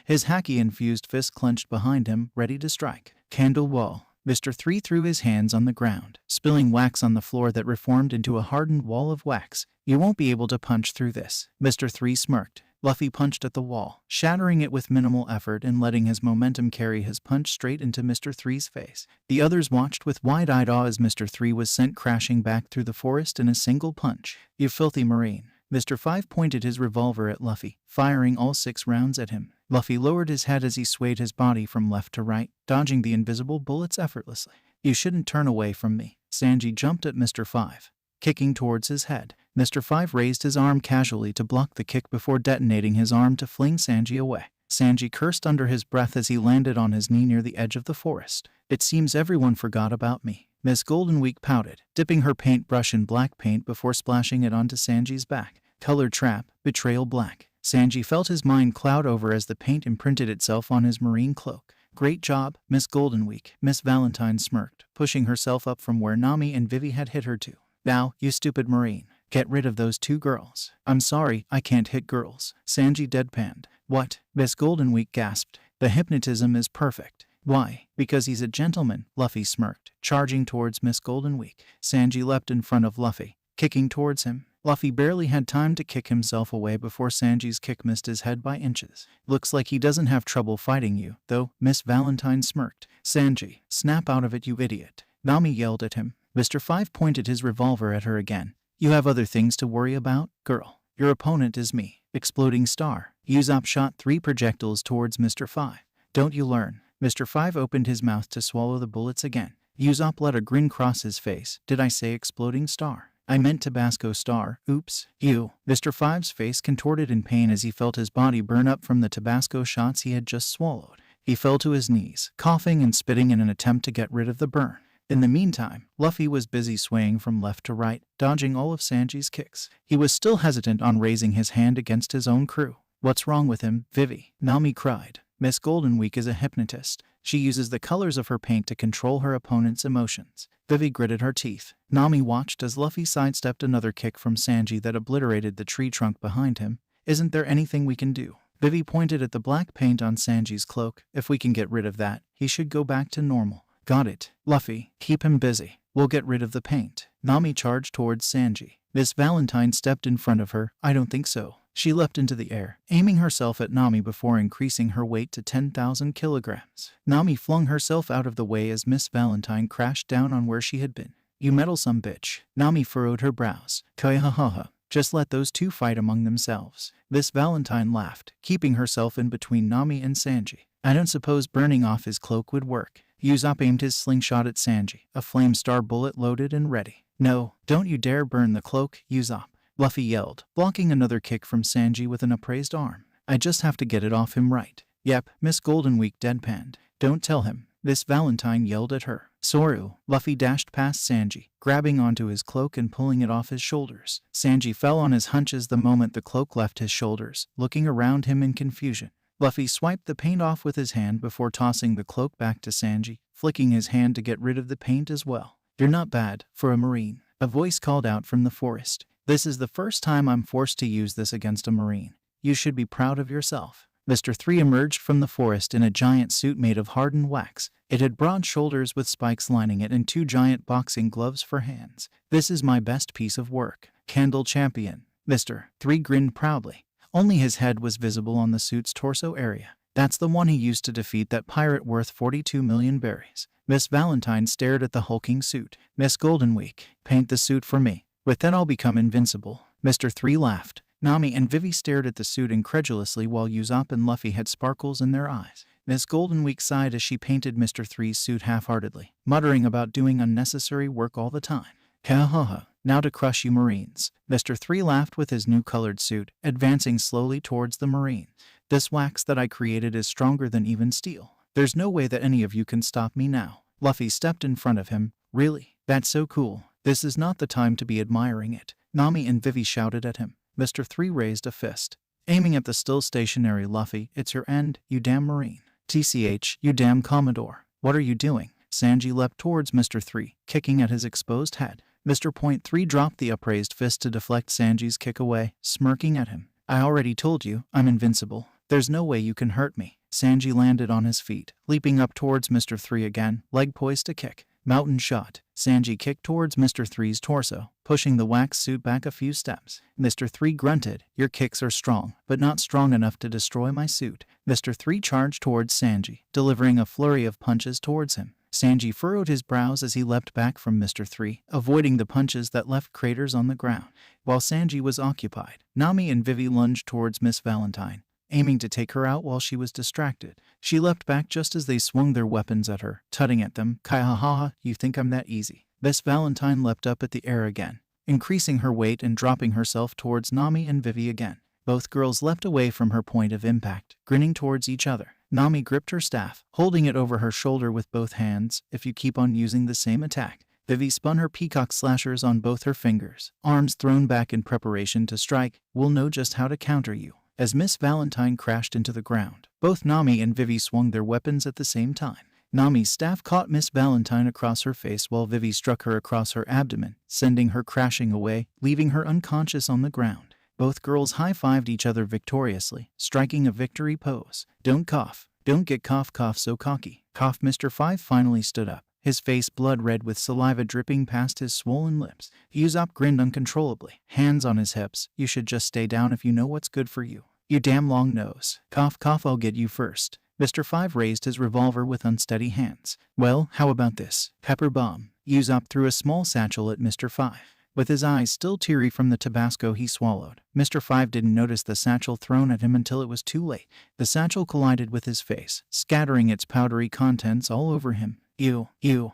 His haki-infused fist clenched behind him, ready to strike. Candle wall. Mr. 3 threw his hands on the ground, spilling wax on the floor that reformed into a hardened wall of wax. You won't be able to punch through this. Mr. 3 smirked. Luffy punched at the wall, shattering it with minimal effort and letting his momentum carry his punch straight into Mr. 3's face. The others watched with wide-eyed awe as Mr. 3 was sent crashing back through the forest in a single punch. You filthy Marine. Mr. 5 pointed his revolver at Luffy, firing all 6 rounds at him. Luffy lowered his head as he swayed his body from left to right, dodging the invisible bullets effortlessly. You shouldn't turn away from me. Sanji jumped at Mr. 5, kicking towards his head. Mr. 5 raised his arm casually to block the kick before detonating his arm to fling Sanji away. Sanji cursed under his breath as he landed on his knee near the edge of the forest. It seems everyone forgot about me. Miss Goldenweek pouted, dipping her paintbrush in black paint before splashing it onto Sanji's back. Color trap, betrayal black. Sanji felt his mind cloud over as the paint imprinted itself on his marine cloak. Great job, Miss Goldenweek. Miss Valentine smirked, pushing herself up from where Nami and Vivi had hit her to. Now, you stupid Marine. Get rid of those 2 girls. I'm sorry, I can't hit girls. Sanji deadpanned. What? Miss Goldenweek gasped. The hypnotism is perfect. Why? Because he's a gentleman, Luffy smirked, charging towards Miss Goldenweek. Sanji leapt in front of Luffy, kicking towards him. Luffy barely had time to kick himself away before Sanji's kick missed his head by inches. Looks like he doesn't have trouble fighting you, though, Miss Valentine smirked. Sanji, snap out of it, you idiot. Nami yelled at him. Mr. 5 pointed his revolver at her again. You have other things to worry about, girl. Your opponent is me. Exploding star. Usopp shot 3 projectiles towards Mr. 5. Don't you learn? Mr. 5 opened his mouth to swallow the bullets again. Usopp let a grin cross his face. Did I say exploding star? I meant Tabasco star. Oops. You. Mr. 5's face contorted in pain as he felt his body burn up from the Tabasco shots he had just swallowed. He fell to his knees, coughing and spitting in an attempt to get rid of the burn. In the meantime, Luffy was busy swaying from left to right, dodging all of Sanji's kicks. He was still hesitant on raising his hand against his own crew. What's wrong with him, Vivi? Nami cried. Miss Goldenweek is a hypnotist. She uses the colors of her paint to control her opponent's emotions. Vivi gritted her teeth. Nami watched as Luffy sidestepped another kick from Sanji that obliterated the tree trunk behind him. Isn't there anything we can do? Vivi pointed at the black paint on Sanji's cloak. If we can get rid of that, he should go back to normal. Got it. Luffy, keep him busy. We'll get rid of the paint. Nami charged towards Sanji. Miss Valentine stepped in front of her. I don't think so. She leapt into the air, aiming herself at Nami before increasing her weight to 10,000 kilograms. Nami flung herself out of the way as Miss Valentine crashed down on where she had been. You meddlesome bitch. Nami furrowed her brows. Kaihahaha. Just let those 2 fight among themselves. Miss Valentine laughed, keeping herself in between Nami and Sanji. I don't suppose burning off his cloak would work. Usopp aimed his slingshot at Sanji, a flame star bullet loaded and ready. No, don't you dare burn the cloak, Usopp. Luffy yelled, blocking another kick from Sanji with an upraised arm. I just have to get it off him right. Yep, Miss Goldenweek deadpanned. Don't tell him. Miss Valentine yelled at her. Zoro. Luffy dashed past Sanji, grabbing onto his cloak and pulling it off his shoulders. Sanji fell on his haunches the moment the cloak left his shoulders, looking around him in confusion. Luffy swiped the paint off with his hand before tossing the cloak back to Sanji, flicking his hand to get rid of the paint as well. You're not bad, for a Marine. A voice called out from the forest. This is the first time I'm forced to use this against a Marine. You should be proud of yourself. Mr. 3 emerged from the forest in a giant suit made of hardened wax. It had broad shoulders with spikes lining it and 2 giant boxing gloves for hands. This is my best piece of work. Candle champion. Mr. 3 grinned proudly. Only his head was visible on the suit's torso area. That's the one he used to defeat that pirate worth 42 million berries. Miss Valentine stared at the hulking suit. Miss Goldenweek, paint the suit for me. With that I'll become invincible. Mr. 3 laughed. Nami and Vivi stared at the suit incredulously while Usopp and Luffy had sparkles in their eyes. Miss Goldenweek sighed as she painted Mr. 3's suit half-heartedly, muttering about doing unnecessary work all the time. Ha. Now to crush you Marines. Mr. 3 laughed with his new colored suit, advancing slowly towards the Marine. This wax that I created is stronger than even steel. There's no way that any of you can stop me now. Luffy stepped in front of him. Really? That's so cool. This is not the time to be admiring it. Nami and Vivi shouted at him. Mr. 3 raised a fist, aiming at the still stationary Luffy. It's your end, you damn Marine. TCH, you damn Commodore. What are you doing? Sanji leapt towards Mr. 3, kicking at his exposed head. Mr. Point 3 dropped the upraised fist to deflect Sanji's kick away, smirking at him. I already told you, I'm invincible. There's no way you can hurt me. Sanji landed on his feet, leaping up towards Mr. 3 again, leg poised to kick. Mountain shot. Sanji kicked towards Mr. 3's torso, pushing the wax suit back a few steps. Mr. 3 grunted, your kicks are strong, but not strong enough to destroy my suit. Mr. 3 charged towards Sanji, delivering a flurry of punches towards him. Sanji furrowed his brows as he leapt back from Mr. 3, avoiding the punches that left craters on the ground. While Sanji was occupied, Nami and Vivi lunged towards Miss Valentine, aiming to take her out while she was distracted. She leapt back just as they swung their weapons at her, tutting at them. Kaihaha, you think I'm that easy? Miss Valentine leapt up at the air again, increasing her weight and dropping herself towards Nami and Vivi again. Both girls leapt away from her point of impact, grinning towards each other. Nami gripped her staff, holding it over her shoulder with both hands. If you keep on using the same attack. Vivi spun her peacock slashers on both her fingers, arms thrown back in preparation to strike. We'll know just how to counter you. As Miss Valentine crashed into the ground, both Nami and Vivi swung their weapons at the same time. Nami's staff caught Miss Valentine across her face while Vivi struck her across her abdomen, sending her crashing away, leaving her unconscious on the ground. Both girls high-fived each other victoriously, striking a victory pose. Don't cough. Don't get cough so cocky. Cough. Mr. 5 finally stood up, his face blood-red with saliva dripping past his swollen lips. Usopp grinned uncontrollably, hands on his hips. You should just stay down if you know what's good for you. You damn long nose. Cough, I'll get you first. Mr. 5 raised his revolver with unsteady hands. Well, how about this? Pepper bomb. Usopp threw a small satchel at Mr. 5. With his eyes still teary from the Tabasco he swallowed, Mr. 5 didn't notice the satchel thrown at him until it was too late. The satchel collided with his face, scattering its powdery contents all over him. Achoo.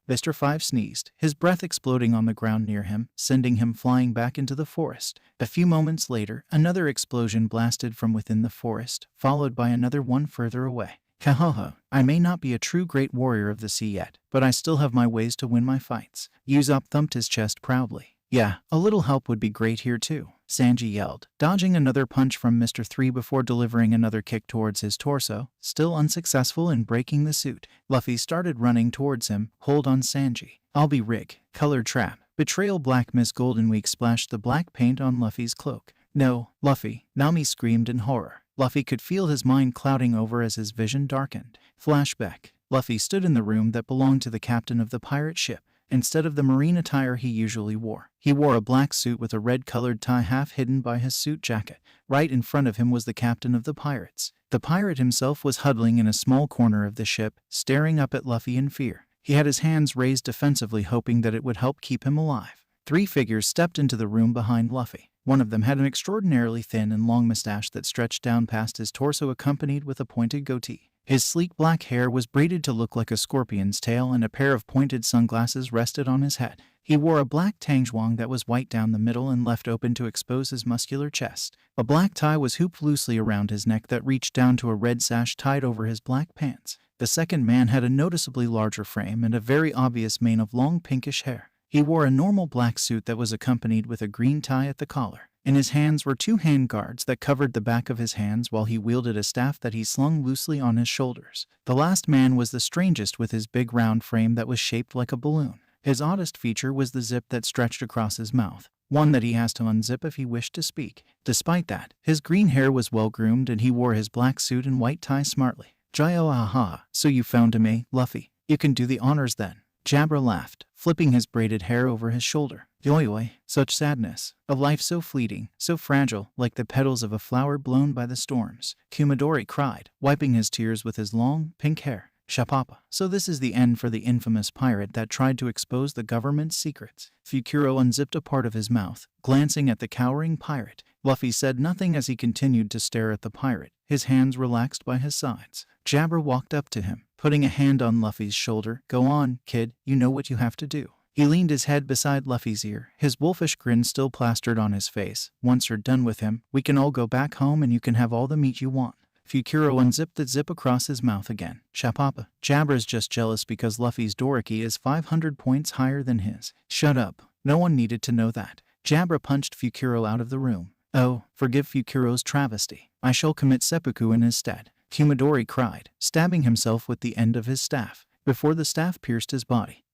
Mr. 5 sneezed, his breath exploding on the ground near him, sending him flying back into the forest. A few moments later, another explosion blasted from within the forest, followed by another one further away. Kahaha, I may not be a true great warrior of the sea yet, but I still have my ways to win my fights. Usopp thumped his chest proudly. Yeah, a little help would be great here too, Sanji yelled, dodging another punch from Mr. 3 before delivering another kick towards his torso, still unsuccessful in breaking the suit. Luffy started running towards him. Hold on, Sanji. I'll be Rig. Color trap. Betrayal. Black Miss Goldenweek splashed the black paint on Luffy's cloak. No, Luffy, Nami screamed in horror. Luffy could feel his mind clouding over as his vision darkened. Flashback. Luffy stood in the room that belonged to the captain of the pirate ship. Instead of the marine attire he usually wore, he wore a black suit with a red-colored tie half hidden by his suit jacket. Right in front of him was the captain of the pirates. The pirate himself was huddling in a small corner of the ship, staring up at Luffy in fear. He had his hands raised defensively, hoping that it would help keep him alive. 3 figures stepped into the room behind Luffy. One of them had an extraordinarily thin and long mustache that stretched down past his torso, accompanied with a pointed goatee. His sleek black hair was braided to look like a scorpion's tail, and a pair of pointed sunglasses rested on his head. He wore a black tangjuang that was white down the middle and left open to expose his muscular chest. A black tie was hooped loosely around his neck that reached down to a red sash tied over his black pants. The second man had a noticeably larger frame and a very obvious mane of long pinkish hair. He wore a normal black suit that was accompanied with a green tie at the collar. In his hands were 2 hand guards that covered the back of his hands while he wielded a staff that he slung loosely on his shoulders. The last man was the strangest, with his big round frame that was shaped like a balloon. His oddest feature was the zip that stretched across his mouth, one that he has to unzip if he wished to speak. Despite that, his green hair was well groomed and he wore his black suit and white tie smartly. Jio-aha, so you found me, Luffy. You can do the honors then. Jabra laughed, flipping his braided hair over his shoulder. Yoy, such sadness. A life so fleeting, so fragile, like the petals of a flower blown by the storms. Kumadori cried, wiping his tears with his long, pink hair. Shapapa. So this is the end for the infamous pirate that tried to expose the government's secrets. Fukuro unzipped a part of his mouth, glancing at the cowering pirate. Luffy said nothing as he continued to stare at the pirate, his hands relaxed by his sides. Jabra walked up to him, putting a hand on Luffy's shoulder. Go on, kid, you know what you have to do. He leaned his head beside Luffy's ear, his wolfish grin still plastered on his face. Once you're done with him, we can all go back home and you can have all the meat you want. Fukuro unzipped the zip across his mouth again. Shapapa. Jabra's just jealous because Luffy's Doriki is 500 points higher than his. Shut up. No one needed to know that. Jabra punched Fukuro out of the room. Oh, forgive Fukuro's travesty. I shall commit seppuku in his stead. Kumadori cried, stabbing himself with the end of his staff, before the staff pierced his body.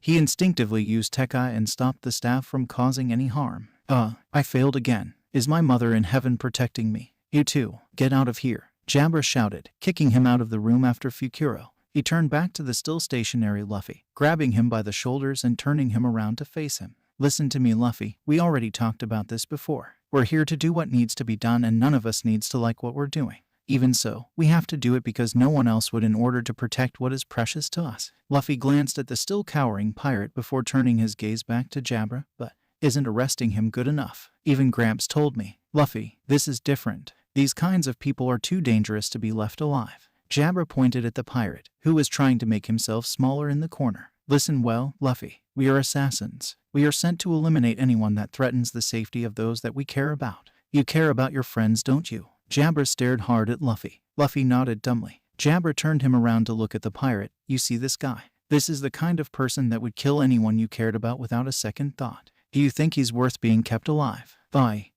He instinctively used Tekai and stopped the staff from causing any harm. I failed again. Is my mother in heaven protecting me? You too, get out of here, Jabra shouted, kicking him out of the room after Fukuro. He turned back to the still stationary Luffy, grabbing him by the shoulders and turning him around to face him. Listen to me, Luffy, we already talked about this before. We're here to do what needs to be done and none of us needs to like what we're doing. Even so, we have to do it because no one else would in order to protect what is precious to us. Luffy glanced at the still cowering pirate before turning his gaze back to Jabra, but isn't arresting him good enough? Even Gramps told me. Luffy, this is different. These kinds of people are too dangerous to be left alive. Jabra pointed at the pirate, who was trying to make himself smaller in the corner. Listen well, Luffy. We are assassins. We are sent to eliminate anyone that threatens the safety of those that we care about. You care about your friends, don't you? Jabra stared hard at Luffy. Luffy nodded dumbly. Jabra turned him around to look at the pirate. You see this guy? This is the kind of person that would kill anyone you cared about without a second thought. Do you think he's worth being kept alive?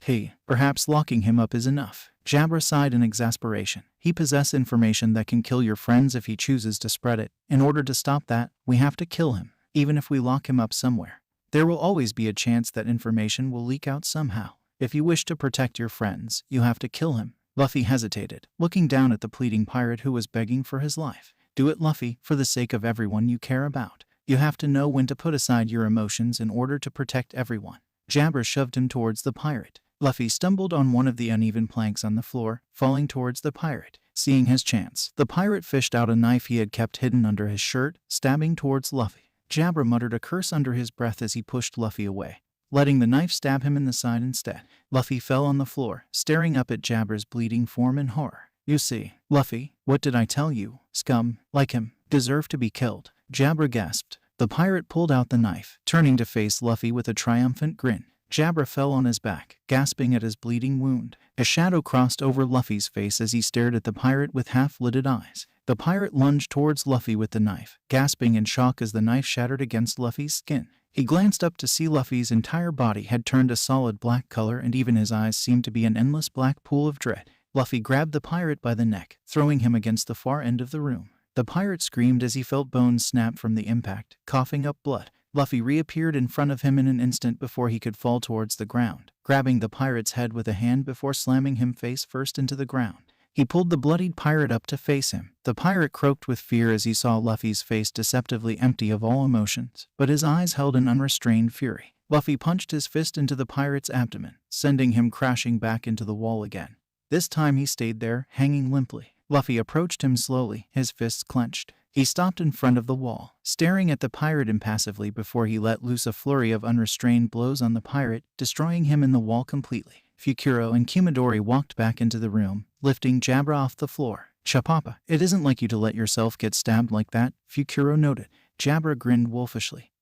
Hey, perhaps locking him up is enough. Jabra sighed in exasperation. He possesses information that can kill your friends if he chooses to spread it. In order to stop that, we have to kill him, even if we lock him up somewhere. There will always be a chance that information will leak out somehow. If you wish to protect your friends, you have to kill him. Luffy hesitated, looking down at the pleading pirate who was begging for his life. Do it, Luffy, for the sake of everyone you care about. You have to know when to put aside your emotions in order to protect everyone. Jabra shoved him towards the pirate. Luffy stumbled on one of the uneven planks on the floor, falling towards the pirate. Seeing his chance, the pirate fished out a knife he had kept hidden under his shirt, stabbing towards Luffy. Jabra muttered a curse under his breath as he pushed Luffy away, letting the knife stab him in the side instead. Luffy fell on the floor, staring up at Jabra's bleeding form in horror. You see, Luffy, what did I tell you? Scum, like him, deserve to be killed. Jabra gasped. The pirate pulled out the knife, turning to face Luffy with a triumphant grin. Jabra fell on his back, gasping at his bleeding wound. A shadow crossed over Luffy's face as he stared at the pirate with half-lidded eyes. The pirate lunged towards Luffy with the knife, gasping in shock as the knife shattered against Luffy's skin. He glanced up to see Luffy's entire body had turned a solid black color and even his eyes seemed to be an endless black pool of dread. Luffy grabbed the pirate by the neck, throwing him against the far end of the room. The pirate screamed as he felt bones snap from the impact, coughing up blood. Luffy reappeared in front of him in an instant before he could fall towards the ground, grabbing the pirate's head with a hand before slamming him face first into the ground. He pulled the bloodied pirate up to face him. The pirate croaked with fear as he saw Luffy's face deceptively empty of all emotions, but his eyes held an unrestrained fury. Luffy punched his fist into the pirate's abdomen, sending him crashing back into the wall again. This time he stayed there, hanging limply. Luffy approached him slowly, his fists clenched. He stopped in front of the wall, staring at the pirate impassively before he let loose a flurry of unrestrained blows on the pirate, destroying him in the wall completely. Fukuro and Kumadori walked back into the room, lifting Jabra off the floor. Chapapa, it isn't like you to let yourself get stabbed like that, Fukuro noted. Jabra grinned wolfishly.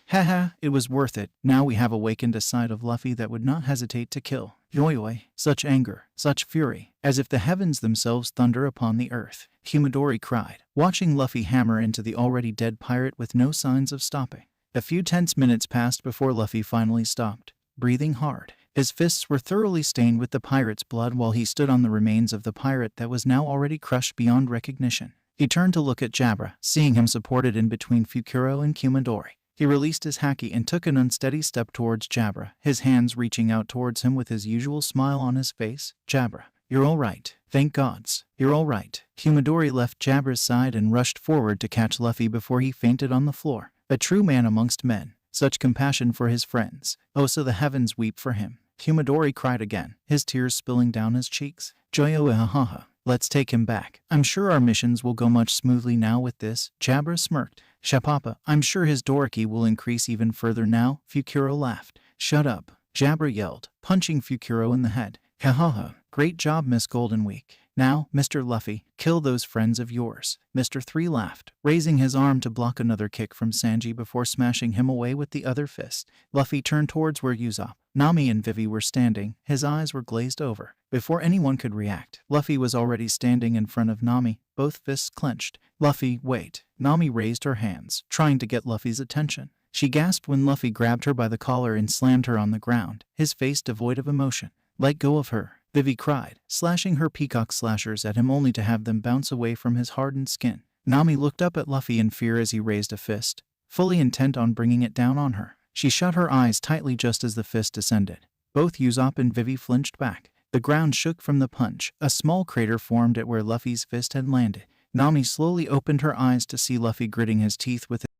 Haha, it was worth it. Now we have awakened a side of Luffy that would not hesitate to kill. Yoyoi, such anger, such fury, as if the heavens themselves thunder upon the earth. Kumadori cried, watching Luffy hammer into the already dead pirate with no signs of stopping. A few tense minutes passed before Luffy finally stopped, breathing hard. His fists were thoroughly stained with the pirate's blood while he stood on the remains of the pirate that was now already crushed beyond recognition. He turned to look at Jabra, seeing him supported in between Fukuro and Kumadori. He released his haki and took an unsteady step towards Jabra, his hands reaching out towards him with his usual smile on his face. Jabra, you're all right. Thank gods. You're all right. Kumadori left Jabra's side and rushed forward to catch Luffy before he fainted on the floor. A true man amongst men. Such compassion for his friends. Oh, so the heavens weep for him. Kumadori cried again, his tears spilling down his cheeks. Joyo, let's take him back. I'm sure our missions will go much smoothly now with this. Jabra smirked. Shapapa, I'm sure his doriki will increase even further now. Fukuro laughed. Shut up. Jabra yelled, punching Fukuro in the head. Ha. Great job, Miss Golden Week. Now, Mr. Luffy, kill those friends of yours. Mr. 3 laughed, raising his arm to block another kick from Sanji before smashing him away with the other fist. Luffy turned towards where Usopp, Nami and Vivi were standing. His eyes were glazed over. Before anyone could react, Luffy was already standing in front of Nami, both fists clenched. Luffy, wait. Nami raised her hands, trying to get Luffy's attention. She gasped when Luffy grabbed her by the collar and slammed her on the ground, his face devoid of emotion. Let go of her. Vivi cried, slashing her peacock slashers at him only to have them bounce away from his hardened skin. Nami looked up at Luffy in fear as he raised a fist, fully intent on bringing it down on her. She shut her eyes tightly just as the fist descended. Both Usopp and Vivi flinched back. The ground shook from the punch. A small crater formed at where Luffy's fist had landed. Nami slowly opened her eyes to see Luffy gritting his teeth with